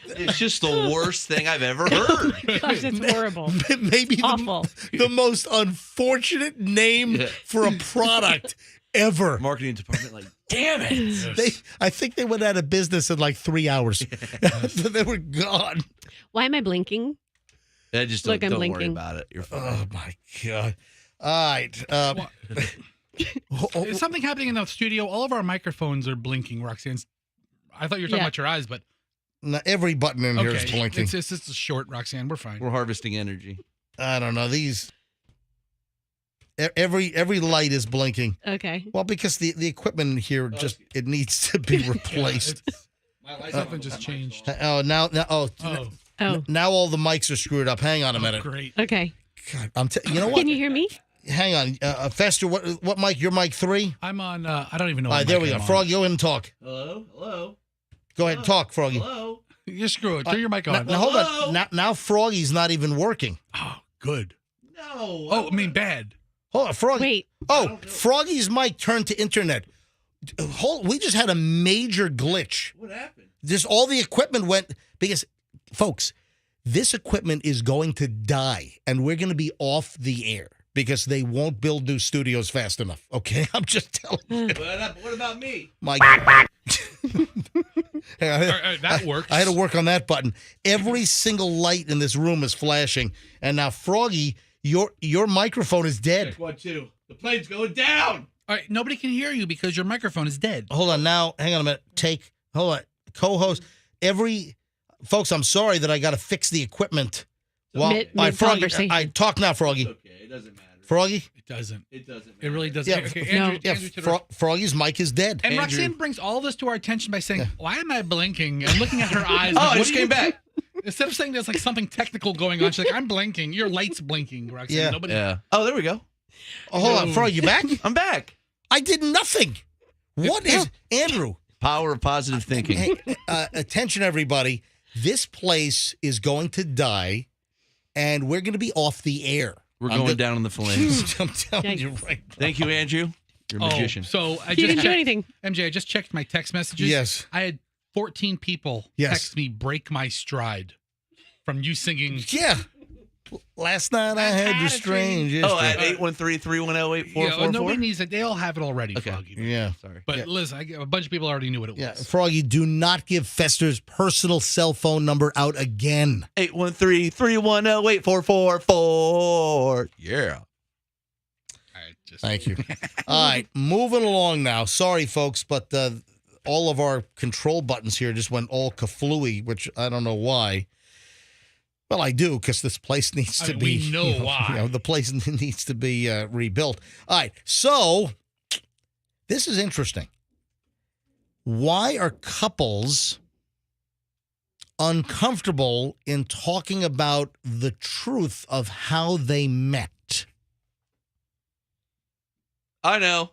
It's just the worst thing I've ever heard. Gosh, it's horrible. Maybe Awful. the most unfortunate name for a product ever. Marketing department, like, damn it. I think they went out of business in like 3 hours. They were gone. Why am I blinking? I just Look, I'm don't worry blinking. about it. You're fine. Oh my God! All right. Is something happening in the studio? All of our microphones are blinking, Roxanne. I thought you were talking Yeah. about your eyes, but Now, every button in here is blinking. It's just a short, Roxanne. We're fine. We're harvesting energy. I don't know these. Every light is blinking. Okay. Well, because the equipment here it needs to be replaced. Something just changed. Now Oh, now all the mics are screwed up. Hang on a minute. Great. okay. God, you know what? Can you hear me? Hang on, Fester. What mic? Your mic 3. I'm on. I don't even know. All right, what there mic we go. I'm on. Froggy, go ahead and talk. Hello? Go ahead and talk, Froggy. Hello? You're screwed. Turn your mic on. Now hold on. Now Froggy's not even working. Oh, good. No. Oh, I mean bad. Hold on, Froggy. Wait. Oh, Froggy's mic turned to internet. We just had a major glitch. What happened? Just all the equipment went because, folks, this equipment is going to die, and we're going to be off the air because they won't build new studios fast enough. Okay, I'm just telling you. What about me? My That works. I had to work on that button. Every single light in this room is flashing, and now Froggy, your microphone is dead. Check 1, 2. The plane's going down. All right, nobody can hear you because your microphone is dead. Hold on now. Hang on a minute. Hold on. Co-host. Folks, I'm sorry that I got to fix the equipment. Well, Mid-conversation. I talk now, Froggy. It's okay. It doesn't matter. Froggy? It doesn't. It doesn't matter. It really doesn't. Yeah, Okay, No. Andrew, Andrew to the- Froggy's mic is dead. and Andrew. Roxanne brings all this to our attention by saying, "Why am I blinking?" And looking at her eyes. Oh, like, I what just do you came back. Instead of saying there's like something technical going on, she's like, "I'm blinking. Your light's blinking, Roxanne." Yeah. Nobody. Yeah. Oh, there we go. Oh, hold on, Froggy, you back? I'm back. I did nothing. What is Andrew? Power of positive thinking. Hey, attention, everybody. This place is going to die, and we're going to be off the air. We're going down in the flames. I'm telling you right now. Thank you, Andrew. You're a magician. So I You just didn't do checked, anything. MJ, I just checked my text messages. Yes. I had 14 people Yes. text me "break my stride" from you singing. Yeah. Last night I had the strangest. Oh, at 813-310-8444? Nobody needs it. They all have it already, Okay. Froggy. Yeah. Sorry. But listen, a bunch of people already knew what it Yeah. was. Froggy, do not give Fester's personal cell phone number out again. 813-310-8444. Yeah. Thank you. All right, moving along now. Sorry, folks, but all of our control buttons here just went all kaflooey, which I don't know why. Well, I do, because this place needs to be. We know why. The place needs to be rebuilt. All right, so this is interesting. Why are couples uncomfortable in talking about the truth of how they met? I know.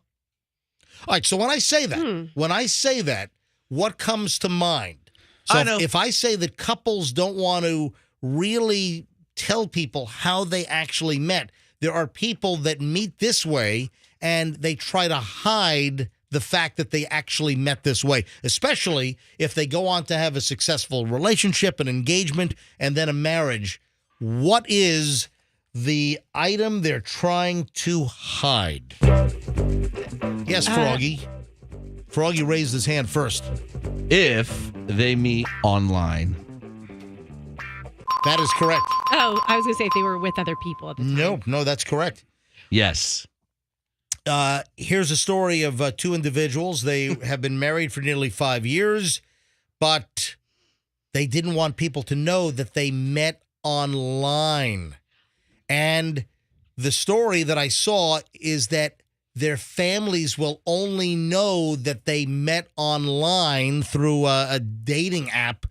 All right, so when I say that, what comes to mind? So I know. If I say that couples don't want to really tell people how they actually met, there are people that meet this way and they try to hide the fact that they actually met this way, especially if they go on to have a successful relationship, an engagement, and then a marriage. What is the item they're trying to hide? Yes, Froggy. Froggy raised his hand first. If they meet online. That is correct. Oh, I was going to say if they were with other people at the time. No, that's correct. Yes. Here's a story of two individuals. They have been married for nearly 5 years, but they didn't want people to know that they met online. And the story that I saw is that their families will only know that they met online through a dating app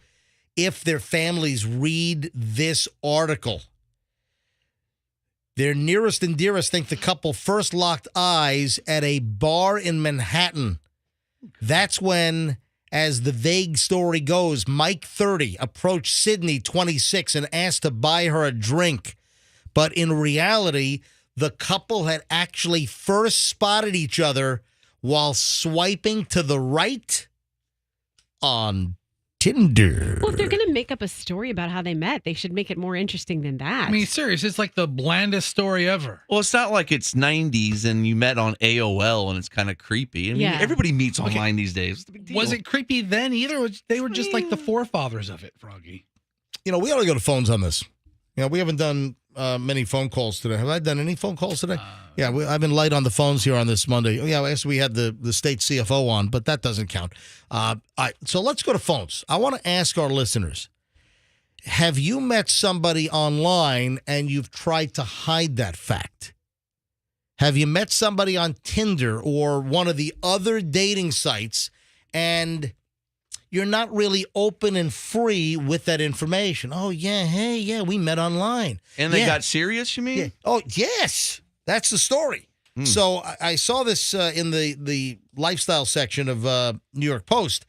if their families read this article. Their nearest and dearest think the couple first locked eyes at a bar in Manhattan. That's when, as the vague story goes, Mike, 30, approached Sydney, 26, and asked to buy her a drink. But in reality, the couple had actually first spotted each other while swiping to the right on Tinder. Well, if they're going to make up a story about how they met, they should make it more interesting than that. I mean, serious. It's like the blandest story ever. Well, it's not like it's 90s and you met on AOL and it's kind of creepy. I mean, Yeah. everybody meets online these days. What's the big deal? Was it creepy then either? They were just like the forefathers of it, Froggy. We ought to go to phones on this. We haven't done many phone calls today. Have I done any phone calls today? I've been light on the phones here on this Monday. Oh, yeah, I guess we had the state CFO on, but that doesn't count. All right, so let's go to phones. I want to ask our listeners, have you met somebody online and you've tried to hide that fact? Have you met somebody on Tinder or one of the other dating sites and you're not really open and free with that information? Oh, yeah, hey, yeah, we met online. And they got serious, you mean? Yeah. Oh, yes. That's the story. So I saw this in the lifestyle section of New York Post,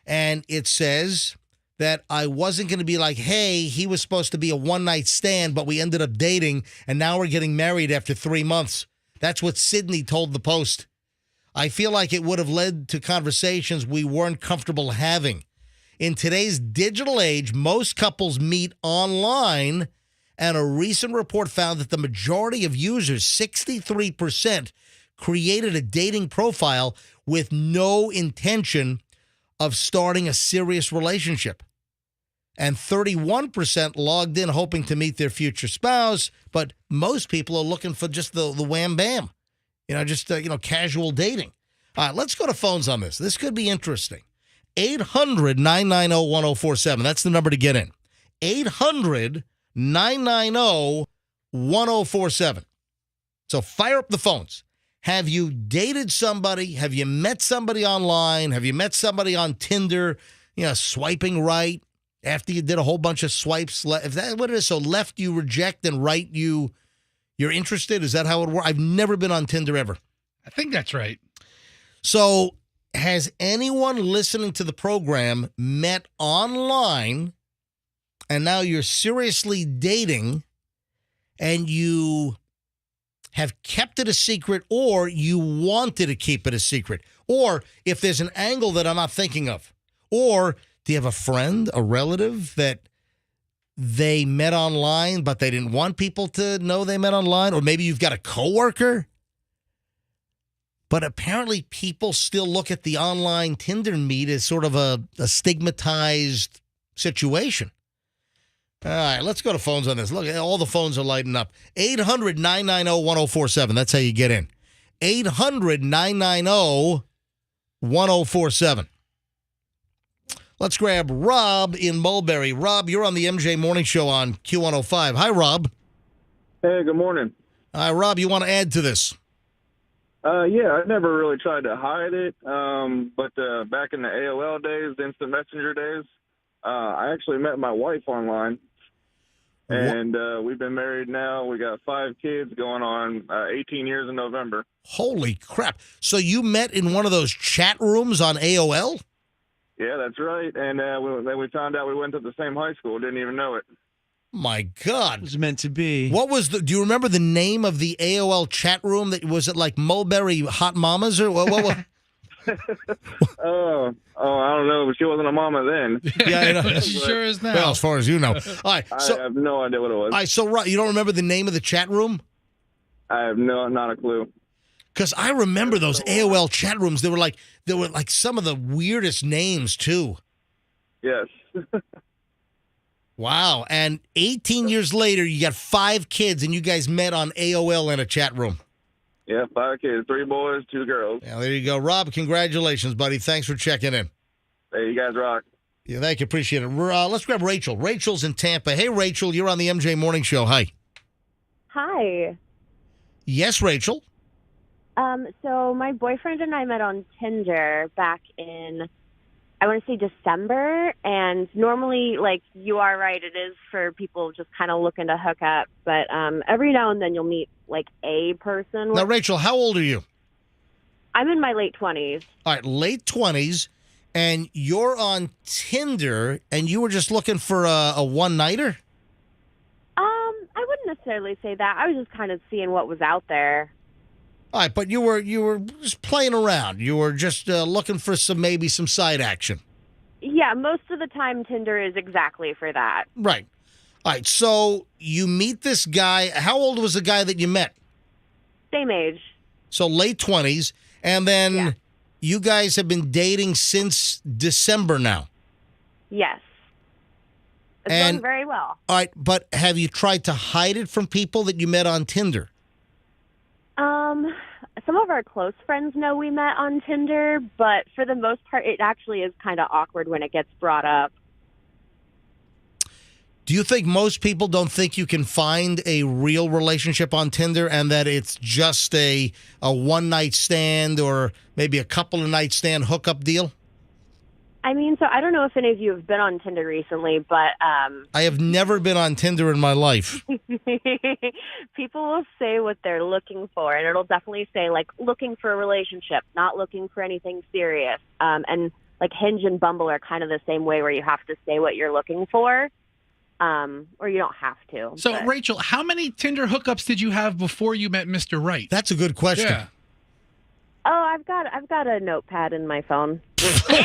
and it says that I wasn't going to be like, hey, he was supposed to be a one-night stand, but we ended up dating, and now we're getting married after 3 months. That's what Sydney told the Post. I feel like it would have led to conversations we weren't comfortable having. In today's digital age, most couples meet online, and a recent report found that the majority of users, 63%, created a dating profile with no intention of starting a serious relationship. And 31% logged in hoping to meet their future spouse, but most people are looking for just the wham bam, just casual dating. All right, let's go to phones on this. This could be interesting. 800-990-1047. That's the number to get in. 800-990-1047. So fire up the phones. Have you dated somebody? Have you met somebody online? Have you met somebody on Tinder, swiping right after you did a whole bunch of swipes? If that's what it is, so left you reject and right you're interested? Is that how it works? I've never been on Tinder ever. I think that's right. So has anyone listening to the program met online and now you're seriously dating and you have kept it a secret, or you wanted to keep it a secret? Or if there's an angle that I'm not thinking of, or do you have a friend, a relative that they met online, but they didn't want people to know they met online? Or maybe you've got a coworker, but apparently people still look at the online Tinder meet as sort of a stigmatized situation. All right, let's go to phones on this. Look, all the phones are lighting up. 800-990-1047. That's how you get in. 800-990-1047. Let's grab Rob in Mulberry. Rob, you're on the MJ Morning Show on Q105. Hi, Rob. Hey, good morning. Hi, Rob, you want to add to this? Yeah, I never really tried to hide it, but back in the AOL days, the instant messenger days, I actually met my wife online, and we've been married now. We got 5 kids going on 18 years in November. Holy crap. So you met in one of those chat rooms on AOL? Yeah, that's right. And then we found out we went to the same high school. Didn't even know it. My God. It was meant to be. What was do you remember the name of the AOL chat room? Was it like Mulberry Hot Mamas or what? I don't know, but she wasn't a mama then. Yeah, I know. She sure is now. Well, as far as you know. All right, so I have no idea what it was. All right, so you don't remember the name of the chat room? I have not a clue. Because I remember those AOL chat rooms. They were like some of the weirdest names too. Yes. Wow. And 18 years later, you got 5 kids, and you guys met on AOL in a chat room. Yeah, 5 kids, 3 boys, 2 girls. Yeah, there you go. Rob, congratulations, buddy. Thanks for checking in. Hey, you guys rock. Yeah, thank you. Appreciate it. Let's grab Rachel. Rachel's in Tampa. Hey, Rachel, you're on the MJ Morning Show. Hi. Hi. Yes, Rachel. So my boyfriend and I met on Tinder back in, I want to say December, and normally, like, you are right, it is for people just kind of looking to hook up, but every now and then you'll meet, like, a person. Now, Rachel, how old are you? I'm in my late 20s. All right, late 20s, and you're on Tinder, and you were just looking for a one-nighter? I wouldn't necessarily say that. I was just kind of seeing what was out there. All right, but you were just playing around. You were just looking for maybe some side action. Yeah, most of the time Tinder is exactly for that. Right. All right, so you meet this guy. How old was the guy that you met? Same age. So late 20s, and then you guys have been dating since December now. Yes. It's going very well. All right, but have you tried to hide it from people that you met on Tinder? Some of our close friends know we met on Tinder, but for the most part, it actually is kind of awkward when it gets brought up. Do you think most people don't think you can find a real relationship on Tinder and that it's just a one-night stand or maybe a couple of night stand hookup deal? I mean, so I don't know if any of you have been on Tinder recently, but I have never been on Tinder in my life. people will say what they're looking for, and it'll definitely say, like, looking for a relationship, not looking for anything serious. And like Hinge and Bumble are kind of the same way where you have to say what you're looking for, or you don't have to. So, but- Rachel, how many Tinder hookups did you have before you met Mr. Right? That's a good question. Yeah. Oh, I've got a notepad in my phone. Whoa.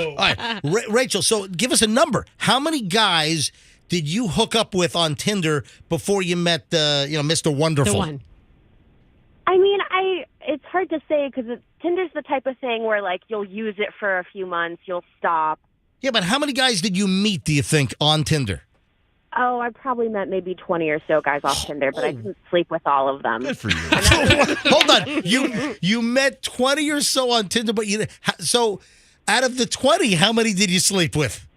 All right, Rachel, so give us a number. How many guys did you hook up with on Tinder before you met, Mr. Wonderful? The one. I mean, it's hard to say because Tinder's the type of thing where, like, you'll use it for a few months, you'll stop. Yeah, but how many guys did you meet, do you think, on Tinder? Oh, I probably met maybe 20 or so guys off Tinder, but I didn't sleep with all of them. Good for you. Hold on. You met 20 or so on Tinder, but so out of the 20, how many did you sleep with?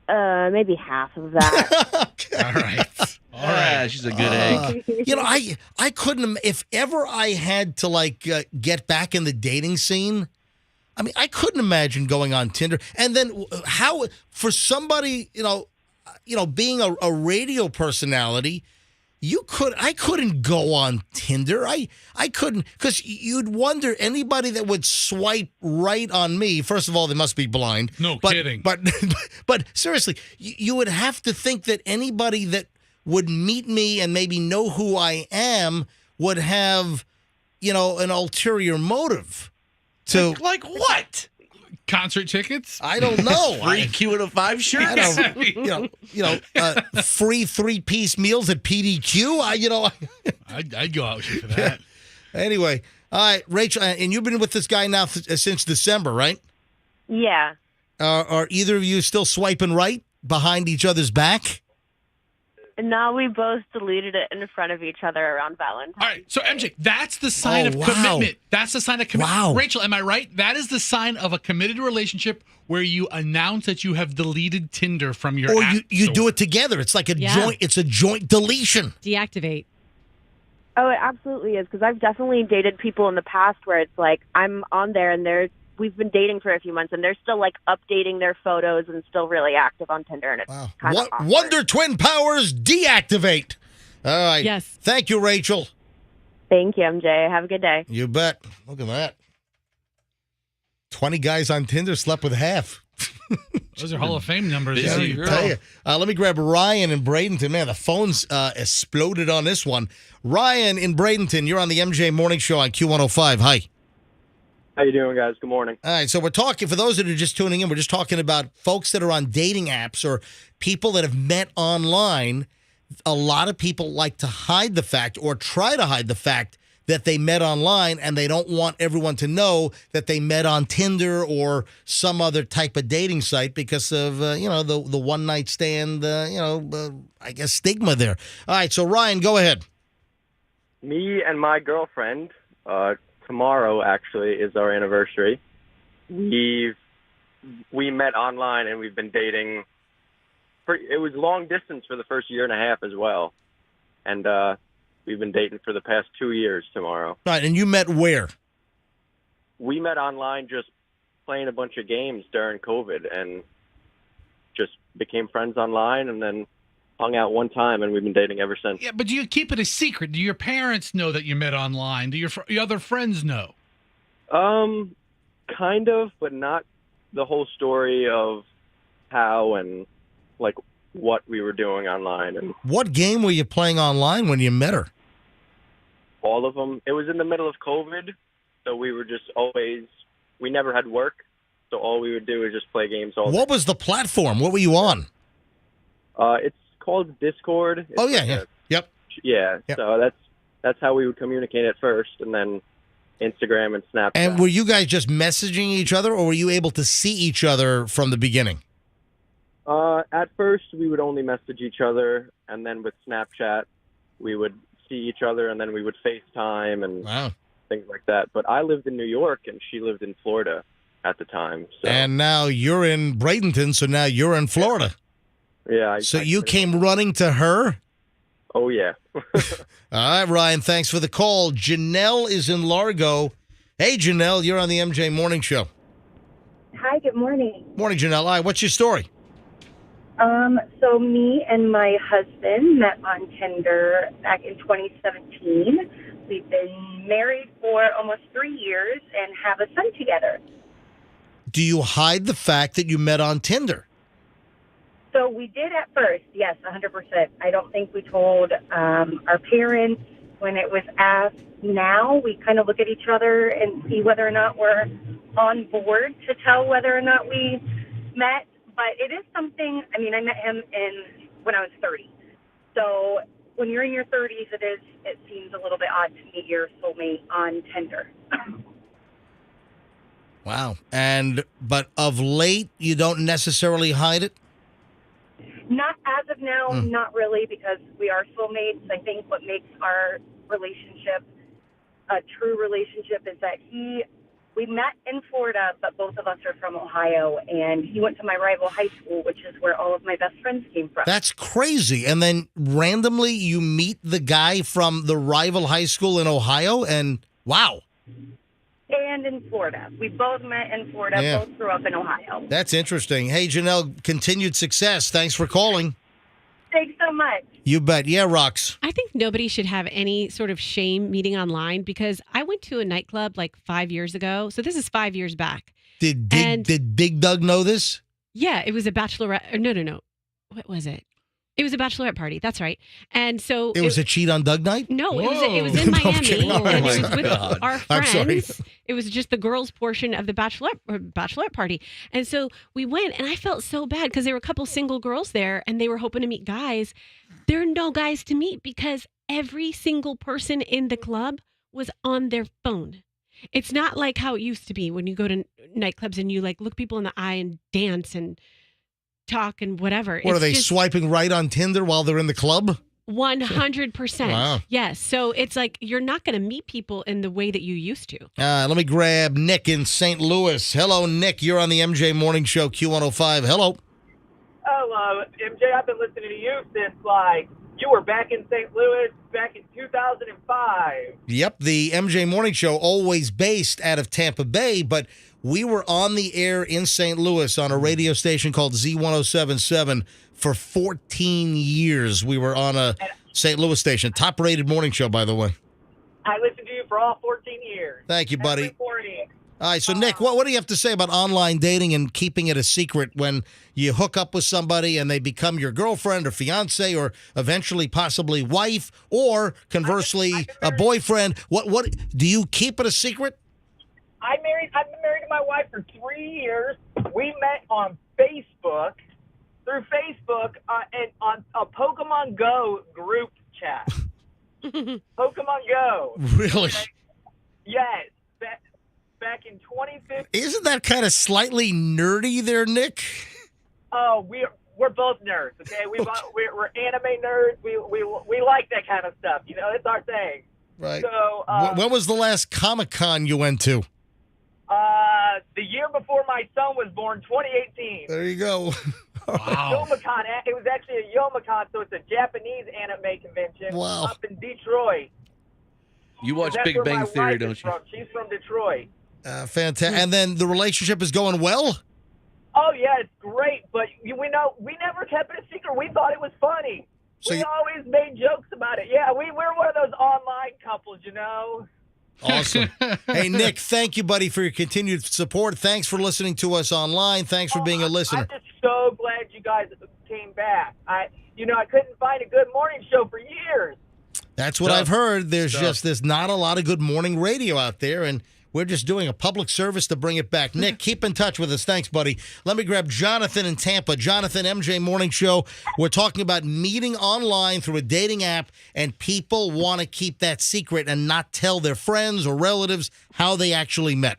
Maybe half of that. Okay. All right. She's a good egg. I couldn't, if ever I had to get back in the dating scene, I mean, I couldn't imagine going on Tinder. And then how, for somebody, being a radio personality, I couldn't go on Tinder. I couldn't, because you'd wonder anybody that would swipe right on me. First of all, they must be blind. No kidding. But seriously, you would have to think that anybody that would meet me and maybe know who I am would have, an ulterior motive. To like what? Concert tickets? I don't know. Free Q105 shirts? Free 3-piece meals at PDQ. I'd go out with you for that. Anyway, all right, Rachel, and you've been with this guy now since December, right? Yeah. Are either of you still swiping right behind each other's back? No, we both deleted it in front of each other around Valentine's. All right, so MJ, that's the sign of wow. commitment. That's the sign of commitment. Wow. Rachel, am I right? That is the sign of a committed relationship where you announce that you have deleted Tinder from your Or app you store. do it together. It's like a Yeah. joint. It's a joint deletion. Deactivate. Oh, it absolutely is, because I've definitely dated people in the past where it's like I'm on there and we've been dating for a few months and they're still like updating their photos and still really active on Tinder, and it's kind of awkward. Wonder Twin Powers deactivate. All right. Yes. Thank you, Rachel. Thank you, MJ. Have a good day. You bet. Look at that. 20 guys on Tinder slept with half. Those are Hall of Fame numbers. Busy Yeah. girl. Tell you. Let me grab Ryan in Bradenton. Man, the phone's exploded on this one. Ryan in Bradenton, you're on the MJ Morning Show on Q105. Hi. How you doing, guys? Good morning. All right, so we're talking, for those that are just tuning in, we're just talking about folks that are on dating apps or people that have met online. A lot of people like to hide the fact or try to hide the fact that they met online, and they don't want everyone to know that they met on Tinder or some other type of dating site because of, the one-night stand, I guess, stigma there. All right, so Ryan, go ahead. Me and my girlfriend, tomorrow actually is our anniversary. We met online and we've been dating. It was long distance for the first year and a half as well, and we've been dating for the past 2 years tomorrow. All right, and you met where? We met online just playing a bunch of games during COVID and just became friends online and then hung out one time, and we've been dating ever since. Yeah, but do you keep it a secret? Do your parents know that you met online? Do your other friends know? Kind of, but not the whole story of how and like what we were doing online and What game were you playing online when you met her? all of them. It was in the middle of COVID, so we were just we never had work, so all we would do is just play games all day. What was the platform? What were you on? It's called Discord. It's Yep. Yeah, Yep. so that's how we would communicate at first, and then Instagram and Snapchat. And were you guys just messaging each other, or were you able to see each other from the beginning? At first, we would only message each other, and then with Snapchat, we would see each other, and then we would FaceTime and things like that. But I lived in New York, and she lived in Florida at the time. So. And now you're in Bradenton, so now you're in Florida. Yeah. So you came running to her? Oh, yeah. All right, Ryan, thanks for the call. Janelle is in Largo. Hey, Janelle, you're on the MJ Morning Show. Hi, good morning. Morning, Janelle. All right, what's your story? So me and my husband met on Tinder back in 2017. We've been married for almost 3 years and have a son together. Do you hide the fact that you met on Tinder? So we did at first, yes, 100%. I don't think we told our parents when it was asked. Now we kind of look at each other and see whether or not we're on board to tell whether or not we met. But it is something, I mean, I met him when I was 30. So when you're in your 30s, it seems a little bit odd to meet your soulmate on Tinder. Wow. But of late, you don't necessarily hide it? Not as of now, not really, because we are soulmates. I think what makes our relationship a true relationship is that we met in Florida, but both of us are from Ohio, and he went to my rival high school, which is where all of my best friends came from. That's crazy. And then randomly you meet the guy from the rival high school in Ohio, and wow. And in Florida. We both met in Florida, Yeah. both grew up in Ohio. That's interesting. Hey, Janelle, continued success. Thanks for calling. Thanks so much. You bet. Yeah, Rox. I think nobody should have any sort of shame meeting online because I went to a nightclub like 5 years ago. So this is 5 years back. Did Big Doug know this? Yeah, it was a bachelorette. No. What was it? It was a bachelorette party. That's right. And so It was a cheat on Doug night? No, it was in No, I'm Miami, kidding. and Oh, it my was with God. our I'm sorry. friends. It was just the girls' portion of the bachelorette party, and so we went, and I felt so bad because there were a couple single girls there, and they were hoping to meet guys. There are no guys to meet because every single person in the club was on their phone. It's not like how it used to be when you go to nightclubs and you like look people in the eye and dance and talk and whatever. What, are It's they just swiping right on Tinder while they're in the club? 100%. Wow. Yes. So it's like you're not going to meet people in the way that you used to. Let me grab Nick in St. Louis. Hello, Nick. You're on the MJ Morning Show, Q105. Hello. Oh, MJ, I've been listening to you since, you were back in St. Louis back in 2005. Yep, the MJ Morning Show, always based out of Tampa Bay, but we were on the air in St. Louis on a radio station called Z1077 for 14 years. We were on a St. Louis station. Top-rated morning show, by the way. I listened to you for all 14 years. Thank you, buddy. Every morning. All right, so Nick, what do you have to say about online dating and keeping it a secret when you hook up with somebody and they become your girlfriend or fiance or eventually possibly wife or conversely a boyfriend? What do you keep it a secret? I've been married to my wife for 3 years. We met on Facebook, through Facebook, and on a Pokemon Go group chat. Pokemon Go. Really? Yes. Back in 2015. Isn't that kind of slightly nerdy there, Nick? Oh, we're both nerds, okay? We're anime nerds. We like that kind of stuff. You know, it's our thing. Right. So, when was the last Comic-Con you went to? the year before my son was born, 2018. There you go. Wow. Youmacon. It was actually a Youmacon, so it's a Japanese anime convention up in Detroit. You watch That's Big where Bang my Theory, wife don't is you? from. She's from Detroit. Fantastic. And then the relationship is going well? Oh, yeah, it's great, but we never kept it a secret. We thought it was funny. So we always made jokes about it. Yeah, we're one of those online couples, you know. Awesome. Hey, Nick, thank you, buddy, for your continued support. Thanks for listening to us online. Thanks for being a listener. I'm just so glad you guys came back. I couldn't find a good morning show for years. That's what I've heard. There's not a lot of good morning radio out there, and we're just doing a public service to bring it back. Nick, keep in touch with us. Thanks, buddy. Let me grab Jonathan in Tampa. Jonathan, MJ Morning Show. We're talking about meeting online through a dating app, and people want to keep that secret and not tell their friends or relatives how they actually met.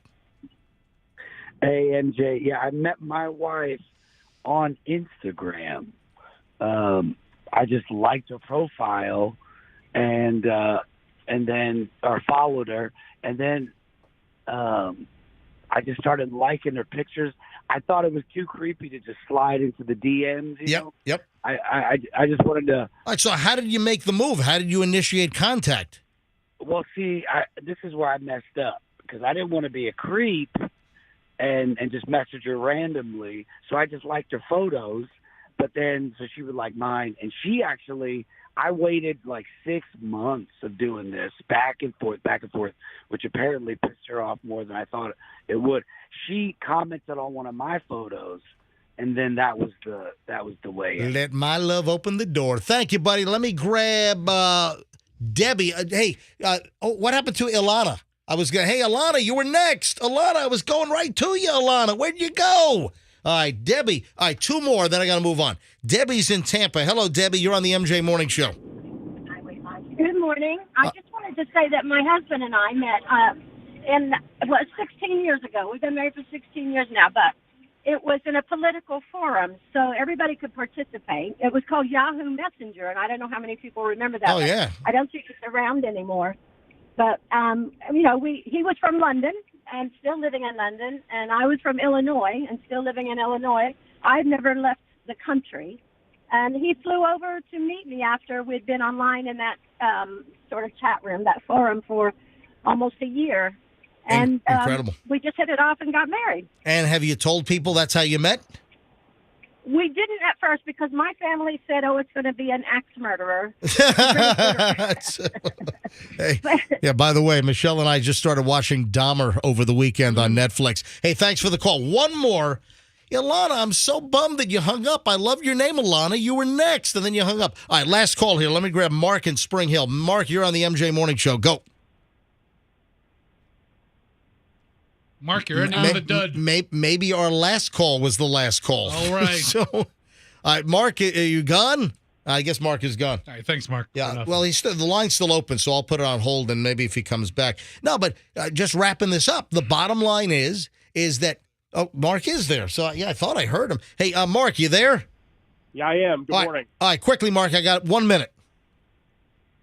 Hey, MJ. Yeah, I met my wife on Instagram. I just liked her profile and then followed her, and then I just started liking her pictures. I thought it was too creepy to just slide into the DMs. You know? Yep. I just wanted to. All right, so how did you make the move? How did you initiate contact? Well, see, this is where I messed up because I didn't want to be a creep and just message her randomly. So I just liked her photos, But then, so she would like mine. And she actually, I waited like 6 months of doing this back and forth, which apparently pissed her off more than I thought it would. She commented on one of my photos, and then that was the way. Let my love open the door. Thank you, buddy. Let me grab Debbie. What happened to Ilana? Hey, Ilana, you were next. Ilana, I was going right to you, Ilana. Where'd you go? All right, Debbie. All right, 2 more, then I got to move on. Debbie's in Tampa. Hello, Debbie. You're on the MJ Morning Show. Good morning. I just wanted to say that my husband and I met 16 years ago. We've been married for 16 years now, but it was in a political forum, so everybody could participate. It was called Yahoo Messenger, and I don't know how many people remember that. Oh, yeah. I don't think it's around anymore. But, he was from London and still living in London, and I was from Illinois and still living in Illinois. I'd never left the country. And he flew over to meet me after we'd been online in that sort of chat room, that forum, for almost a year. And incredible. We just hit it off and got married. And have you told people that's how you met? We didn't at first because my family said, it's going to be an axe murderer. Hey, yeah, by the way, Michelle and I just started watching Dahmer over the weekend on Netflix. Hey, thanks for the call. One more. Ilana, I'm so bummed that you hung up. I love your name, Ilana. You were next, and then you hung up. All right, last call here. Let me grab Mark in Spring Hill. Mark, you're on the MJ Morning Show. Go. Mark, you're ending with a dud. Maybe our last call was the last call. All right. So, all right, Mark, are you gone? I guess Mark is gone. All right, thanks, Mark. Yeah, well, the line's still open, so I'll put it on hold, and maybe if he comes back. No, but just wrapping this up, the bottom line is that, Mark is there. So, yeah, I thought I heard him. Hey, Mark, you there? Yeah, I am. Good morning. All right, quickly, Mark, I got 1 minute.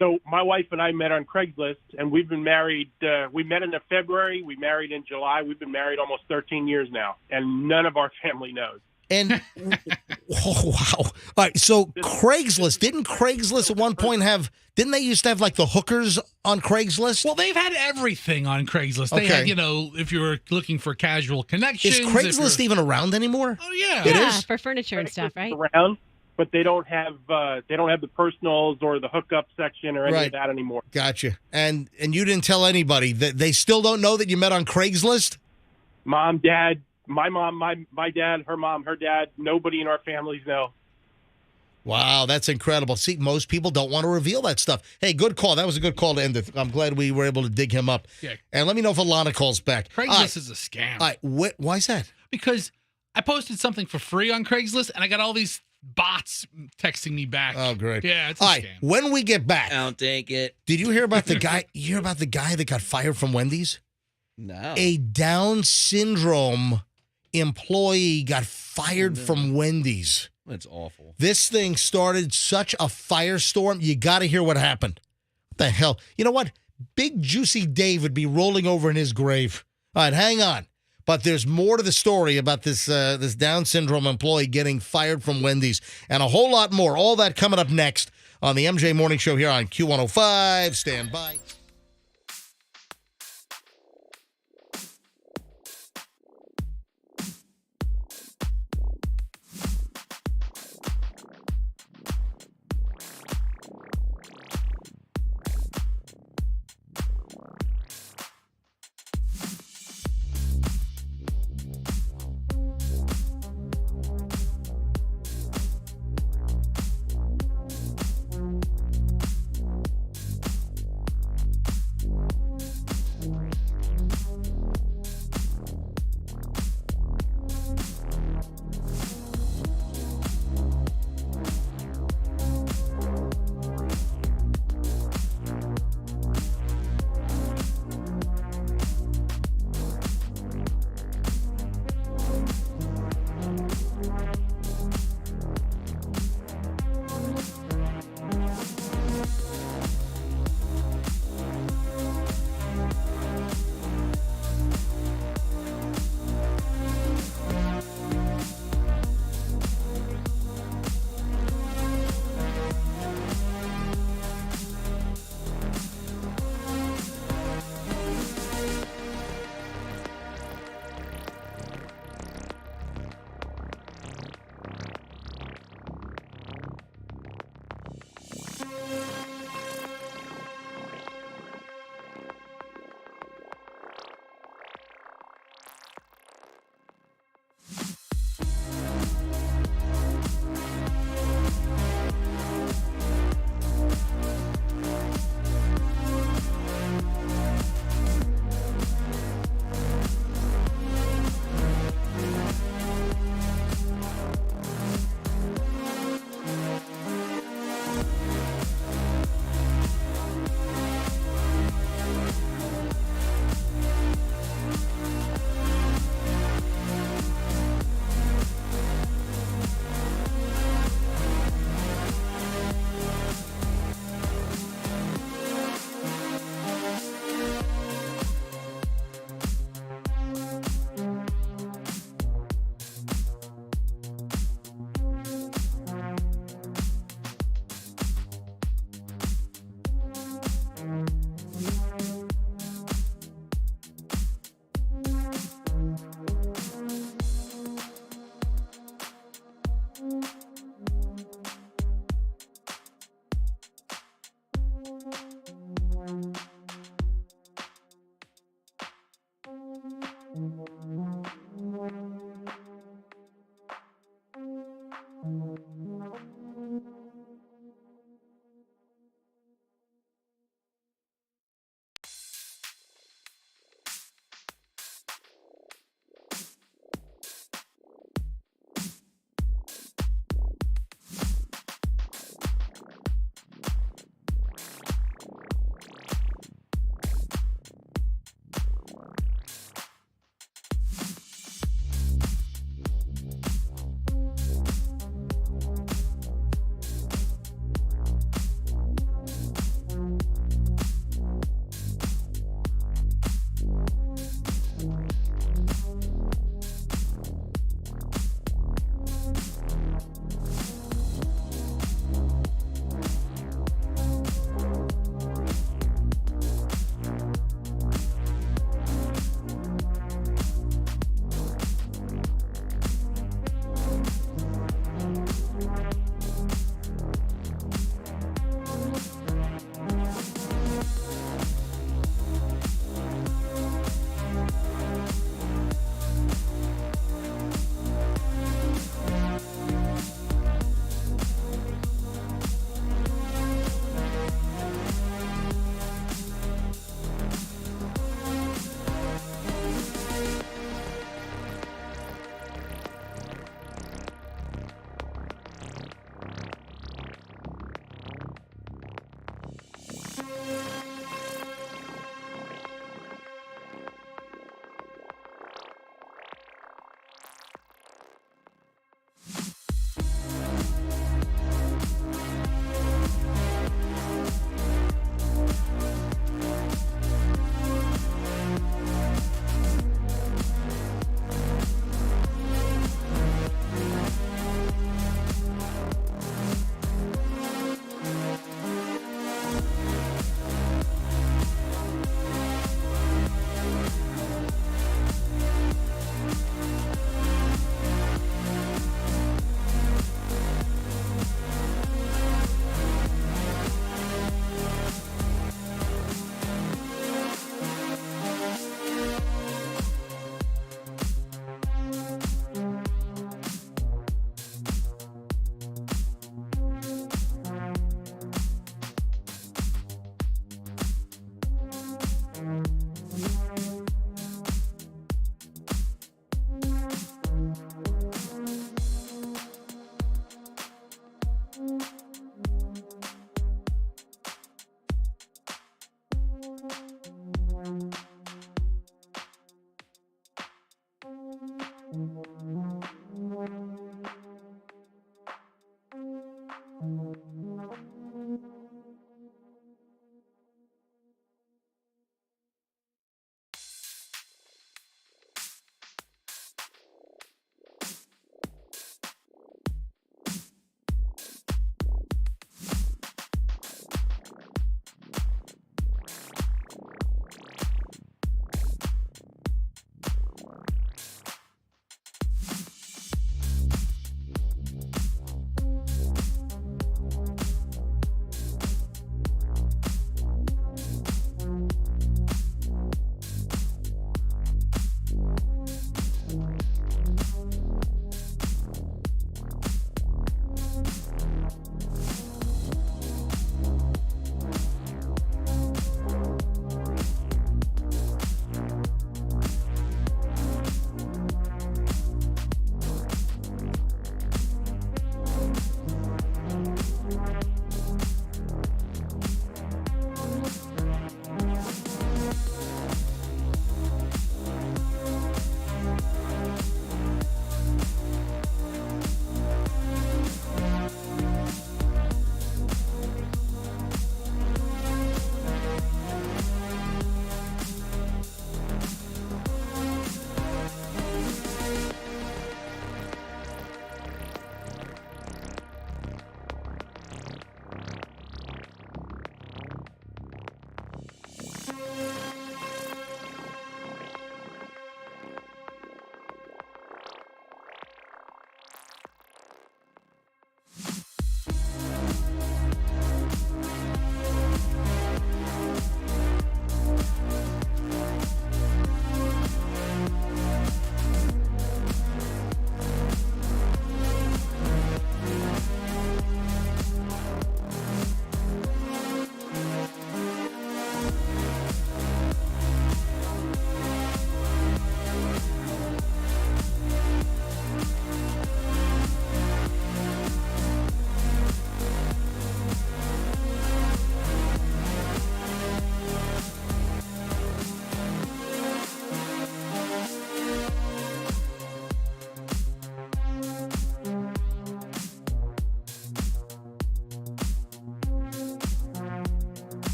So my wife and I met on Craigslist, and we've been married. We met in February. We married in July. We've been married almost 13 years now, and none of our family knows. And, wow. All right, so Craigslist, didn't Craigslist at one point didn't they used to have like the hookers on Craigslist? Well, they've had everything on Craigslist. They had, if you were looking for casual connections. Is Craigslist even around anymore? Oh, yeah. It is? For furniture and stuff, right? Around, but they don't have the personals or the hookup section or any of that anymore. Gotcha. And you didn't tell anybody that they still don't know that you met on Craigslist? Mom, Dad, my mom, my dad, her mom, her dad, nobody in our families know. Wow, that's incredible. See, most people don't want to reveal that stuff. Hey, good call. That was a good call to end it. I'm glad we were able to dig him up. Yeah. And let me know if Alana calls back. Craigslist is a scam. All right, why is that? Because I posted something for free on Craigslist, and I got all these bots texting me back. Oh, great. Yeah, it's a all right, scam. when we get back. I'll take it. Did you hear about the guy? You hear about the guy that got fired from Wendy's? No. A Down syndrome employee got fired from Wendy's. That's awful. This thing started such a firestorm. You got to hear what happened. What the hell? You know what? Big Juicy Dave would be rolling over in his grave. All right, hang on. But there's more to the story about this Down syndrome employee getting fired from Wendy's and a whole lot more. All that coming up next on the MJ Morning Show here on Q105. Stand by.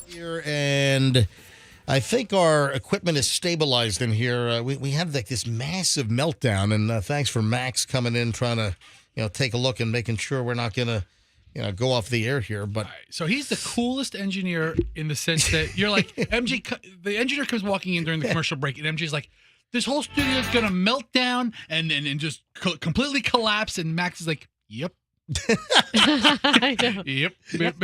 Here, and I think our equipment is stabilized in here. We had like this massive meltdown, and thanks for Max coming in, trying to take a look and making sure we're not gonna go off the air here. But So he's the coolest engineer in the sense that you're like, MJ, the engineer comes walking in during the commercial break, and MJ's like, this whole studio is going to melt down and just completely collapse. And Max is like, yep. I know. Yep. And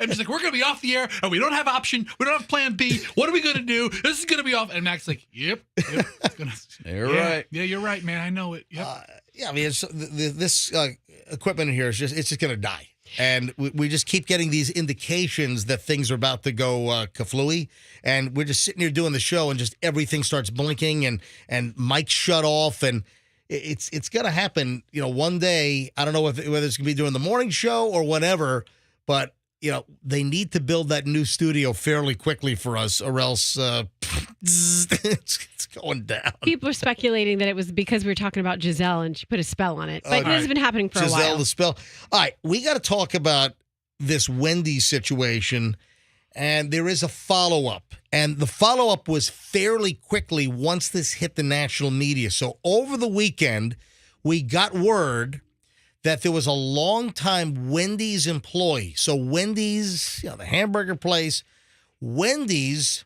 she's like, we're going to be off the air, and we don't have option. We don't have plan B. What are we going to do? This is going to be off. And Max is like, yep. It's gonna, You're right. Yeah, you're right, man. I know it. Yep. Yeah, I mean, this equipment in here it's just going to die. And we just keep getting these indications that things are about to go kaflooey. And we're just sitting here doing the show, and just everything starts blinking, and mics shut off, and it's going to happen. One day. I don't know whether it's going to be during the morning show or whatever, but they need to build that new studio fairly quickly for us, or else it's going down. People are speculating that it was because we were talking about Giselle and she put a spell on it. But this has been happening for a while. Giselle, the spell. All right, we got to talk about this Wendy situation, and there is a follow-up. And the follow-up was fairly quickly once this hit the national media. So over the weekend, we got word that there was a longtime Wendy's employee. So Wendy's, the hamburger place, Wendy's,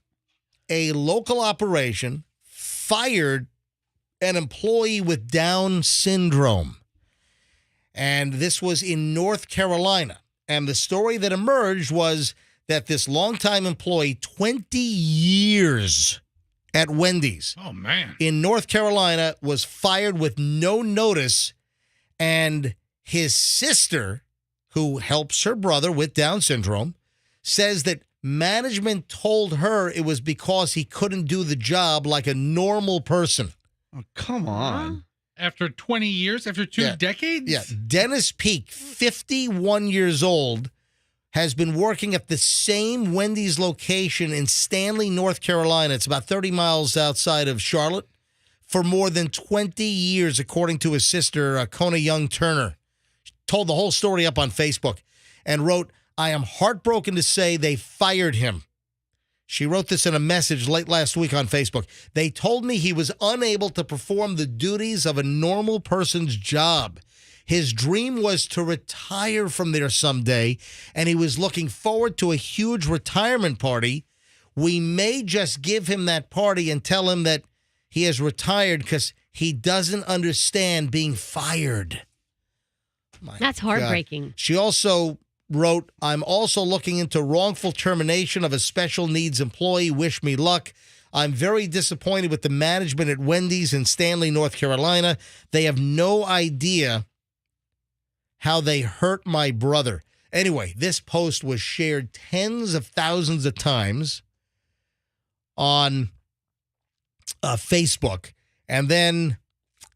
a local operation, fired an employee with Down syndrome. And this was in North Carolina. And the story that emerged was that this longtime employee, 20 years at Wendy's, in North Carolina, was fired with no notice. And his sister, who helps her brother with Down syndrome, says that management told her it was because he couldn't do the job like a normal person. Oh, come on. After 20 years, after two decades? Yeah. Dennis Peak, 51 years old, has been working at the same Wendy's location in Stanley, North Carolina. It's about 30 miles outside of Charlotte, for more than 20 years, according to his sister, Kona Young Turner. She told the whole story up on Facebook and wrote, I am heartbroken to say they fired him. She wrote this in a message late last week on Facebook. They told me he was unable to perform the duties of a normal person's job. His dream was to retire from there someday, and he was looking forward to a huge retirement party. We may just give him that party and tell him that he has retired because he doesn't understand being fired. That's heartbreaking. God. She also wrote, I'm also looking into wrongful termination of a special needs employee. Wish me luck. I'm very disappointed with the management at Wendy's in Stanley, North Carolina. They have no idea how they hurt my brother. Anyway, this post was shared tens of thousands of times on Facebook. And then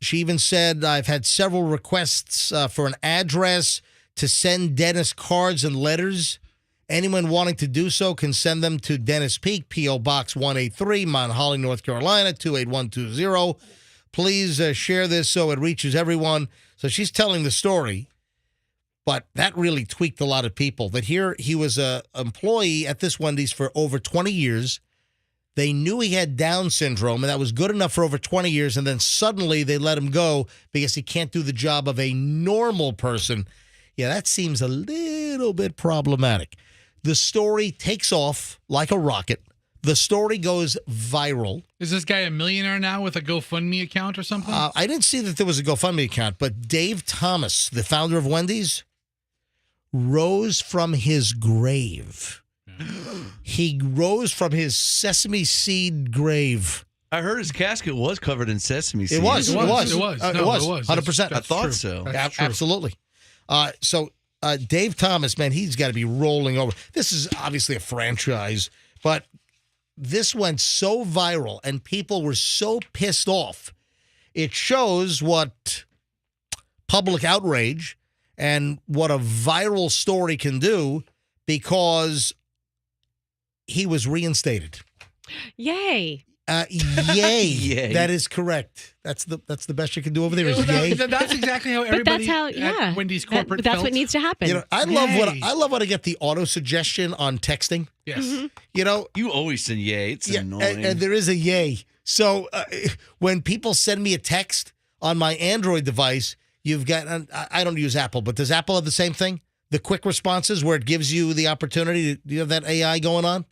she even said, I've had several requests for an address to send Dennis cards and letters. Anyone wanting to do so can send them to Dennis Peak, P.O. Box 183, Mount Holly, North Carolina, 28120. Please share this so it reaches everyone. So she's telling the story, but that really tweaked a lot of people. That here he was an employee at this Wendy's for over 20 years. They knew he had Down syndrome, and that was good enough for over 20 years, and then suddenly they let him go because he can't do the job of a normal person. Yeah, that seems a little bit problematic. The story takes off like a rocket. The story goes viral. Is this guy a millionaire now with a GoFundMe account or something? I didn't see that there was a GoFundMe account, but Dave Thomas, the founder of Wendy's, rose from his grave. He rose from his sesame seed grave. I heard his casket was covered in sesame seeds. It was. 100%. 100%. I thought so. Absolutely. So Dave Thomas, man, he's got to be rolling over. This is obviously a franchise, but this went so viral and people were so pissed off. It shows what public outrage and what a viral story can do, because he was reinstated. Yay. Yay. Yay. That is correct. That's the best you can do over there is yay. That's exactly how everybody at Wendy's corporate That's felt. what needs to happen. You know, I love when I get the auto suggestion on texting. Yes. You know, You always send yay. It's annoying. and there is a yay. So when people send me a text on my Android device, you've got, I don't use Apple, but does Apple have the same thing? The quick responses where it gives you the opportunity to, you have that AI going on?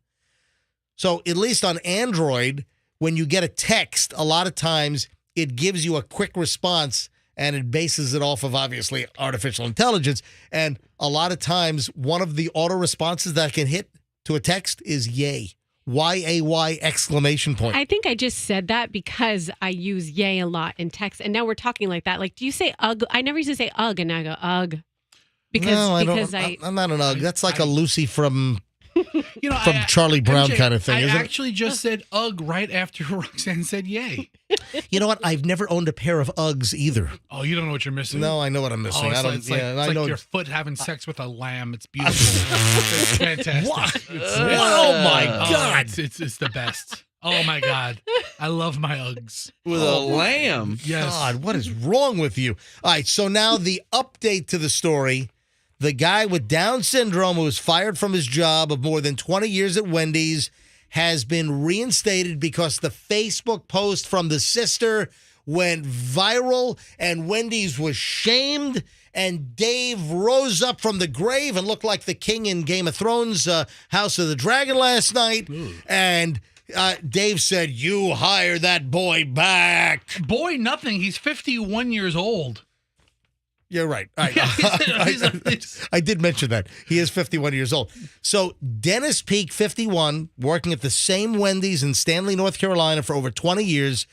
So at least on Android, when you get a text, a lot of times it gives you a quick response and it bases it off of, obviously, artificial intelligence. And a lot of times, one of the auto responses that I can hit to a text is yay. Y-A-Y exclamation point. I think I just said that because I use yay a lot in text, and now we're talking like that. Like, do you say ugh? I never used to say ugh, and I go ugh. I'm not an ugh. That's like a Lucy from You know, Charlie Brown MJ, kind of thing, I isn't it? actually just said ugh right after Roxanne said yay. You know what? I've never owned a pair of Uggs either. Oh, you don't know what you're missing? No, I know what I'm missing. Oh, it's I don't. it's like, yeah, it's I like know. your foot having sex with a lamb. It's beautiful. It's fantastic. What? Oh my God. It's the best. Oh my God. I love my Uggs. With a lamb. Yes. God, what is wrong with you? All right, so now the update to the story. The guy with Down syndrome who was fired from his job of more than 20 years at Wendy's has been reinstated because the Facebook post from the sister went viral and Wendy's was shamed, and Dave rose up from the grave and looked like the king in Game of Thrones, House of the Dragon last night. And Dave said, "You hire that boy back." Boy, nothing. He's 51 years old. You're right. I did mention that. He is 51 years old. So Dennis Peak, 51, working at the same Wendy's in Stanley, North Carolina for over 20 years,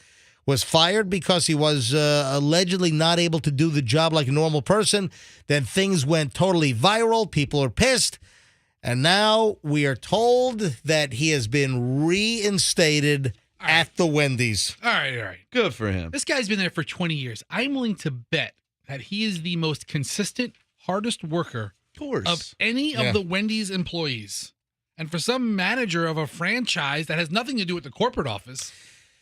was fired because he was allegedly not able to do the job like a normal person. Then things went totally viral. People are pissed. And now we are told that he has been reinstated at the Wendy's. All right. Good for him. This guy's been there for 20 years. I'm willing to bet that he is the most consistent, hardest worker of any of the Wendy's employees. And for some manager of a franchise that has nothing to do with the corporate office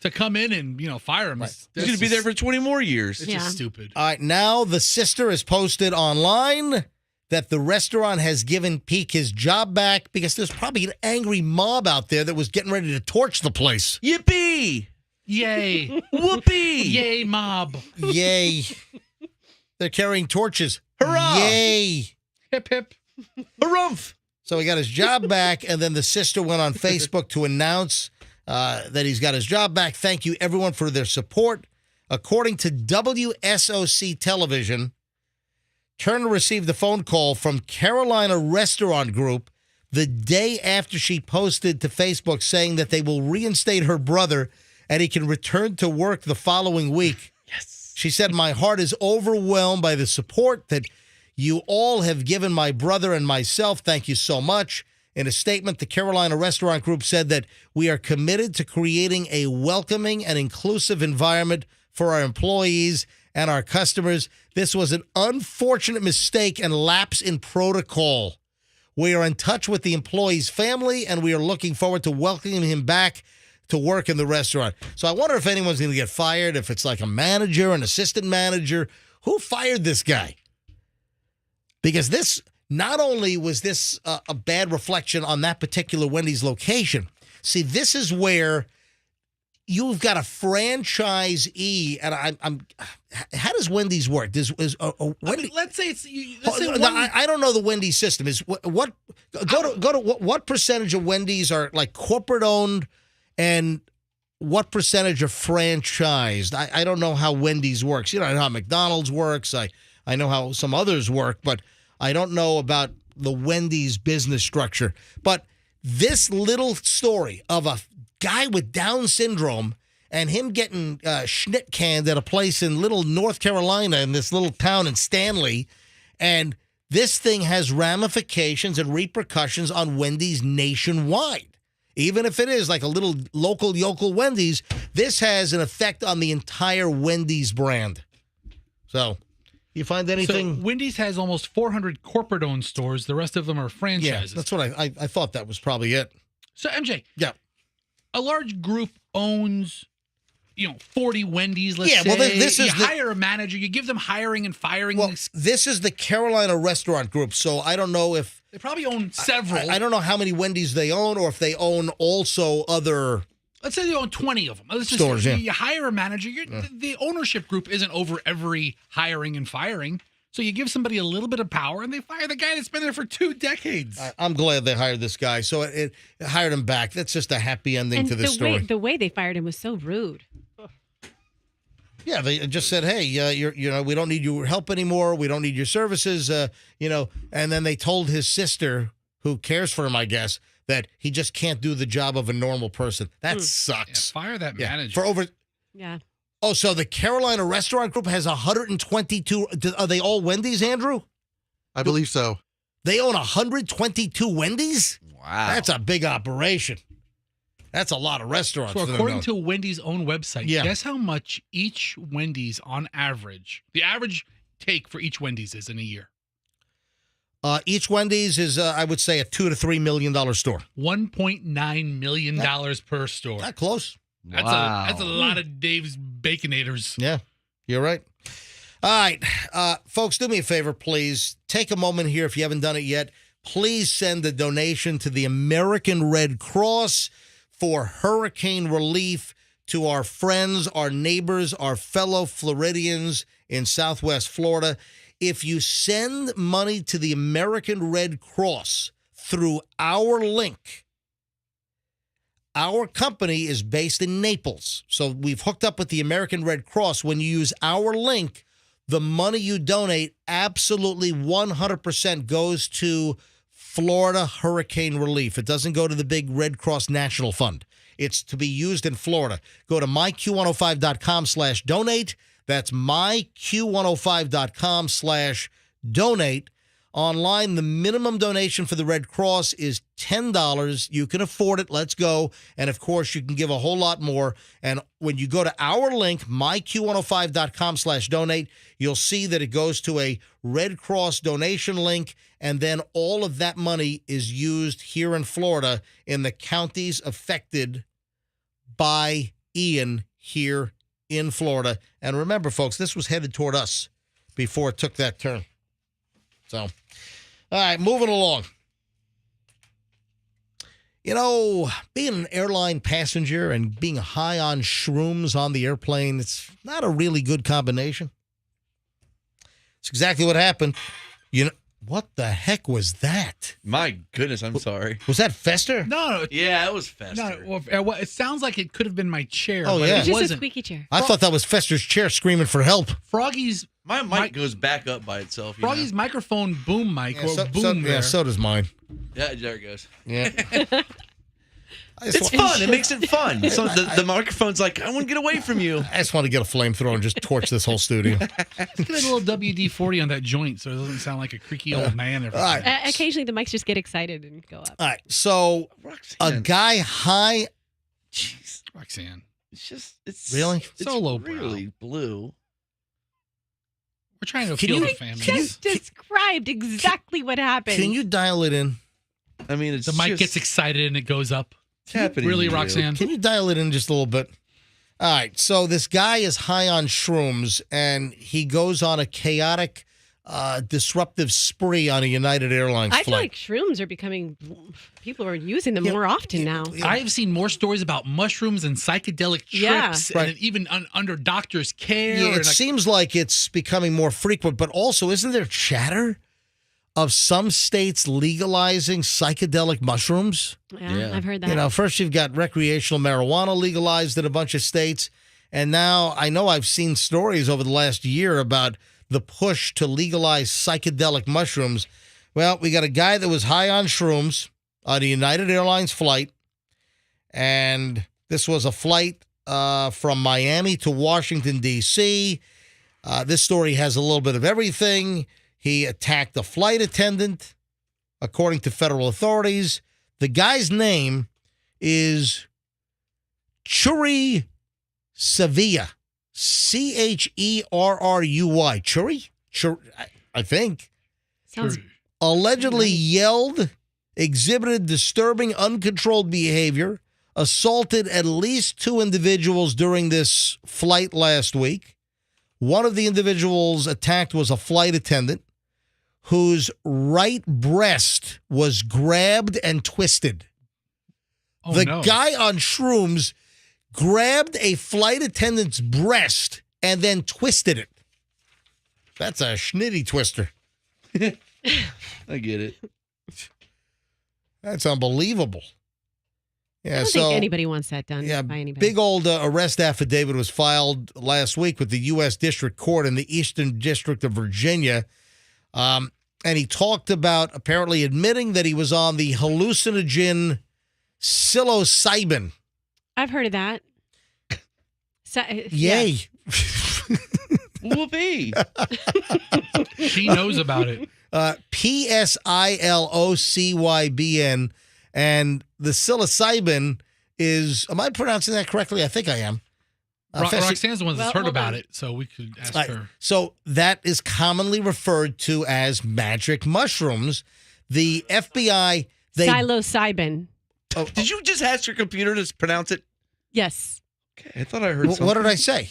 to come in and, fire him. He's going to be there for 20 more years. It's just stupid. All right, now the sister has posted online that the restaurant has given Peak his job back because there's probably an angry mob out there that was getting ready to torch the place. Yippee! Yay. Whoopee! Yay, mob. Yay. They're carrying torches. Hurrah! Yay. Hip, hip. Harumph! So he got his job back, and then the sister went on Facebook to announce that he's got his job back. Thank you, everyone, for their support. According to WSOC Television, Turner received a phone call from Carolina Restaurant Group the day after she posted to Facebook saying that they will reinstate her brother and he can return to work the following week. Yes. She said, "My heart is overwhelmed by the support that You all have given my brother and myself. Thank you so much. In a statement, the Carolina Restaurant Group said that we are committed to creating a welcoming and inclusive environment for our employees and our customers. This was an unfortunate mistake and lapse in protocol. We are in touch with the employee's family, and we are looking forward to welcoming him back to work in the restaurant. So I wonder if anyone's going to get fired, if it's like a manager, an assistant manager. Who fired this guy? Because this... Not only was this a bad reflection on that particular Wendy's location, see, this is where you've got a franchisee, and I'm. How does Wendy's work? Wendy, I mean, let's say it's. I don't know the Wendy's system. Is what go to what percentage of Wendy's are like corporate owned, and what percentage are franchised? I don't know how Wendy's works. You know, I know how McDonald's works. I know how some others work, but I don't know about the Wendy's business structure. But this little story of a guy with Down syndrome and him getting schnit canned at a place in little North Carolina in this little town in Stanley, and this thing has ramifications and repercussions on Wendy's nationwide. Even if it is like a little local yokel Wendy's, this has an effect on the entire Wendy's brand. So... You find anything? So Wendy's has almost 400 corporate-owned stores. The rest of them are franchises. Yeah, that's what I thought that was probably it. So, MJ. Yeah. A large group owns, 40 Wendy's, let's say. Well, this is you hire a manager. You give them hiring and firing. Well, this is the Carolina Restaurant Group, so I don't know if... They probably own several. I don't know how many Wendy's they own or if they own also other... Let's say they own 20 of them. Stores, yeah. You hire a manager. The ownership group isn't over every hiring and firing. So you give somebody a little bit of power, and they fire the guy that's been there for 2 decades. I'm glad they hired this guy. So it hired him back. That's just a happy ending to this story. The way they fired him was so rude. Yeah, they just said, "Hey, we don't need your help anymore. We don't need your services." And then they told his sister, who cares for him, I guess, that he just can't do the job of a normal person. That sucks. Yeah, fire that manager. For over... Yeah. Oh, so the Carolina Restaurant Group has 122... Are they all Wendy's, Andrew? I believe so. They own 122 Wendy's? Wow. That's a big operation. That's a lot of restaurants. So according to Wendy's own website, guess how much each Wendy's on average, the average take for each Wendy's is in a year? Each Wendy's is, I would say, a $2 to $3 million store. $1.9 million per store. Not close. That's a lot of Dave's Baconators. Yeah, you're right. All right, folks, do me a favor, please. Take a moment here if you haven't done it yet. Please send a donation to the American Red Cross for hurricane relief to our friends, our neighbors, our fellow Floridians in Southwest Florida. If you send money to the American Red Cross through our link, our company is based in Naples. So we've hooked up with the American Red Cross. When you use our link, the money you donate absolutely 100% goes to Florida hurricane relief. It doesn't go to the big Red Cross National Fund. It's to be used in Florida. Go to myq105.com/donate. That's myq105.com/donate. Online, the minimum donation for the Red Cross is $10. You can afford it. Let's go. And, of course, you can give a whole lot more. And when you go to our link, myq105.com/donate, you'll see that it goes to a Red Cross donation link, and then all of that money is used here in Florida in the counties affected by Ian here in Florida. And remember, folks, this was headed toward us before it took that turn. So, all right, moving along. You know, being an airline passenger and being high on shrooms on the airplane, it's not a really good combination. It's exactly what happened. You know, what the heck was that? My goodness, I'm sorry. Was that Fester? No. Yeah, it was Fester. No, well, it sounds like it could have been my chair. Oh, but yeah. it It's just a wasn't. squeaky chair. I thought that was Fester's chair screaming for help. Froggy's My mic goes back up by itself. You Froggy's know? microphone boom mic Yeah, or boom there. so does mine. Yeah, there it goes. Yeah. It's fun. It makes it fun. So the microphone's like, I want to get away from you. I just want to get a flamethrower and just torch this whole studio. Let's get a little WD-40 on that joint so it doesn't sound like a creaky old man. Every All time. Occasionally, the mics just get excited and go up. All right, so a guy high. Jeez, Roxanne. It's really so low, really blue. We're trying to Can feel you- the family. Just described exactly what happened. Can you dial it in? I mean, it's The mic just- gets excited and it goes up. It's happening. Really, to you. Roxanne? Can you dial it in just a little bit? All right, so this guy is high on shrooms, and he goes on a chaotic, disruptive spree on a United Airlines I flight. feel like shrooms are becoming. People are using them more often now. I've seen more stories about mushrooms and psychedelic Yeah. trips, Right. and even under doctor's care. Yeah, and it seems like it's becoming more frequent, but also, isn't there chatter of some states legalizing psychedelic mushrooms? Yeah, I've heard that. You know, first you've got recreational marijuana legalized in a bunch of states, and now I know I've seen stories over the last year about the push to legalize psychedelic mushrooms. Well, we got a guy that was high on shrooms on a United Airlines flight, and this was a flight from Miami to Washington, D.C. This story has a little bit of everything. He attacked a flight attendant, according to federal authorities. The guy's name is Churi Sevilla. Cherruy. Churi? I think. Sounds Allegedly yelled, exhibited disturbing, uncontrolled behavior, assaulted at least 2 individuals during this flight last week. One of the individuals attacked was a flight attendant whose right breast was grabbed and twisted. Oh, the no. guy on shrooms grabbed a flight attendant's breast and then twisted it. That's a schnitty twister. I get it. That's unbelievable. Yeah, I don't think anybody wants that done by anybody. big old arrest affidavit was filed last week with the U.S. District Court in the Eastern District of Virginia. And he talked about apparently admitting that he was on the hallucinogen psilocybin. I've heard of that. Yay. Whoopee. She knows about it. Psilocybin. And the psilocybin is, am I pronouncing that correctly? I think I am. Roxanne's the one that's heard hold about on. it, so we could ask Right. her. So that is commonly referred to as magic mushrooms. The FBI, they Psilocybin. Did you just ask your computer to pronounce it? Yes. Okay, I thought I heard something. What did I say?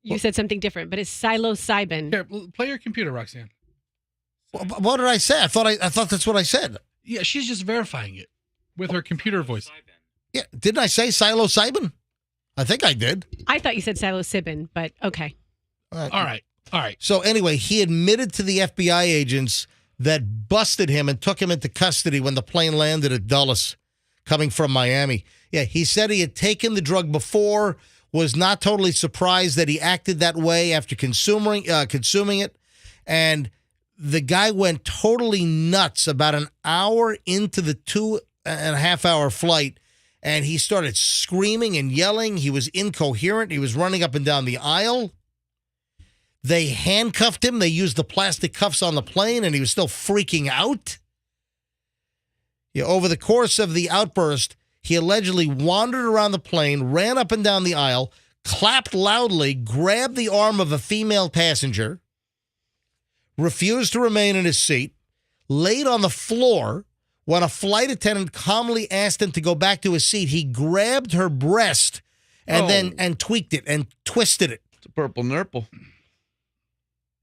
You said something different, but it's psilocybin. Here, play your computer, Roxanne. What did I say? I thought that's what I said. Yeah, she's just verifying it with her computer voice. Yeah, didn't I say psilocybin? I think I did. I thought you said psilocybin, but okay. All right. So anyway, he admitted to the FBI agents that busted him and took him into custody when the plane landed at Dulles, coming from Miami. Yeah, he said he had taken the drug before, was not totally surprised that he acted that way after consuming it, and the guy went totally nuts about an hour into the 2.5-hour flight, and he started screaming and yelling. He was incoherent. He was running up and down the aisle. They handcuffed him. They used the plastic cuffs on the plane, and he was still freaking out. Yeah, over the course of the outburst, he allegedly wandered around the plane, ran up and down the aisle, clapped loudly, grabbed the arm of a female passenger, refused to remain in his seat, laid on the floor. When a flight attendant calmly asked him to go back to his seat, he grabbed her breast and tweaked it and twisted it. It's a purple nurple.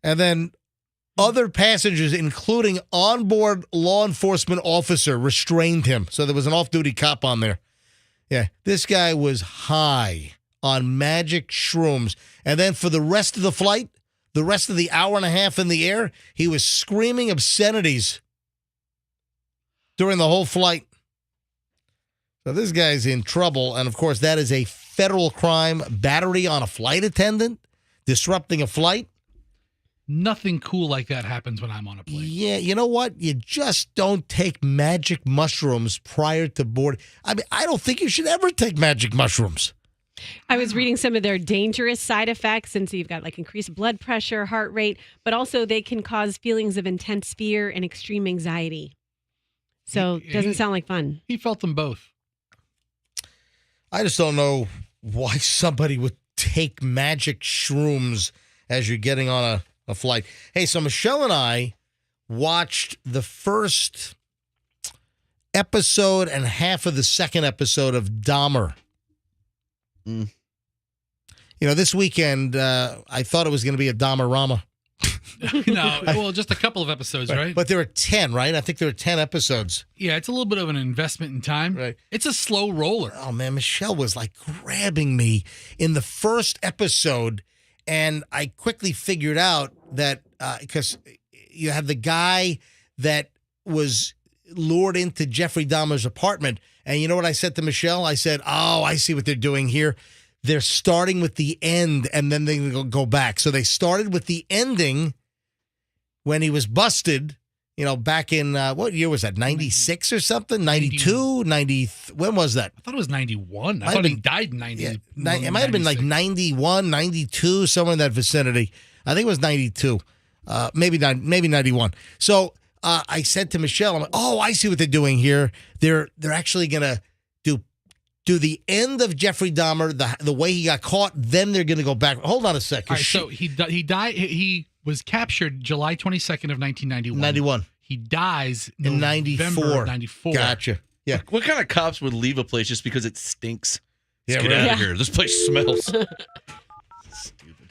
And then other passengers, including onboard law enforcement officer, restrained him. So there was an off-duty cop on there. Yeah, this guy was high on magic shrooms. And then for the rest of the flight, the rest of the hour and a half in the air, he was screaming obscenities during the whole flight. So this guy's in trouble. And, of course, that is a federal crime, battery on a flight attendant, disrupting a flight. Nothing cool like that happens when I'm on a plane. Yeah, you know what? You just don't take magic mushrooms prior to board. I mean, I don't think you should ever take magic mushrooms. I was reading some of their dangerous side effects, and so you've got like increased blood pressure, heart rate, but also they can cause feelings of intense fear and extreme anxiety. So it doesn't sound like fun. He felt them both. I just don't know why somebody would take magic shrooms as you're getting on a flight. Hey, so Michelle and I watched the first episode and half of the second episode of Dahmer. You know, this weekend, I thought it was going to be a Dahmer-rama. No, well, just a couple of episodes, right? But there are 10, right? I think there are 10 episodes. Yeah, it's a little bit of an investment in time. Right. It's a slow roller. Oh, man, Michelle was like grabbing me in the first episode, and I quickly figured out that because you have the guy that was lured into Jeffrey Dahmer's apartment, and you know what I said to Michelle? I said, oh, I see what they're doing here. They're starting with the end, and then they go back. So they started with the ending when he was busted, you know, back in, what year was that, 96 or something? 92? 90? When was that? I thought it was 91. I thought he died in 90. Yeah, it might have been like 91, 92, somewhere in that vicinity. I think it was 92, maybe 91. So I said to Michelle, I'm like, oh, I see what they're doing here. They're actually going to do the end of Jeffrey Dahmer, the way he got caught, then they're going to go back. Hold on a second. All right, so he died. He was captured July 22nd of 1991. 91. He dies In November 94. of 94. Gotcha. Yeah. What kind of cops would leave a place just because it stinks? Yeah, Let's get out of here. This place smells.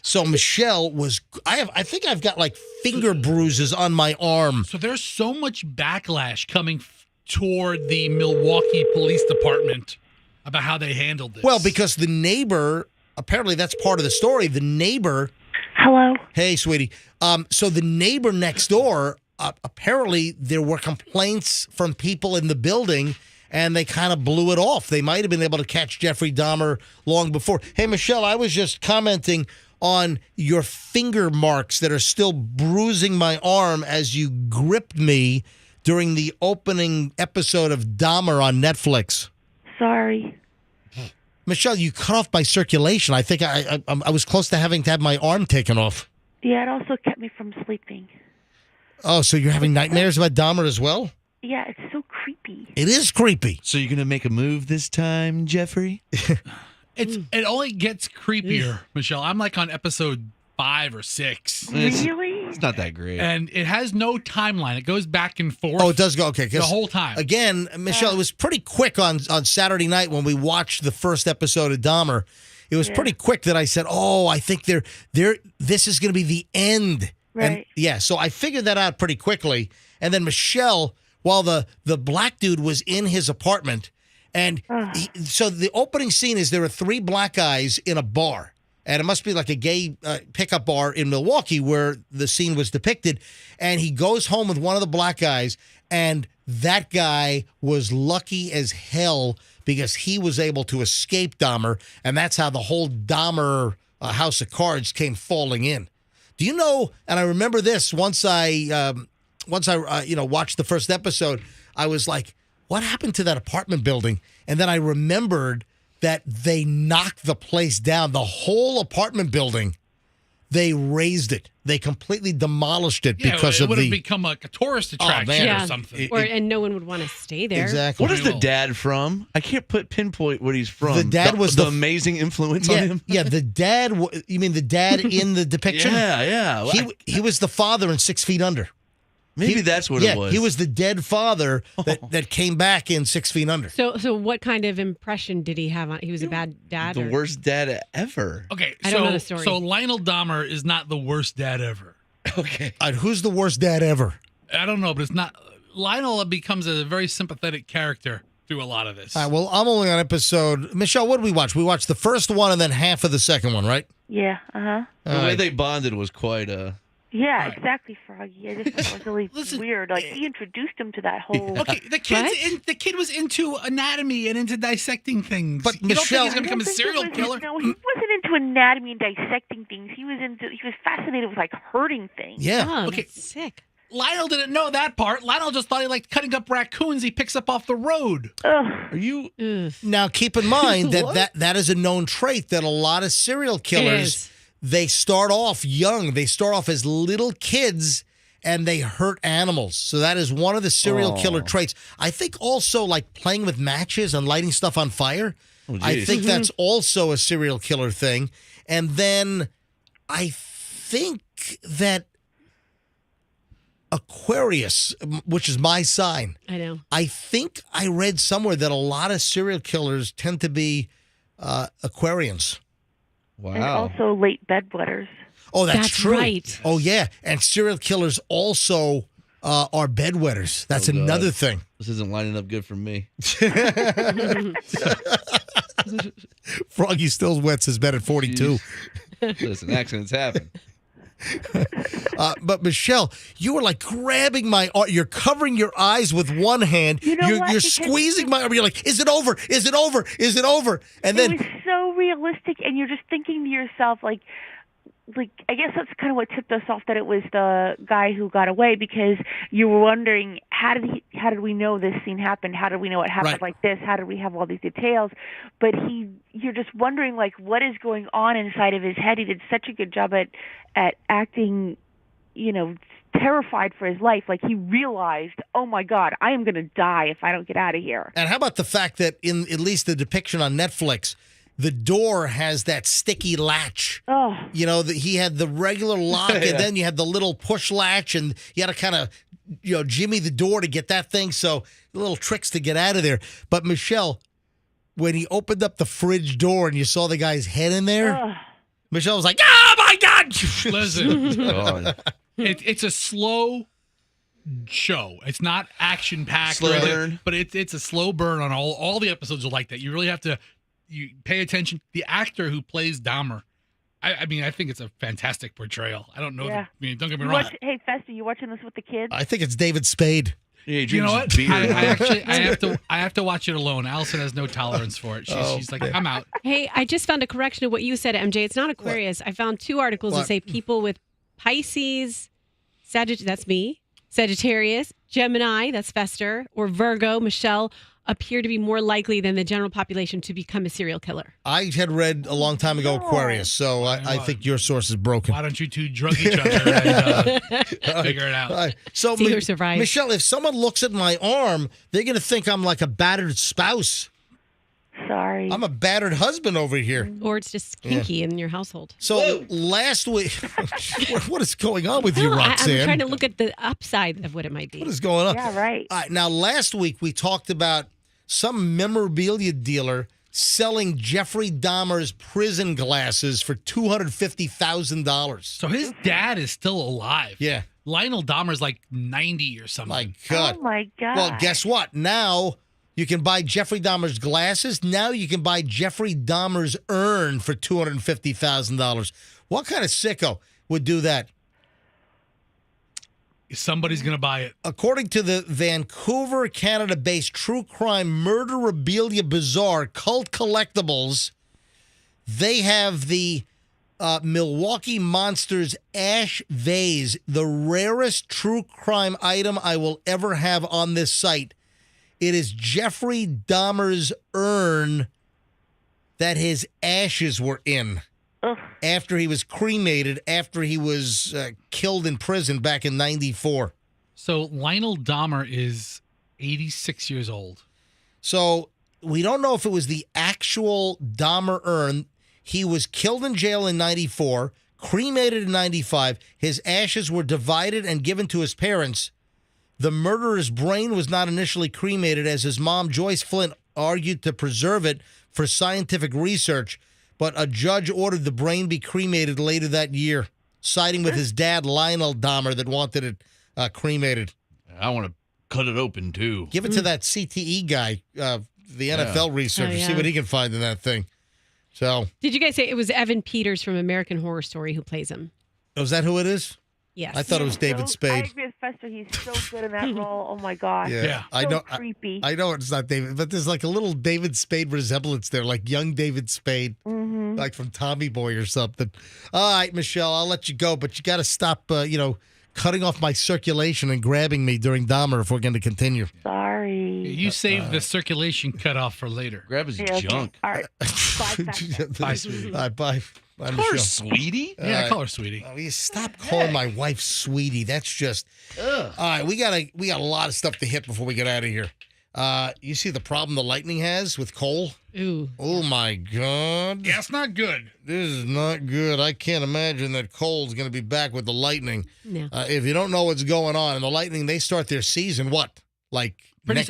So Michelle was, I think I've got like finger bruises on my arm. So there's so much backlash coming toward the Milwaukee Police Department about how they handled this. Well, because the neighbor, apparently that's part of the story. The neighbor. Hello. Hey, sweetie. So the neighbor next door, apparently there were complaints from people in the building, and they kind of blew it off. They might have been able to catch Jeffrey Dahmer long before. Hey, Michelle, I was just commenting on your finger marks that are still bruising my arm as you gripped me during the opening episode of Dahmer on Netflix. Sorry. Michelle, you cut off my circulation. I think I was close to having to have my arm taken off. Yeah, it also kept me from sleeping. Oh, so you're having nightmares about Dahmer as well? Yeah, it's so creepy. It is creepy. So you're going to make a move this time, Jeffrey? It only gets creepier, Michelle. I'm like on episode 5 or 6. Really? It's not that great. And it has no timeline. It goes back and forth. Oh, it does go. Okay. 'cause the whole time. Again, Michelle, it was pretty quick on Saturday night when we watched the first episode of Dahmer. It was pretty quick that I said, oh, I think this is going to be the end. Right. And yeah, so I figured that out pretty quickly. And then Michelle, while the black dude was in his apartment, and so the opening scene is there are 3 black guys in a bar. And it must be like a gay pickup bar in Milwaukee where the scene was depicted. And he goes home with one of the black guys, and that guy was lucky as hell because he was able to escape Dahmer, and that's how the whole Dahmer House of Cards came falling in. Do you know? And I remember this once I watched the first episode. I was like, "What happened to that apartment building?" And then I remembered that they knocked the place down. The whole apartment building, they razed it. They completely demolished it because it of would have the. become like a tourist attraction or something. And no one would want to stay there. Exactly. What is the dad from? I can't pinpoint what he's from. The dad was the amazing influence on him. Yeah, the dad. You mean the dad in the depiction? Yeah. He was the father in 6 Feet Under. Maybe that's what it was. He was the dead father that came back in 6 Feet Under. So what kind of impression did he have on? He was a bad dad. The worst dad ever. Okay, I don't know the story. So Lionel Dahmer is not the worst dad ever. Okay. Who's the worst dad ever? I don't know, but it's not. Lionel becomes a very sympathetic character through a lot of this. All right, well, I'm only on episode. Michelle, what did we watch? We watched the first one and then half of the second one, right? Yeah, The way they bonded was quite Yeah, exactly, Froggy. I just thought it was really weird. Like, he introduced him to that whole... Okay, the kid was into anatomy and into dissecting things. But you Michelle... don't think he's going to become a serial killer? No, he wasn't into anatomy and dissecting things. He was fascinated with like hurting things. Yeah. Oh, Okay. that's sick. Lionel didn't know that part. Lionel just thought he liked cutting up raccoons he picks up off the road. Ugh. Are you? Now, keep in mind that is a known trait that a lot of serial killers, they start off young. They start off as little kids and they hurt animals. So that is one of the serial killer traits. I think also like playing with matches and lighting stuff on fire. I think that's also a serial killer thing. And then I think that Aquarius, which is my sign. I know. I think I read somewhere that a lot of serial killers tend to be Aquarians. Wow. And also late bedwetters. Oh, that's true. Right. Oh, yeah. And serial killers also are bedwetters. That's another thing. This isn't lining up good for me. Froggy still wets his bed at 42. Listen, accidents happen. But Michelle, you were like grabbing my arm. You're covering your eyes with one hand. You know what? You're Because squeezing my arm. You're like, is it over? Is it over? Is it over? And it then was so realistic, and you're just thinking to yourself, like I guess that's kind of what tipped us off that it was the guy who got away, because you were wondering how did we know this scene happened? How did we know it happened like this? How did we have all these details? But you're just wondering like what is going on inside of his head. He did such a good job at acting, terrified for his life. Like he realized, oh my God, I am going to die if I don't get out of here. And how about the fact that in at least the depiction on Netflix, the door has that sticky latch. Oh. He had the regular lock, and then you had the little push latch, and you had to kind of, jimmy the door to get that thing. So little tricks to get out of there. But Michelle, when he opened up the fridge door and you saw the guy's head in there, Michelle was like, "Oh my God!" Listen, it's a slow show. It's not action packed, Slow burn. but it's a slow burn on all the episodes are like that. You really have to. You pay attention. The actor who plays Dahmer, I mean, I think it's a fantastic portrayal. I don't know. Yeah. Don't get me wrong. Hey, Festa, you watching this with the kids? I think it's David Spade. Yeah, You know what? I have to watch it alone. Allison has no tolerance for it. She's like, I'm out. Hey, I just found a correction of what you said, MJ. It's not Aquarius. I found 2 articles that say people with Pisces, that's me, Sagittarius, Gemini, that's Fester, or Virgo, Michelle, appear to be more likely than the general population to become a serial killer. I had read a long time ago Aquarius, so I think your source is broken. Why don't you two drug each other and figure it out? All right. So, See who survives. Michelle, if someone looks at my arm, they're going to think I'm like a battered spouse. Sorry. I'm a battered husband over here. Or it's just kinky in your household. So last week, what is going on with you, Roxanne? I'm trying to look at the upside of what it might be. What is going on? Yeah, right. All right, now, last week we talked about some memorabilia dealer selling Jeffrey Dahmer's prison glasses for $250,000. So his dad is still alive. Yeah. Lionel Dahmer's like 90 or something. My God. Oh my God. Well, guess what? Now you can buy Jeffrey Dahmer's glasses. Now you can buy Jeffrey Dahmer's urn for $250,000. What kind of sicko would do that? Somebody's going to buy it. According to the Vancouver, Canada-based true crime murderabilia bazaar, Cult Collectibles, they have the Milwaukee Monsters ash vase, the rarest true crime item I will ever have on this site. It is Jeffrey Dahmer's urn that his ashes were in. Ugh. After he was cremated, after he was killed in prison back in 94. So Lionel Dahmer is 86 years old. So we don't know if it was the actual Dahmer urn. He was killed in jail in 94, cremated in 95. His ashes were divided and given to his parents. The murderer's brain was not initially cremated, as his mom, Joyce Flint, argued to preserve it for scientific research. But a judge ordered the brain be cremated later that year, siding with his dad, Lionel Dahmer, that wanted it cremated. I want to cut it open, too. Give it to that CTE guy, the NFL researcher, see what he can find in that thing. So, Did you guys say it was Evan Peters from American Horror Story who plays him? is that who it is? Yes. I thought it was David I Spade. agree with Fester. He's so good in that role. Oh my gosh. Yeah, I So know. creepy. I know it's not David, but there's like a little David Spade resemblance there, like young David Spade, like from Tommy Boy or something. All right, Michelle, I'll let you go, but you got to stop, cutting off my circulation and grabbing me during Dahmer if we're going to continue. Sorry. You save the circulation cutoff for later. Grab his Yeah, okay. junk. All right. Bye, Fester. Bye, sweetie. All right, bye. Bye, Call her Michelle. sweetie. Yeah, call her sweetie. Oh, you stop calling my wife sweetie. That's just. All right, we got a lot of stuff to hit before we get out of here. You see the problem the Lightning has with Cole? Ooh. Oh my God. Yeah, it's not good. This is not good. I can't imagine that Cole's going to be back with the Lightning. No. If you don't know what's going on, and the Lightning, they start their season what? Like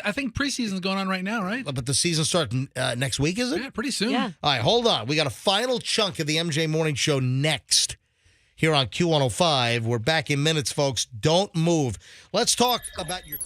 I think preseason's going on right now, right? but the season starts next week, is it? Yeah, pretty soon. Yeah. All right, hold on. We got a final chunk of the MJ Morning Show next here on Q105. We're back in minutes, folks. Don't move. Let's talk about your...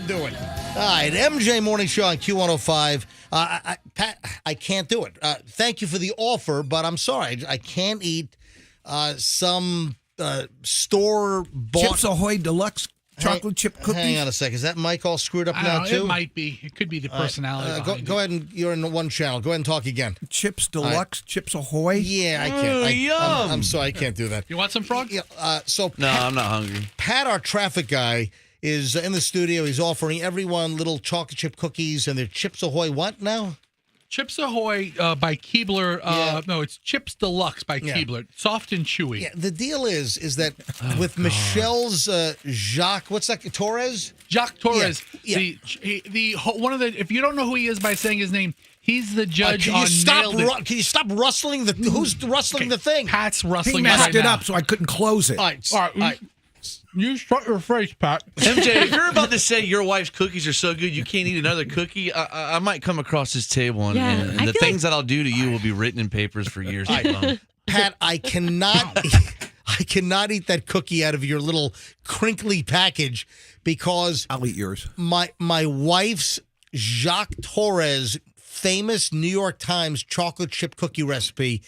do it. All right, MJ Morning Show on Q105. Pat, I can't do it. Thank you for the offer, but I'm sorry. I can't eat some store-bought... Chips Ahoy Deluxe chocolate chip cookies. Hang on a second. Is that mic all screwed up now, too? It might be. It could be the personality. Go ahead and you're in the one channel. Go ahead and talk again. Chips Deluxe, Chips Ahoy. Yeah, I can't. Yum. I'm sorry, I can't do that. You want some frog? Yeah, No, I'm not hungry. Pat, our traffic guy, is in the studio. He's offering everyone little chocolate chip cookies, and they're Chips Ahoy what now? Chips Ahoy by Keebler. No, it's Chips Deluxe by Keebler. Soft and chewy. Yeah, the deal is that with Michelle's Jacques, what's that? Torres? Jacques Torres. Yeah. The one of the. If you don't know who he is by saying his name, he's the judge can on you stop Nailed It. Can you stop rustling the? Who's rustling the thing? Pat's He rustling. messed it now. up, so I couldn't close it. All right. You shut your face, Pat. MJ, if you're about to say your wife's cookies are so good you can't eat another cookie, I might come across this table and, Yeah, and I the feel things that I'll do to you will be written in papers for years to come. Pat, I cannot eat that cookie out of your little crinkly package because I'll eat yours. My wife's Jacques Torres famous New York Times chocolate chip cookie recipe,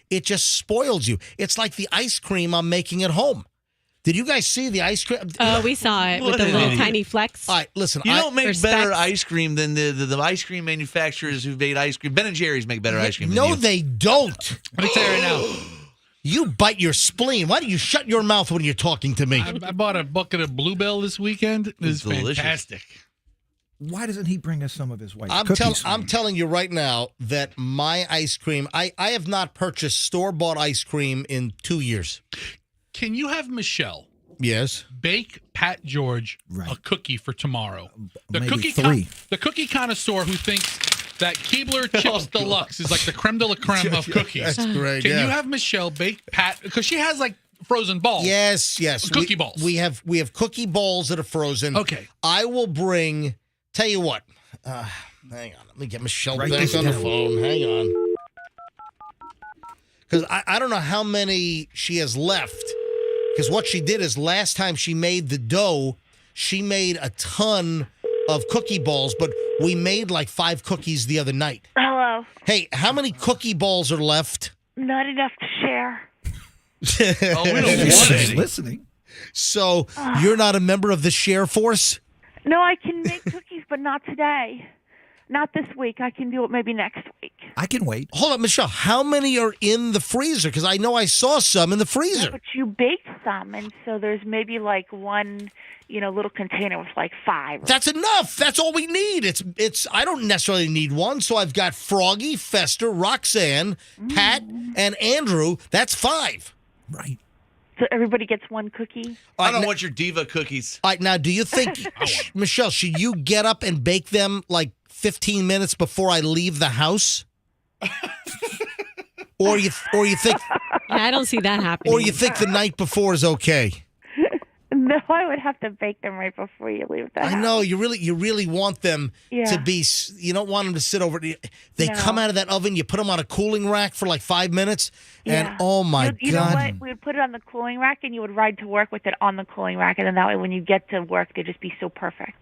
it just spoils you. It's like the ice cream I'm making at home. Did you guys see the ice cream? Oh, we saw it with the little tiny flecks. All right, listen. You don't make There's better specks. ice cream than the ice cream manufacturers who've made ice cream. Ben and Jerry's make better ice cream than No, you. they don't. Let me tell you right now. You bite your spleen. Why do you shut your mouth when you're talking to me? I bought a bucket of Bluebell this weekend. It was delicious. fantastic. Why doesn't he bring us some of his wife's cookies? I'm telling you right now that my ice cream, I have not purchased store-bought ice cream in 2 years. Can you have Michelle Yes. bake Pat George a cookie for tomorrow? The Maybe cookie three. the cookie connoisseur who thinks that Keebler Chips Deluxe is like the creme de la creme of cookies. That's great. Can yeah. you have Michelle bake Pat, because she has like frozen balls? Yes. Cookie balls. We have cookie balls that are frozen. Okay. I will bring. Tell you what. Hang on. Let me get Michelle Write back this on the down. phone. Hang on. Because I don't know how many she has left. Because what she did is last time she made the dough, she made a ton of cookie balls, but we made like 5 cookies the other night. Hello. Hey, how many cookie balls are left? Not enough to share. Oh, we don't want She's any. listening. So you're not a member of the Share Force? No, I can make cookies, but not today. Not this week. I can do it maybe next week. I can wait. Hold on, Michelle. How many are in the freezer? Because I know I saw some in the freezer. But you baked some, and so there's maybe like one, little container with like 5. That's enough. That's all we need. It's. I don't necessarily need one. So I've got Froggy, Fester, Roxanne, Pat, and Andrew. That's 5. Right. So everybody gets one cookie. I don't want your diva cookies. All right, now, do you think, Michelle, should you get up and bake them like 15 minutes before I leave the house? or you think, Yeah, I don't see that happening. or you think the night before is okay? No, I would have to bake them right before you leave the I house. know you really want them Yeah. to be. You don't want them to sit over. They No. come out of that oven. You put them on a cooling rack for like 5 minutes, and Yeah. oh my You know god! what? We would put it on the cooling rack, and you would ride to work with it on the cooling rack, and then that way, when you get to work, they'd just be so perfect.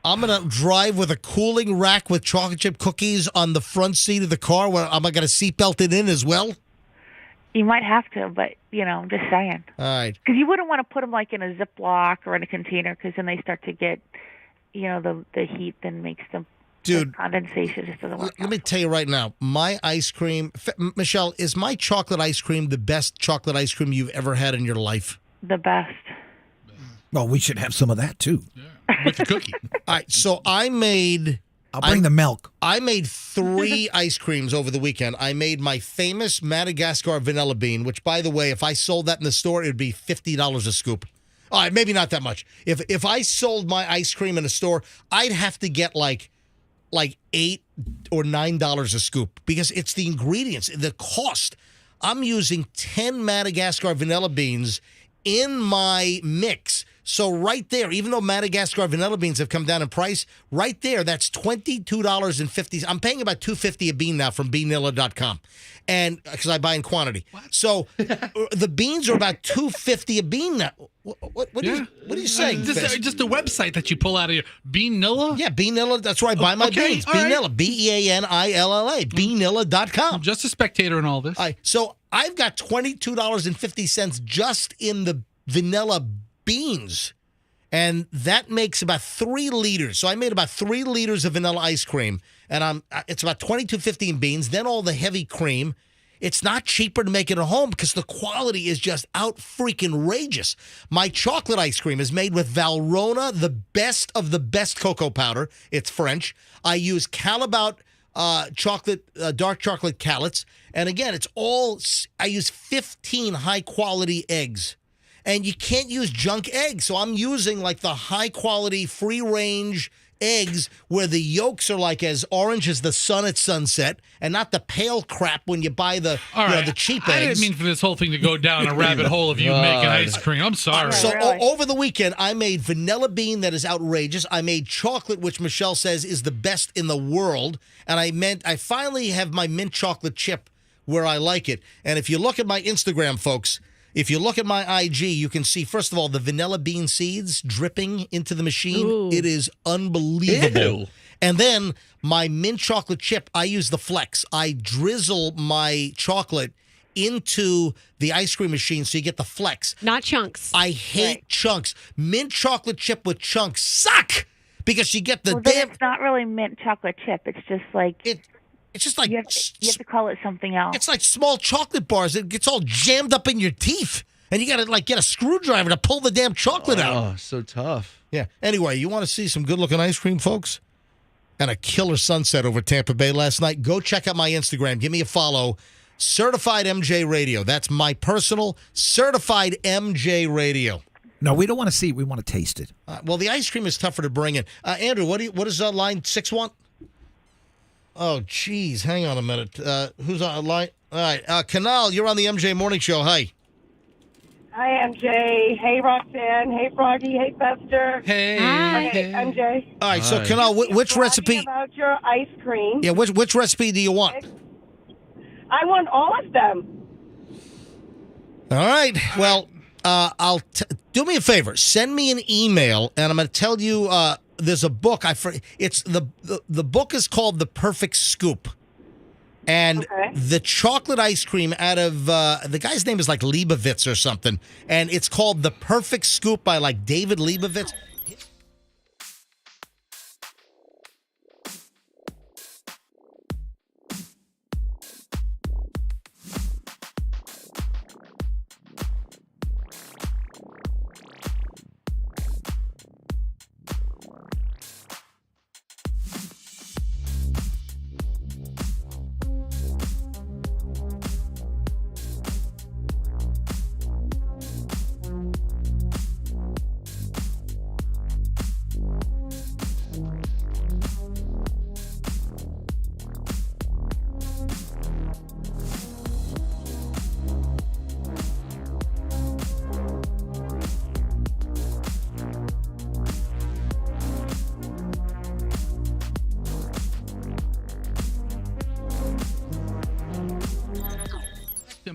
I'm gonna drive with a cooling rack with chocolate chip cookies on the front seat of the car. Am I gonna seatbelt it in as well? You might have to, but I'm just saying. All right. Because you wouldn't want to put them like in a Ziploc or in a container, because then they start to get, the heat then makes them. Dude, the condensation just doesn't work. Let me tell you right now, my ice cream, Michelle, is my chocolate ice cream the best chocolate ice cream you've ever had in your life? The best. Well, we should have some of that too. With the cookie. All right, so I'll bring the milk. I made 3 ice creams over the weekend. I made my famous Madagascar vanilla bean, which, by the way, if I sold that in the store, it would be $50 a scoop. All right, maybe not that much. If I sold my ice cream in a store, I'd have to get like $8 or $9 a scoop because it's the ingredients, the cost. I'm using 10 Madagascar vanilla beans in my mix. So right there, even though Madagascar vanilla beans have come down in price, right there, that's $22.50. I'm paying about $2.50 a bean now from beanilla.com, and because I buy in quantity. So the beans are about $2.50 a bean now. What are you saying? Just a website that you pull out of your Beanilla? Yeah, Beanilla. That's where I buy my beans. Beanilla. Beanilla. Beanilla.com. Just a spectator in all this. So I've got $22.50 just in the vanilla beans, and that makes about 3 liters. So I made about 3 liters of vanilla ice cream, and it's about $22.50 in beans. Then all the heavy cream. It's not cheaper to make it at home because the quality is just out freaking rageous. My chocolate ice cream is made with Valrhona, the best of the best cocoa powder. It's French. I use Calabout dark chocolate callets. And again, I use 15 high quality eggs. And you can't use junk eggs. So I'm using like the high quality free range eggs where the yolks are like as orange as the sun at sunset, and not the pale crap when you buy the the cheap eggs. I didn't mean for this whole thing to go down a rabbit hole of you making ice cream. I'm sorry. So over the weekend, I made vanilla bean that is outrageous. I made chocolate, which Michelle says is the best in the world, and I finally have my mint chocolate chip where I like it. And if you look at my Instagram, folks, if you look at my IG, you can see, first of all, the vanilla bean seeds dripping into the machine. Ooh. It is unbelievable. Ew. And then my mint chocolate chip, I use the Flex. I drizzle my chocolate into the ice cream machine so you get the Flex. Not chunks. I hate chunks. Mint chocolate chip with chunks suck because you get the damn... It's not really mint chocolate chip. It's just like... It's just like... You have to call it something else. It's like small chocolate bars. It gets all jammed up in your teeth. And you got to get a screwdriver to pull the damn chocolate out. Oh, so tough. Yeah. Anyway, you want to see some good-looking ice cream, folks? And a killer sunset over Tampa Bay last night? Go check out my Instagram. Give me a follow. Certified MJ Radio. That's my personal Certified MJ Radio. No, we don't want to see it. We want to taste it. Well, the ice cream is tougher to bring in. Andrew, what does line 6 want? Oh, geez. Hang on a minute. Who's on line? All right. Canal, you're on the MJ Morning Show. Hi. Hi, MJ. Hey, Roxanne. Hey, Froggy. Hey, Fester. Hey. Okay, MJ. All right. So, Canal, which recipe? About your ice cream. Yeah, which recipe do you want? I want all of them. All right. Well, do me a favor. Send me an email, and I'm going to tell you there's a book. It's the book is called The Perfect Scoop. And the chocolate ice cream out of the guy's name is like Leibovitz or something. And it's called The Perfect Scoop by like David Leibovitz.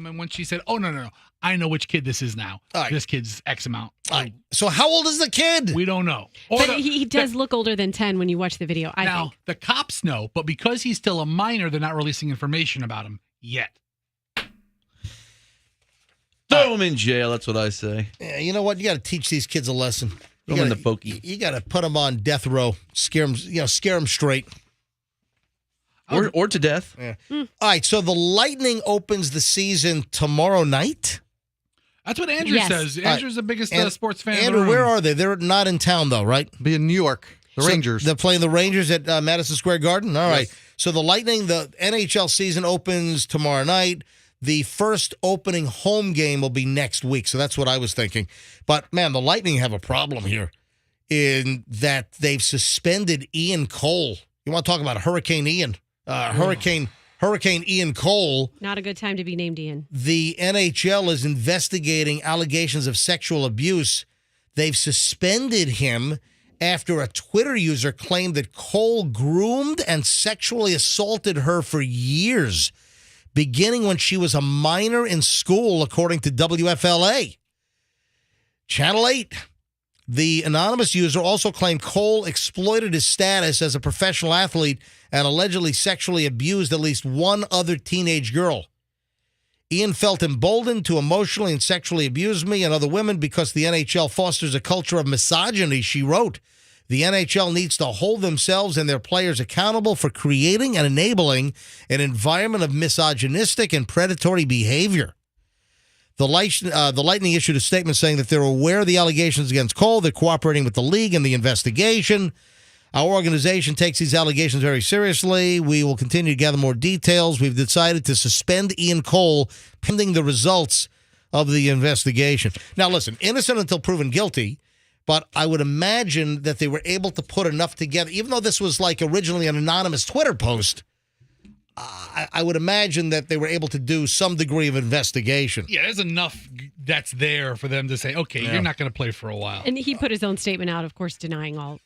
And when she said, "Oh no, I know which kid this is now. Right. This kid's X amount." Right. So how old is the kid? We don't know. But he does look older than 10 when you watch the video, I think. The cops know, but because he's still a minor, they're not releasing information about him yet. Throw him in jail. That's what I say. Yeah, you know what? You got to teach these kids a lesson. Throw them in the pokey. You got to put them on death row. Scare them straight. Or to death. Yeah. All right, so the Lightning opens the season tomorrow night? That's what Andrew says. Andrew's the biggest sports fan. Andrew, where are they? They're not in town, though, right? Be in New York. The Rangers. They're playing the Rangers at Madison Square Garden? All right. So the Lightning, the NHL season opens tomorrow night. The first opening home game will be next week. So that's what I was thinking. But, man, the Lightning have a problem here in that they've suspended Ian Cole. You want to talk about Hurricane Ian? Hurricane Ian Cole. Not a good time to be named Ian. The NHL is investigating allegations of sexual abuse They've suspended him after a Twitter user claimed that Cole groomed and sexually assaulted her for years, beginning when she was a minor in school, according to WFLA. Channel 8. The anonymous user also claimed Cole exploited his status as a professional athlete and allegedly sexually abused at least one other teenage girl. Ian felt emboldened to emotionally and sexually abuse me and other women because the NHL fosters a culture of misogyny, she wrote. The NHL needs to hold themselves and their players accountable for creating and enabling an environment of misogynistic and predatory behavior. The Lightning issued a statement saying that they're aware of the allegations against Cole. They're cooperating with the league in the investigation. Our organization takes these allegations very seriously. We will continue to gather more details. We've decided to suspend Ian Cole pending the results of the investigation. Now, listen, innocent until proven guilty, but I would imagine that they were able to put enough together, even though this was like originally an anonymous Twitter post. I would imagine that they were able to do some degree of investigation. Yeah, there's enough that's there for them to say, okay, you're not going to play for a while. And he put his own statement out, of course, denying all.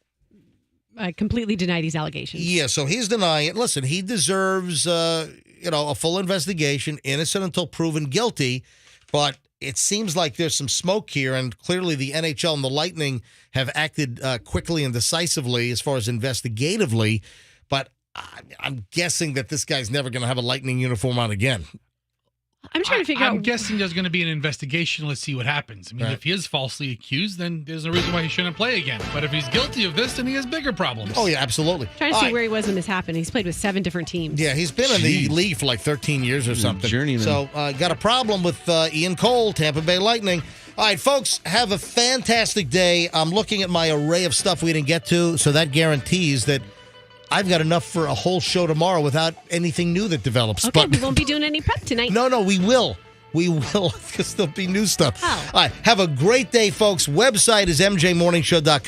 Completely deny these allegations. Yeah, so he's denying it. Listen, he deserves, a full investigation, innocent until proven guilty. But it seems like there's some smoke here, and clearly the NHL and the Lightning have acted quickly and decisively as far as investigatively. But I'm guessing that this guy's never going to have a Lightning uniform on again. I'm trying to figure out. I'm guessing there's going to be an investigation. Let's see what happens. I mean, if he is falsely accused, then there's no reason why he shouldn't play again. But if he's guilty of this, then he has bigger problems. Oh, yeah, absolutely. Trying to see where he was when this happened. He's played with 7 different teams. Yeah, he's been in the league for like 13 years or something. Journeyman. So got a problem with Ian Cole, Tampa Bay Lightning. All right, folks, have a fantastic day. I'm looking at my array of stuff we didn't get to, so that guarantees that I've got enough for a whole show tomorrow without anything new that develops. Okay, we won't be doing any prep tonight. No, we will. We will, because there'll be new stuff. Oh. All right, have a great day, folks. Website is mjmorningshow.com.